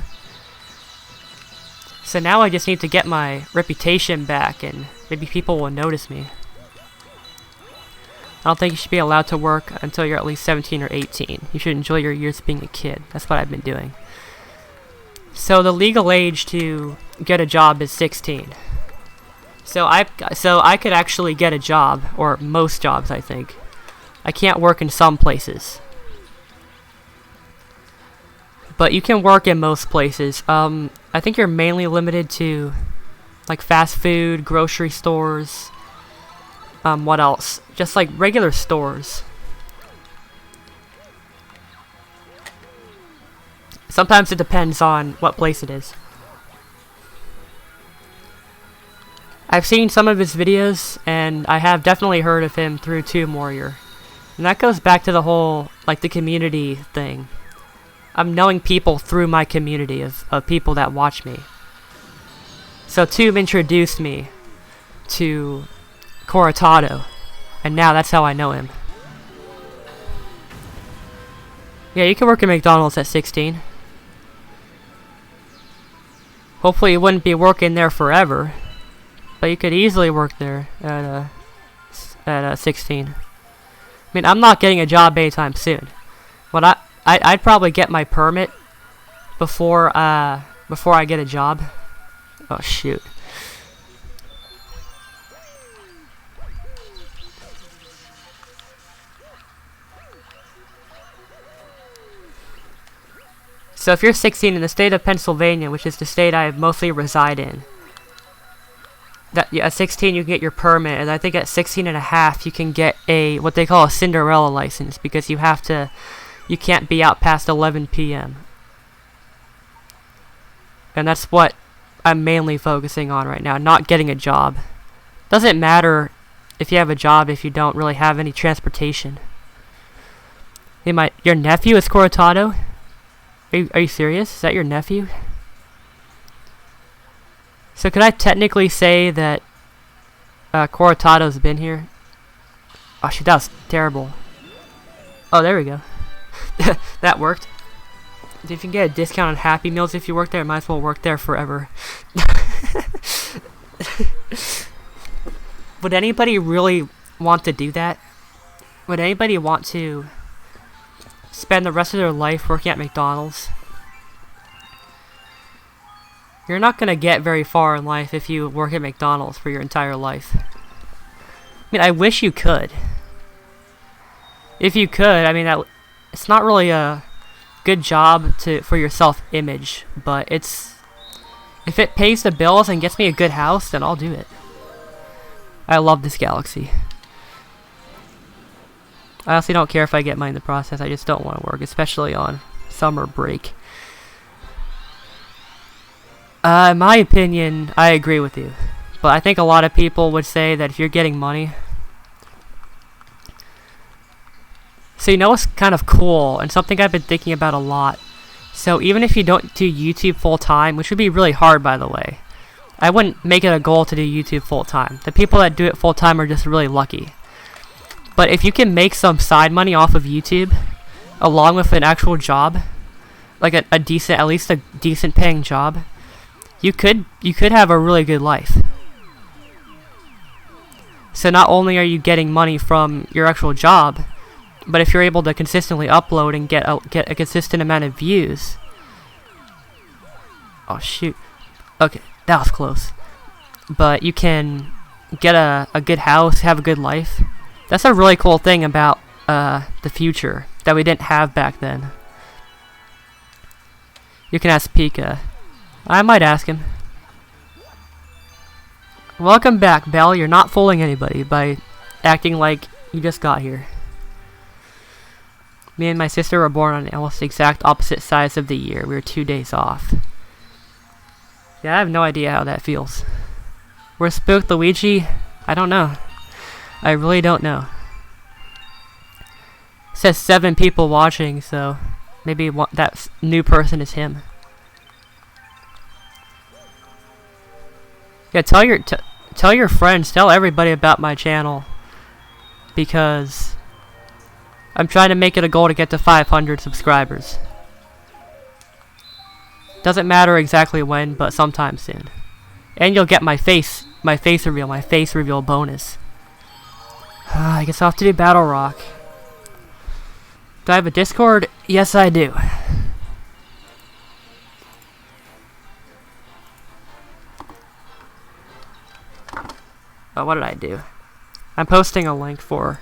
So now I just need to get my reputation back and maybe people will notice me. I don't think you should be allowed to work until you're at least 17 or 18. You should enjoy your years being a kid. That's what I've been doing. So the legal age to get a job is 16. So I could actually get a job, or most jobs, I think. I can't work in some places, but you can work in most places. I think you're mainly limited to like fast food, grocery stores. What else? Just like regular stores. Sometimes it depends on what place it is. I've seen some of his videos, and I have definitely heard of him through Tomb Warrior. And that goes back to the whole, like, the community thing. I'm knowing people through my community of people that watch me. So Tomb introduced me to Cortado, and now that's how I know him. Yeah, you can work at McDonald's at 16. Hopefully you wouldn't be working there forever, but you could easily work there at 16. I mean, I'm not getting a job anytime soon. But I'd probably get my permit before I get a job. Oh shoot. So if you're 16 in the state of Pennsylvania, which is the state I mostly reside in, at 16 you can get your permit, and I think at 16 and a half you can get what they call a Cinderella license, because you can't be out past 11 p.m. And that's what I'm mainly focusing on right now, not getting a job. Doesn't matter if you have a job if you don't really have any transportation. Hey, your nephew is Cortado? Are you serious? Is that your nephew? So could I technically say that Cortado's been here? Oh shit, that was terrible. Oh, there we go. That worked. If you can get a discount on Happy Meals if you work there, might as well work there forever. Would anybody really want to do that? Would anybody want to spend the rest of their life working at McDonald's? You're not going to get very far in life if you work at McDonald's for your entire life. I mean, I wish you could. If you could, I mean, it's not really a good job for your self-image, but if it pays the bills and gets me a good house, then I'll do it. I love this galaxy. I honestly don't care if I get money in the process. I just don't want to work, especially on summer break. In my opinion, I agree with you. But I think a lot of people would say that if you're getting money... So you know what's kind of cool, and something I've been thinking about a lot. So even if you don't do YouTube full-time, which would be really hard, by the way, I wouldn't make it a goal to do YouTube full-time. The people that do it full-time are just really lucky. But if you can make some side money off of YouTube, along with an actual job, like at least a decent paying job, you could have a really good life. So not only are you getting money from your actual job, but if you're able to consistently upload and get a consistent amount of views. Oh shoot. Okay, that was close. But you can get a good house, have a good life. That's a really cool thing about the future that we didn't have back then. You can ask Pika. I might ask him. Welcome back, Belle. You're not fooling anybody by acting like you just got here. Me and my sister were born on the almost exact opposite sides of the year. We were 2 days off. Yeah, I have no idea how that feels. We're spooked, Luigi? I don't know. I really don't know. It says 7 people watching, so maybe that new person is him. Yeah, tell your friends, tell everybody about my channel, because I'm trying to make it a goal to get to 500 subscribers. Doesn't matter exactly when, but sometime soon. And you'll get my face reveal bonus. I guess I'll have to do Battle Rock. Do I have a Discord? Yes, I do. Oh, what did I do? I'm posting a link for...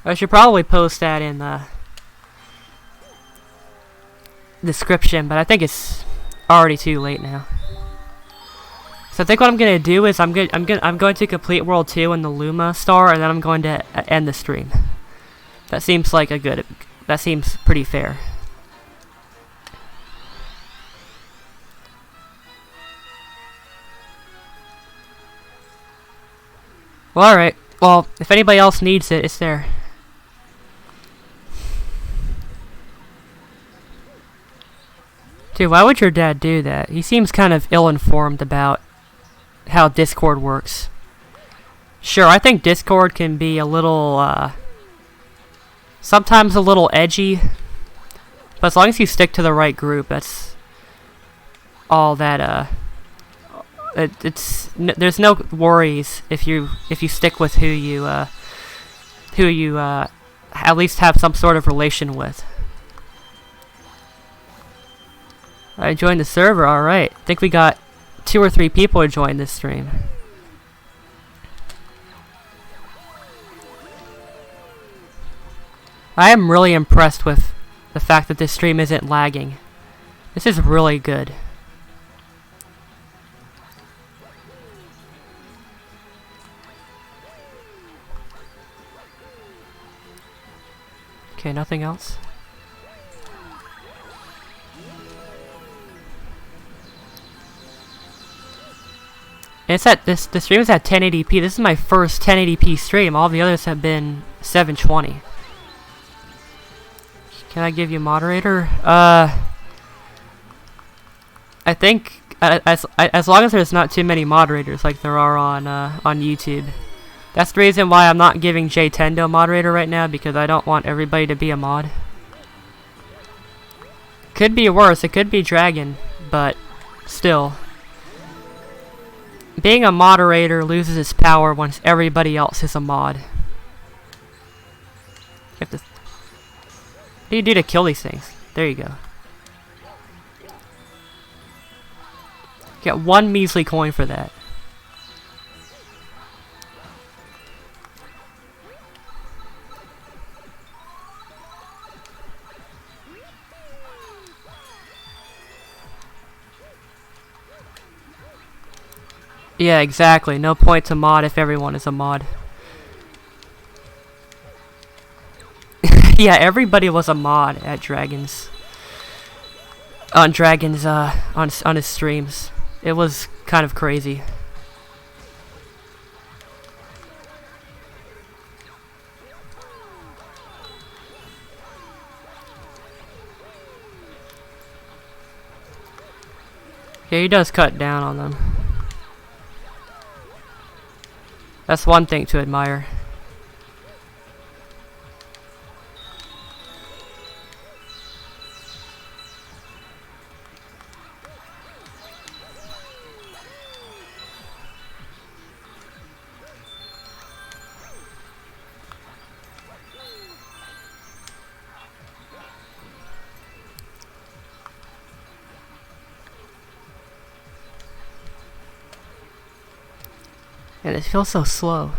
I should probably post that in the description, but I think it's already too late now. So So I think what I'm gonna do is I'm going to complete World 2 in the Luma star, and then I'm going to end the stream. That seems like that seems pretty fair. Well, alright. Well, if anybody else needs it, it's there. Dude, why would your dad do that? He seems kind of ill-informed about how Discord works. Sure, I think Discord can be a little, sometimes a little edgy. But as long as you stick to the right group, that's all that, there's no worries if you stick with who you at least have some sort of relation with. I joined the server. All right, I think we got 2 or 3 people to join this stream. I am really impressed with the fact that this stream isn't lagging. This is really good. Okay, nothing else. And it's at the stream is at 1080p. This is my first 1080p stream. All the others have been 720. Can I give you moderator? I think as long as there's not too many moderators like there are on YouTube. That's the reason why I'm not giving J-Tendo moderator right now, because I don't want everybody to be a mod. Could be worse. It could be Dragon, but still. Being a moderator loses its power once everybody else is a mod. You have to... What do you do to kill these things? There you go. Get 1 measly coin for that. Yeah, exactly. No point to mod if everyone is a mod. Yeah, everybody was a mod at Dragon's. On Dragon's, on his streams. It was kind of crazy. Yeah, he does cut down on them. That's one thing to admire. And it feels so slow.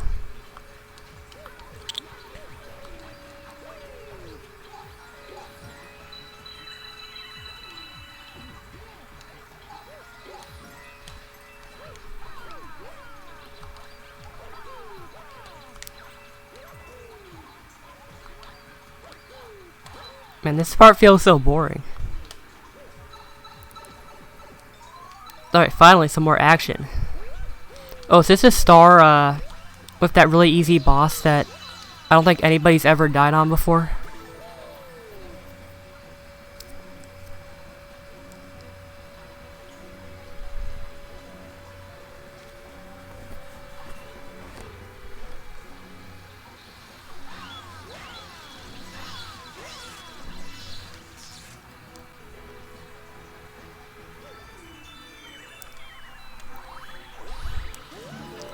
Man, this part feels so boring. Alright, finally some more action. Oh, is this a star, with that really easy boss that I don't think anybody's ever died on before?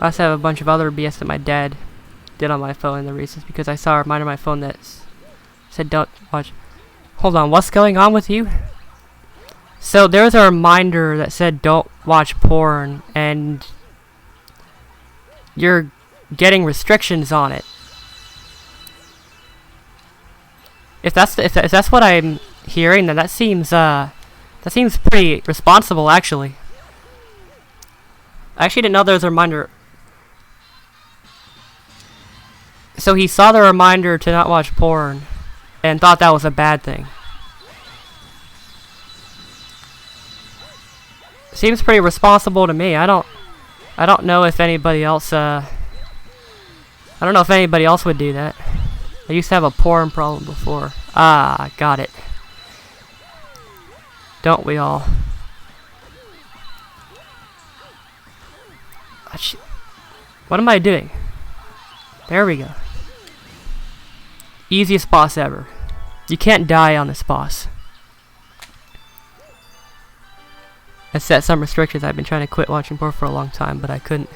I also have a bunch of other BS that my dad did on my phone in the recent because I saw a reminder on my phone that said don't watch. Hold on, what's going on with you? So there was a reminder that said don't watch porn, and you're getting restrictions on it. If that's what I'm hearing, then that seems pretty responsible, actually. I actually didn't know there was a reminder. So he saw the reminder to not watch porn and thought that was a bad thing. Seems pretty responsible to me. I don't know if anybody else I don't know if anybody else would do that. I used to have a porn problem before. Ah, got it. Don't we all? What am I doing? There we go. Easiest boss ever. You can't die on this boss. I set some restrictions. I've been trying to quit watching porn for a long time, but I couldn't.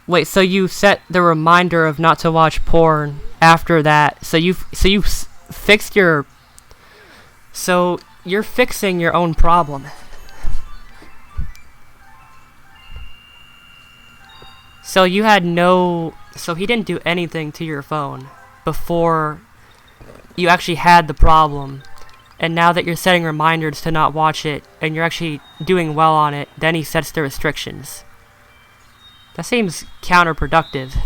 Wait, so you set the reminder of not to watch porn after that? So you fixed your. So you're fixing your own problem. So you had no. So he didn't do anything to your phone before you actually had the problem. And now that you're setting reminders to not watch it, and you're actually doing well on it, then he sets the restrictions. That seems counterproductive.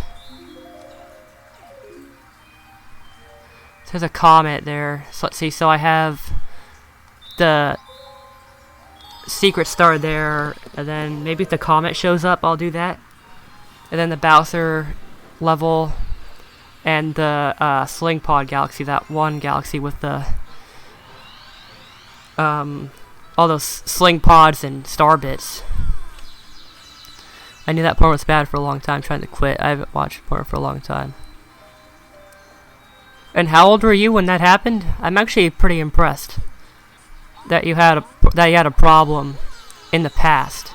There's a comment there. So let's see, so I have the secret star there, and then maybe if the comet shows up, I'll do that. And then the Bowser level, and the Sling Pod Galaxy, that one galaxy with the all those sling pods and star bits. I knew that porn was bad for a long time, trying to quit. I haven't watched porn for a long time. And how old were you when that happened? I'm actually pretty impressed that you had a problem in the past.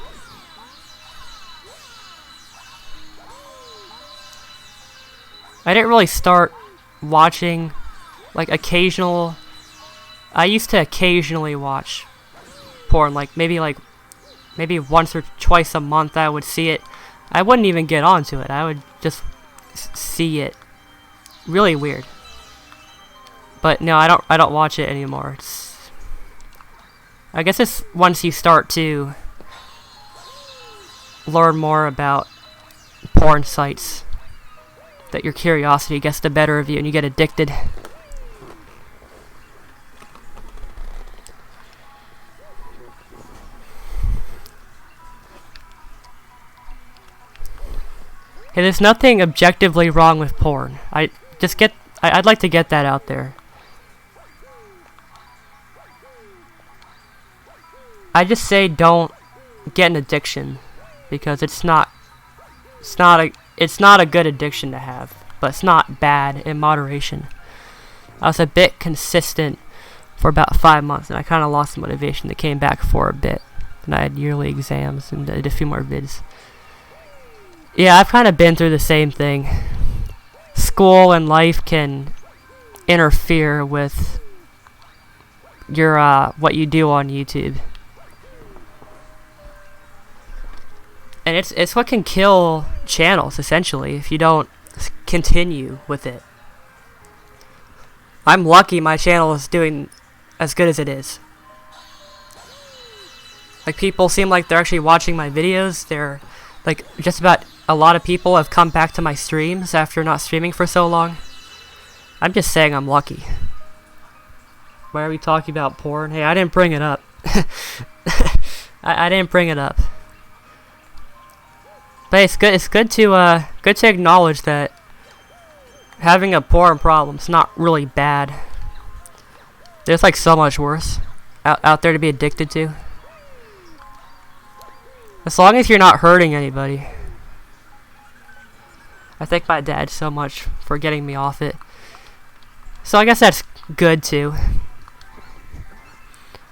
I didn't really start watching like occasional. I used to occasionally watch porn, like maybe once or twice a month I would see it. I wouldn't even get onto it. I would just see it. Really weird. But no, I don't watch it anymore. I guess it's once you start to learn more about porn sites that your curiosity gets the better of you and you get addicted. Hey, there's nothing objectively wrong with porn. I'd like to get that out there. I just say don't get an addiction, because it's not a good addiction to have, but it's not bad in moderation. I was a bit consistent for about 5 months, and I kind of lost the motivation. That came back for a bit, and I had yearly exams and did a few more vids. Yeah, I've kind of been through the same thing. School and life can interfere with your what you do on YouTube. And it's what can kill channels, essentially, if you don't continue with it. I'm lucky my channel is doing as good as it is. Like, people seem like they're actually watching my videos. They're, like, just about a lot of people have come back to my streams after not streaming for so long. I'm just saying I'm lucky. Why are we talking about porn? Hey, I didn't bring it up. I didn't bring it up. But it's good to acknowledge that having a porn problem's not really bad. There's like so much worse out there to be addicted to. As long as you're not hurting anybody. I thank my dad so much for getting me off it. So I guess that's good too.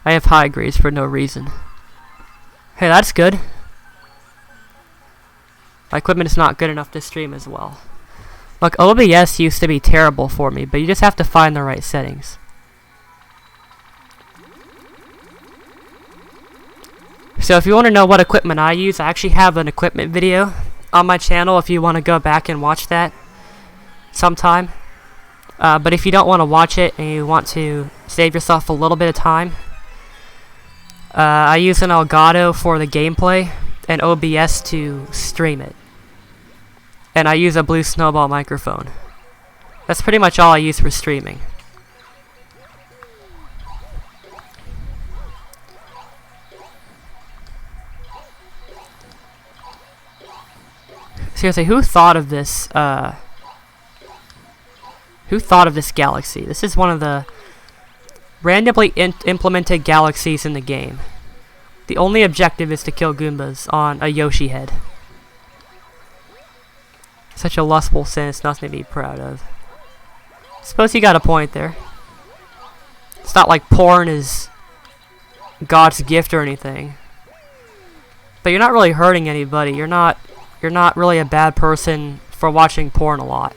I have high grades for no reason. Hey, that's good. My equipment is not good enough to stream as well. Look, OBS used to be terrible for me, but you just have to find the right settings. So if you want to know what equipment I use, I actually have an equipment video on my channel if you want to go back and watch that sometime. But if you don't want to watch it and you want to save yourself a little bit of time, I use an Elgato for the gameplay and OBS to stream it. And I use a Blue Snowball microphone. That's pretty much all I use for streaming. Seriously, who thought of this, galaxy? This is one of the randomly implemented galaxies in the game. The only objective is to kill Goombas on a Yoshi head. Such a lustful sin, it's nothing to be proud of. Suppose you got a point there. It's not like porn is God's gift or anything. But you're not really hurting anybody. You're not really a bad person for watching porn a lot.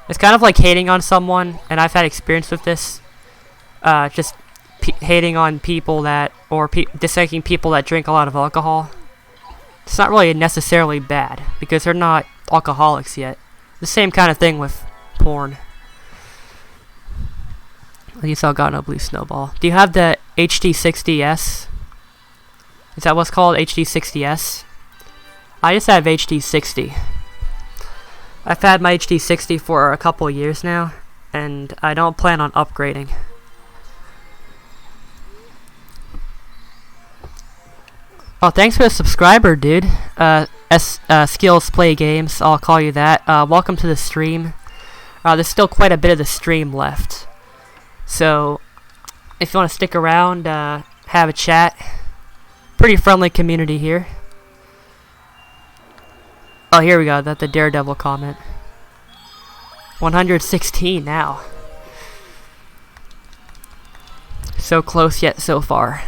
It's kind of like hating on someone, and I've had experience with this. Just hating on people that, or disliking people that drink a lot of alcohol. It's not really necessarily bad, because they're not alcoholics yet. The same kind of thing with porn. At least I got no Blue Snowball. Do you have the HD60S? Is that what's called? HD60S? I just have HD60. I've had my HD60 for a couple of years now, and I don't plan on upgrading. Oh, thanks for the subscriber, dude. Skills Play Games, I'll call you that. Welcome to the stream. There's still quite a bit of the stream left. So, if you want to stick around, have a chat. Pretty friendly community here. Oh, here we go. That's the Daredevil comment. 116 now. So close yet so far.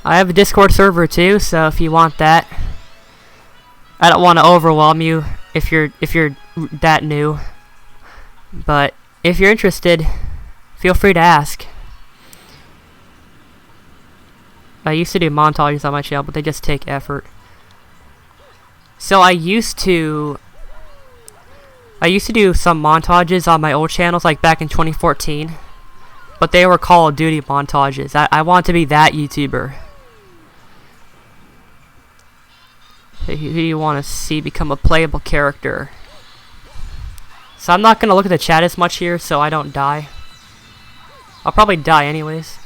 I have a Discord server too, so if you want that. I don't want to overwhelm you if you're that new. But if you're interested, feel free to ask. I used to do montages on my channel, but they just take effort. So I used to do some montages on my old channels, like back in 2014. But they were Call of Duty montages. I want to be that YouTuber. Who do you want to see become a playable character? So I'm not going to look at the chat as much here, so I don't die. I'll probably die anyways.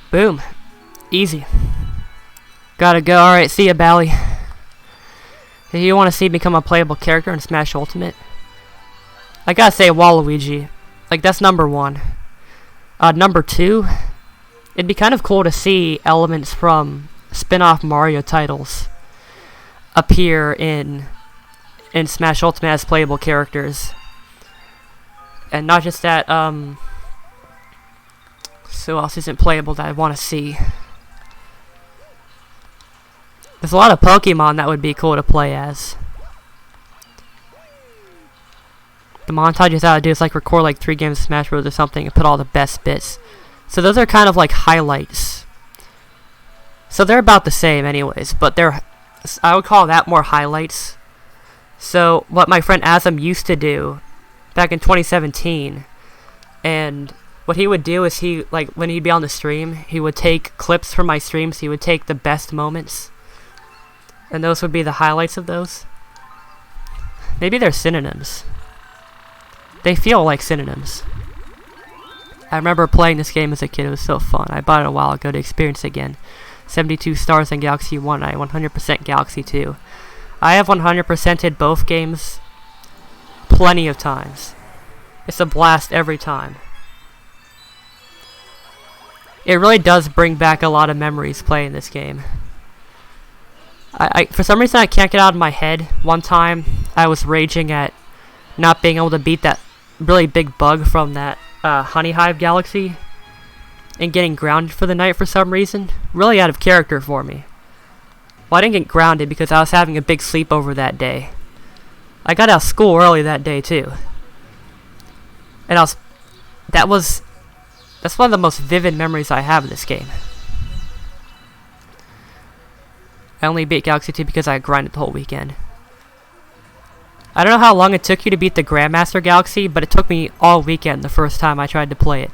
Boom. Easy. Gotta go. Alright, see ya, Bally. If you want to see me become a playable character in Smash Ultimate, I gotta say Waluigi. Like, that's number one. Number two, it'd be kind of cool to see elements from spin-off Mario titles appear in Smash Ultimate as playable characters. And not just that, so else isn't playable that I want to see. There's a lot of Pokemon that would be cool to play as. The montages I would do is like record like 3 games of Smash Bros. Or something and put all the best bits. So those are kind of like highlights. So they're about the same anyways, but I would call that more highlights. So what my friend Azam used to do back in 2017, and what he would do is when he'd be on the stream, he would take clips from my streams, he would take the best moments, and those would be the highlights of those. Maybe they're synonyms. They feel like synonyms. I remember playing this game as a kid. It was so fun. I bought it a while ago to experience it again. 72 stars in Galaxy 1. I 100% Galaxy 2. I have 100%ed both games plenty of times. It's a blast every time. It really does bring back a lot of memories playing this game. For some reason I can't get out of my head. One time I was raging at not being able to beat that really big bug from that Honey Hive Galaxy and getting grounded for the night for some reason. Really out of character for me. Well, I didn't get grounded because I was having a big sleepover that day. I got out of school early that day too. And that's one of the most vivid memories I have of this game. I only beat Galaxy 2 because I grinded the whole weekend. I don't know how long it took you to beat the Grandmaster Galaxy, but it took me all weekend the first time I tried to play it.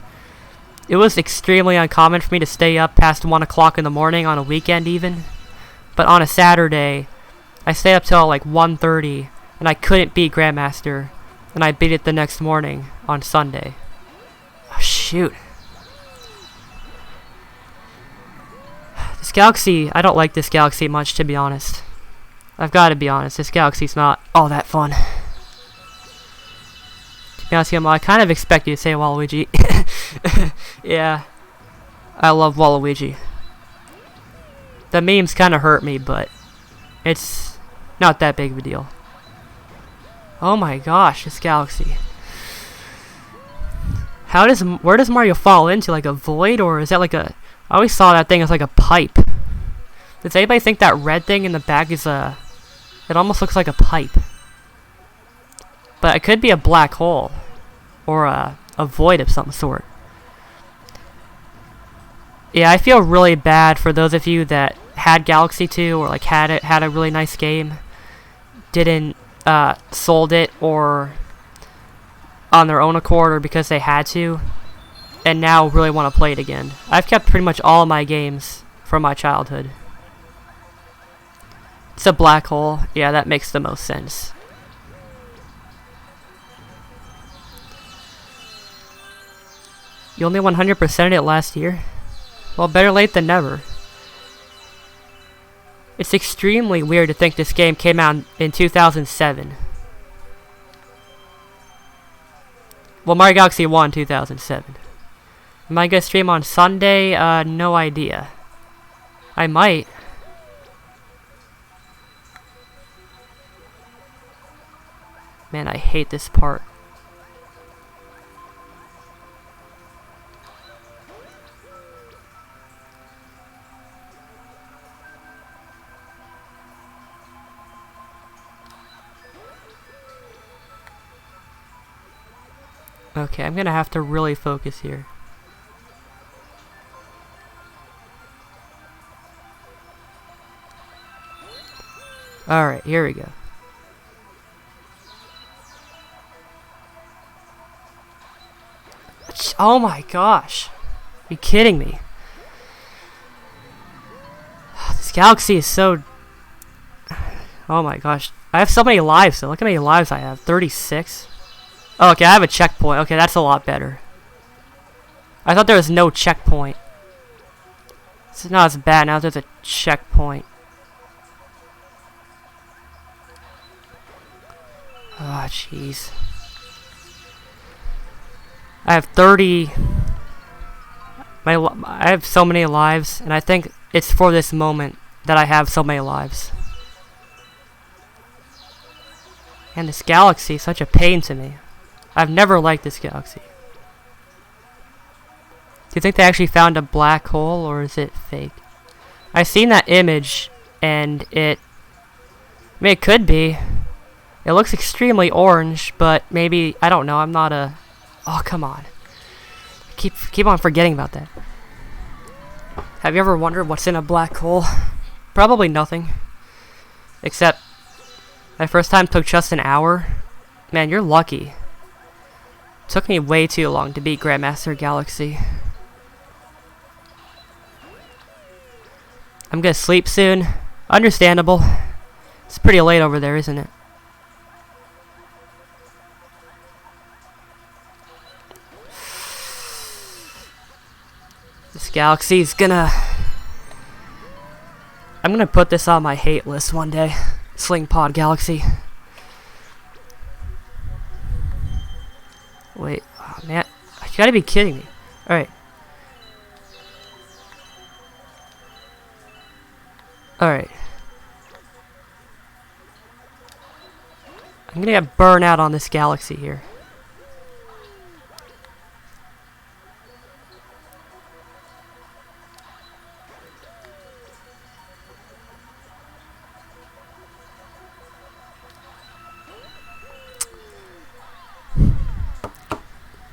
It was extremely uncommon for me to stay up past 1 o'clock in the morning on a weekend even. But on a Saturday, I stayed up till like 1:30, and I couldn't beat Grandmaster, and I beat it the next morning on Sunday. Oh, shoot. This Galaxy, I don't like this Galaxy much, to be honest. I've got to be honest, this Galaxy's not all that fun. To be honest, I kind of expect you to say Waluigi. Yeah, I love Waluigi. The memes kind of hurt me, but it's not that big of a deal. Oh my gosh, this Galaxy. Where does Mario fall into? Like a void, or is that like a... I always saw that thing as like a pipe. Does anybody think that red thing in the back is a... It almost looks like a pipe. But it could be a black hole. Or a void of some sort. Yeah, I feel really bad for those of you that had Galaxy 2 or like had a really nice game, didn't sold it or on their own accord or because they had to, and now really want to play it again. I've kept pretty much all of my games from my childhood. It's a black hole. Yeah, that makes the most sense. You only 100%ed it last year? Well, better late than never. It's extremely weird to think this game came out in 2007. Well, Mario Galaxy 1, 2007. Am I gonna stream on Sunday? No idea. I might. Man, I hate this part. Okay, I'm gonna have to really focus here. Alright, here we go. Oh my gosh. Are you kidding me? This Galaxy is so... Oh my gosh. I have so many lives though. Look how many lives I have. 36. Oh, okay, I have a checkpoint. Okay, that's a lot better. I thought there was no checkpoint. It's not as bad now. There's a checkpoint. Ah, jeez. I have 30... I have so many lives, and I think it's for this moment that I have so many lives. And this Galaxy is such a pain to me. I've never liked this Galaxy. Do you think they actually found a black hole, or is it fake? I've seen that image, and it... I mean, it could be. It looks extremely orange, but maybe... I don't know, I'm not a... Oh, come on. Keep on forgetting about that. Have you ever wondered what's in a black hole? Probably nothing. Except... my first time took just an hour. Man, you're lucky. Took me way too long to beat Grandmaster Galaxy. I'm gonna sleep soon. Understandable. It's pretty late over there, isn't it? This Galaxy's gonna... I'm gonna put this on my hate list one day. Sling Pod Galaxy. Wait, oh man, you gotta be kidding me. Alright. Alright. I'm gonna get burned out on this Galaxy here.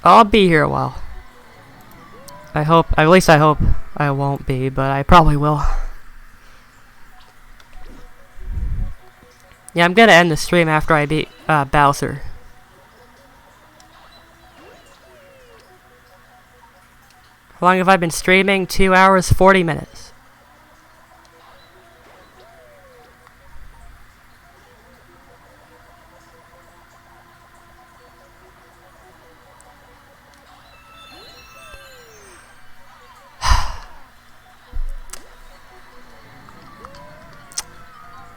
I'll be here a while. I hope, at least I hope I won't be, but I probably will. Yeah, I'm gonna end the stream after I beat Bowser. How long have I been streaming? 2 hours, 40 minutes.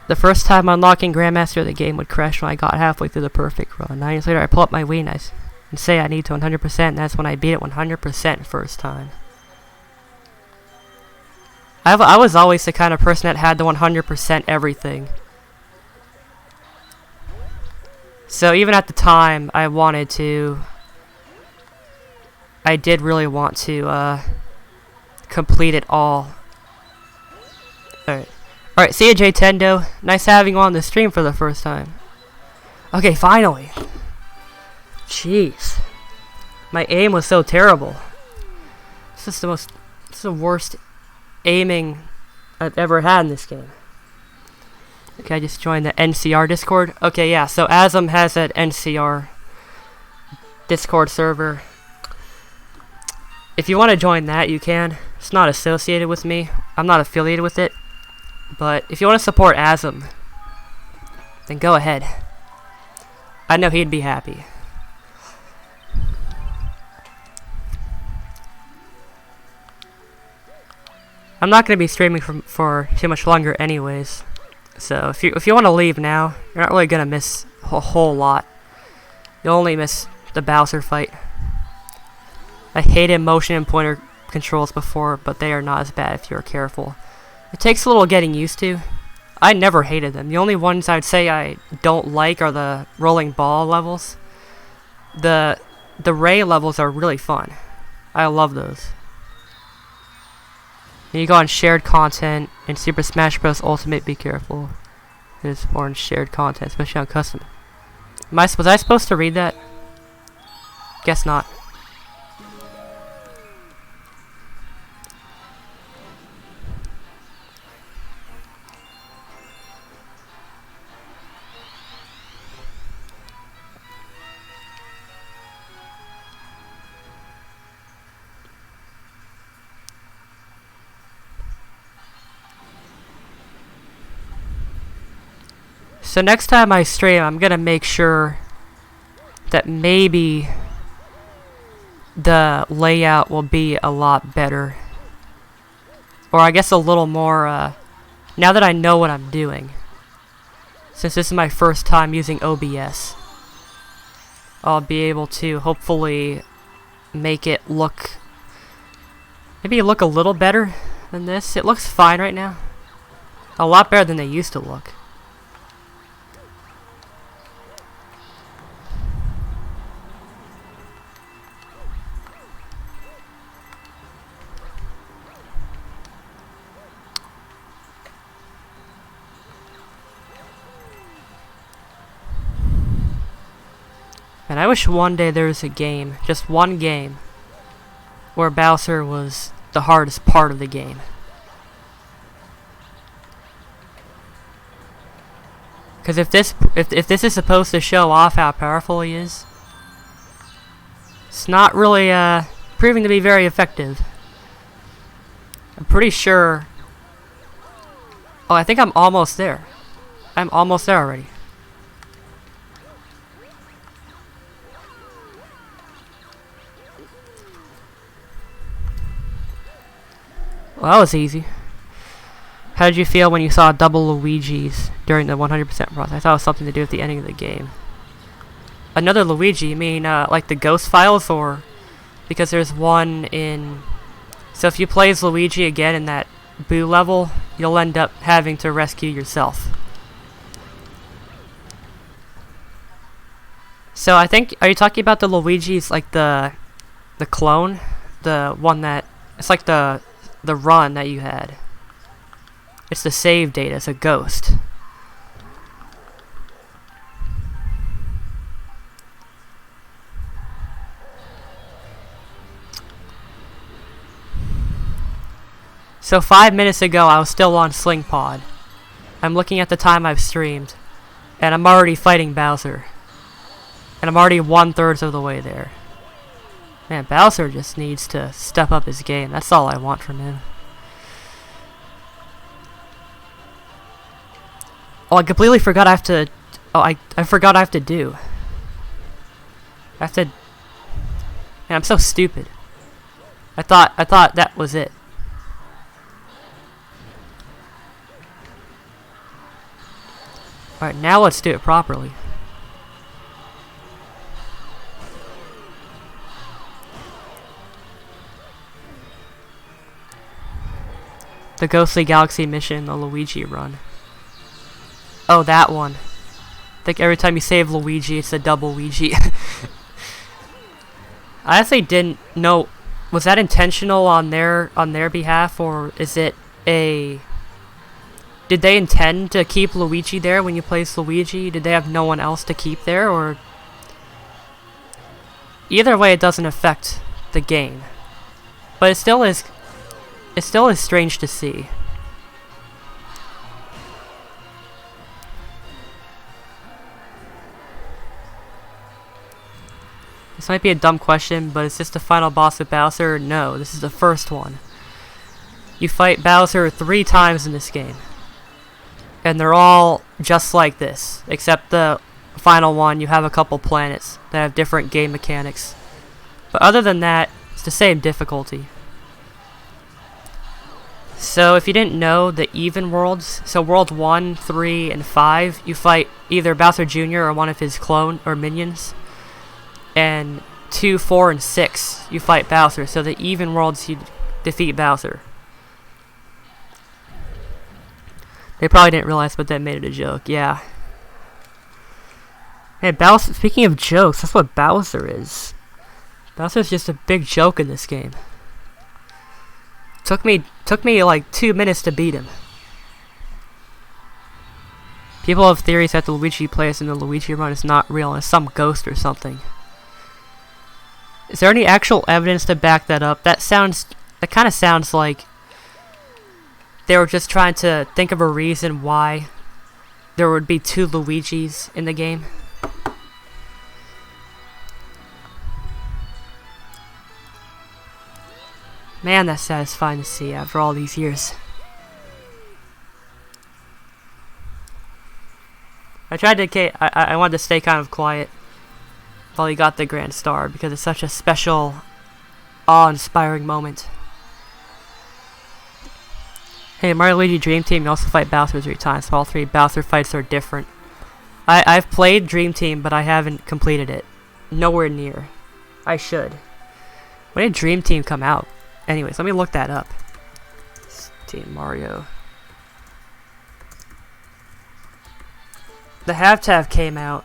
The first time unlocking Grandmaster, the game would crash when I got halfway through the perfect run. 9 years later, I pull up my Wii and say I need to 100%, and that's when I beat it 100% first time. I was always the kind of person that had to 100% everything. So even at the time, I did really want to complete it all. Alright, see ya, J-Tendo. Nice having you on the stream for the first time. Okay, finally. Jeez. My aim was so terrible. This is the worst aiming I've ever had in this game. Okay, I just joined the NCR Discord. Okay, yeah, so Asm has an NCR Discord server. If you want to join that, you can. It's not associated with me. I'm not affiliated with it. But if you want to support Asm, then go ahead. I know he'd be happy. I'm not going to be streaming for too much longer anyways. So if you want to leave now, you're not really going to miss a whole lot. You'll only miss the Bowser fight. I hated motion and pointer controls before, but they are not as bad if you're careful. It takes a little getting used to. I never hated them. The only ones I'd say I don't like are the rolling ball levels. The Ray levels are really fun. I love those. And you go on shared content in Super Smash Bros. Ultimate. Be careful. There's more in shared content, especially on custom. Was I supposed to read that? Guess not. So next time I stream, I'm gonna make sure that maybe the layout will be a lot better. Or I guess a little more, now that I know what I'm doing. Since this is my first time using OBS, I'll be able to hopefully make it look, maybe look a little better than this. It looks fine right now. A lot better than they used to look. And I wish one day there was a game, just one game, where Bowser was the hardest part of the game. Because if this is supposed to show off how powerful he is, it's not really proving to be very effective. I'm pretty sure. Oh, I think I'm almost there. I'm almost there already. Well, that was easy. How did you feel when you saw double Luigi's during the 100% process? I thought it was something to do with the ending of the game. Another Luigi? You mean like the ghost files, or because there's one in... So if you play as Luigi again in that Boo level, you'll end up having to rescue yourself. So I think, are you talking about the Luigi's, like the clone? The one that, it's like the run that you had. It's the save data, it's a ghost. So 5 minutes ago, I was still on Sling Pod. I'm looking at the time I've streamed, and I'm already fighting Bowser. And I'm already 1/3 of the way there. Man, Bowser just needs to step up his game. That's all I want from him. Oh, I completely forgot I have to... Oh, I forgot I have to do. I have to... Man, I'm so stupid. I thought that was it. Alright, now let's do it properly. The Ghostly Galaxy mission, the Luigi run. Oh, that one. I think every time you save Luigi, it's a double Luigi. I honestly didn't know. Was that intentional on their behalf, or is it a... Did they intend to keep Luigi there when you place Luigi? Did they have no one else to keep there, or... Either way, it doesn't affect the game. But it still is strange to see. This might be a dumb question, but is this the final boss with Bowser? No, this is the first one. You fight Bowser 3 times in this game. And they're all just like this, except the final one, you have a couple planets that have different game mechanics. But other than that, it's the same difficulty. So if you didn't know, the even worlds, so world 1, 3, and 5, you fight either Bowser Jr. or one of his clone or minions. And 2, 4, and 6, you fight Bowser. So the even worlds, you defeat Bowser. They probably didn't realize, but that made it a joke. Yeah. Hey, Bowser. Speaking of jokes, that's what Bowser is. Bowser's just a big joke in this game. Took me like 2 minutes to beat him. People have theories that the Luigi plays in the Luigi run is not real and it's some ghost or something. Is there any actual evidence to back that up? That kind of sounds like they were just trying to think of a reason why there would be 2 Luigis in the game. Man, that's satisfying to see after all these years. I wanted to stay kind of quiet while he got the Grand Star because it's such a special, awe-inspiring moment. Hey, Mario Luigi Dream Team, you also fight Bowser 3 times, so all 3 Bowser fights are different. I've played Dream Team, but I haven't completed it. Nowhere near. I should. When did Dream Team come out? Anyways, let me look that up. Team Mario. The Have-Tav came out.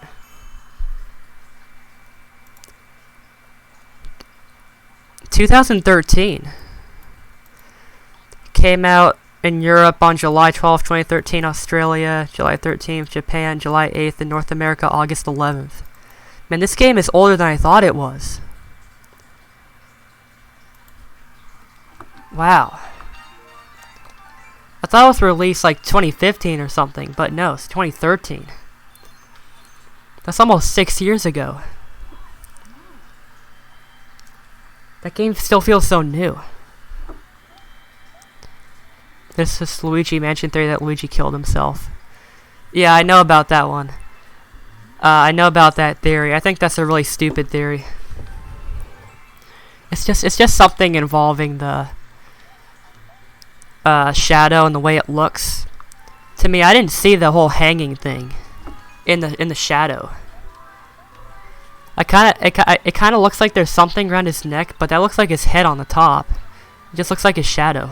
in 2013. Came out in Europe on July 12th, 2013, Australia, July 13th, Japan, July 8th, in North America, August 11th. Man, this game is older than I thought it was. Wow. I thought it was released like 2015 or something, but no, it's 2013. That's almost 6 years ago. That game still feels so new. This is Luigi Mansion theory that Luigi killed himself. Yeah, I know about that one. I know about that theory. I think that's a really stupid theory. It's just something involving the shadow and the way it looks. To me, I didn't see the whole hanging thing in the shadow. It kind of looks like there's something around his neck, but that looks like his head on the top. It just looks like his shadow.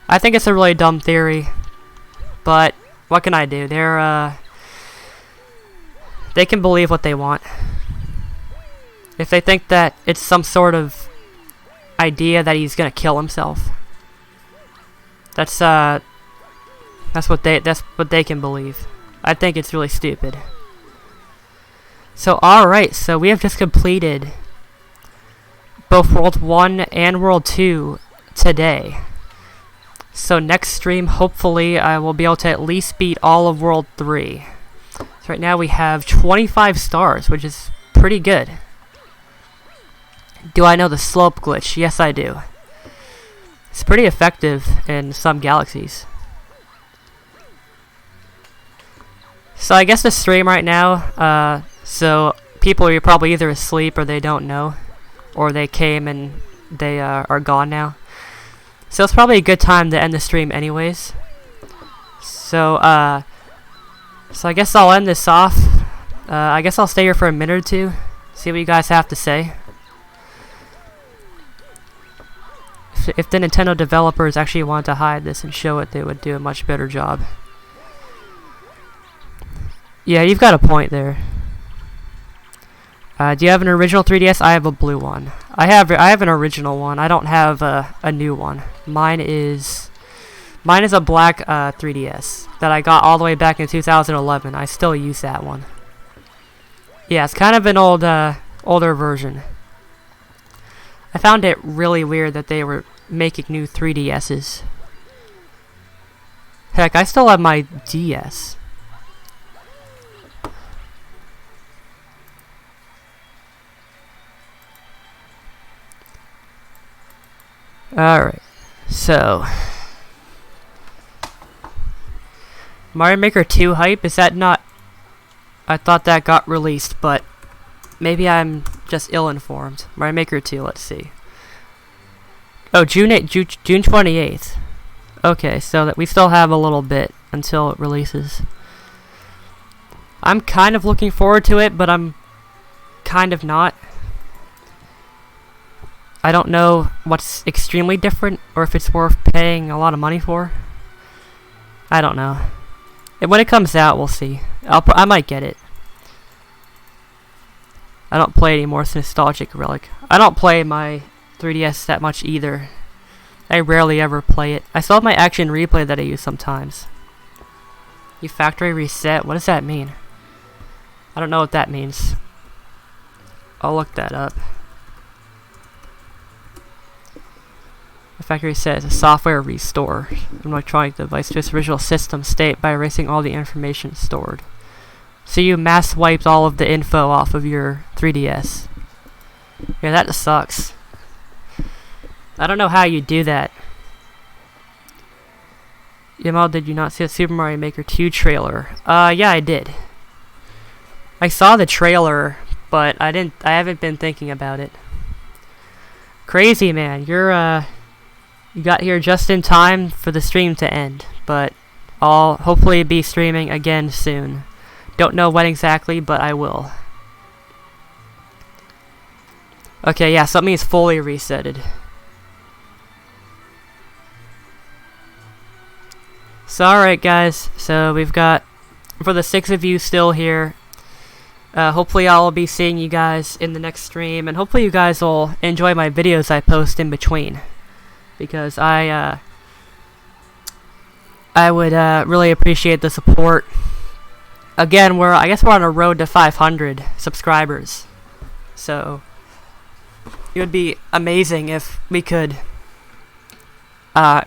I think it's a really dumb theory, but what can I do? They can believe what they want. If they think that it's some sort of idea that he's gonna kill himself, that's what they can believe. I think it's really stupid. So alright, so we have just completed both World 1 and World 2 today. So next stream, hopefully, I will be able to at least beat all of World 3. So right now we have 25 stars, which is pretty good. Do I know the slope glitch? Yes, I do. It's pretty effective in some galaxies. So I guess the stream right now, so people are probably either asleep or they don't know, or they came and they are gone now. So it's probably a good time to end the stream anyways. So I guess I'll end this off. I guess I'll stay here for a minute or two, see what you guys have to say. If the Nintendo developers actually wanted to hide this and show it, they would do a much better job. Yeah, you've got a point there. Do you have an original 3DS? I have a blue one. I have an original one. I don't have a new one. Mine is a black 3DS that I got all the way back in 2011. I still use that one. Yeah, it's kind of an older version. I found it really weird that they were making new 3DSs. Heck, I still have my DS. Alright, so Mario Maker 2 hype, is that not... I thought that got released, but maybe I'm just ill-informed. Mario Maker 2, let's see. Oh, June 28th. Okay, so that we still have a little bit until it releases. I'm kind of looking forward to it, but I'm kind of not. I don't know what's extremely different, or if it's worth paying a lot of money for. I don't know. When it comes out, we'll see. I might get it. I don't play anymore. It's a nostalgic relic. I don't play my 3DS that much either. I rarely ever play it. I still have my Action Replay that I use sometimes. You factory reset? What does that mean? I don't know what that means. I'll look that up. A factory reset is a software restore an electronic device to its original system state by erasing all the information stored. So you mass wiped all of the info off of your 3DS. Yeah, that sucks. I don't know how you do that. Yamal, did you not see the Super Mario Maker 2 trailer? Yeah, I did. I saw the trailer, but I haven't been thinking about it. Crazy, man. You got here just in time for the stream to end, but I'll hopefully be streaming again soon. Don't know when exactly, but I will. Okay, yeah, something is fully resetted. So, alright guys, so we've got, for the 6 of you still here, hopefully I'll be seeing you guys in the next stream, and hopefully you guys will enjoy my videos I post in between. Because I would really appreciate the support. Again, I guess we're on a road to 500 subscribers. So it would be amazing if we could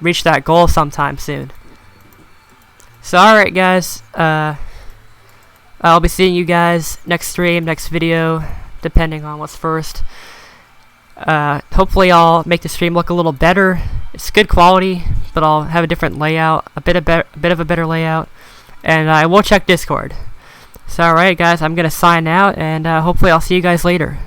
reach that goal sometime soon. So alright guys, I'll be seeing you guys next stream, next video, depending on what's first. Hopefully I'll make the stream look a little better. It's good quality, but I'll have a different layout, a bit of a better layout, and I will check Discord. So alright guys, I'm gonna sign out, and hopefully I'll see you guys later.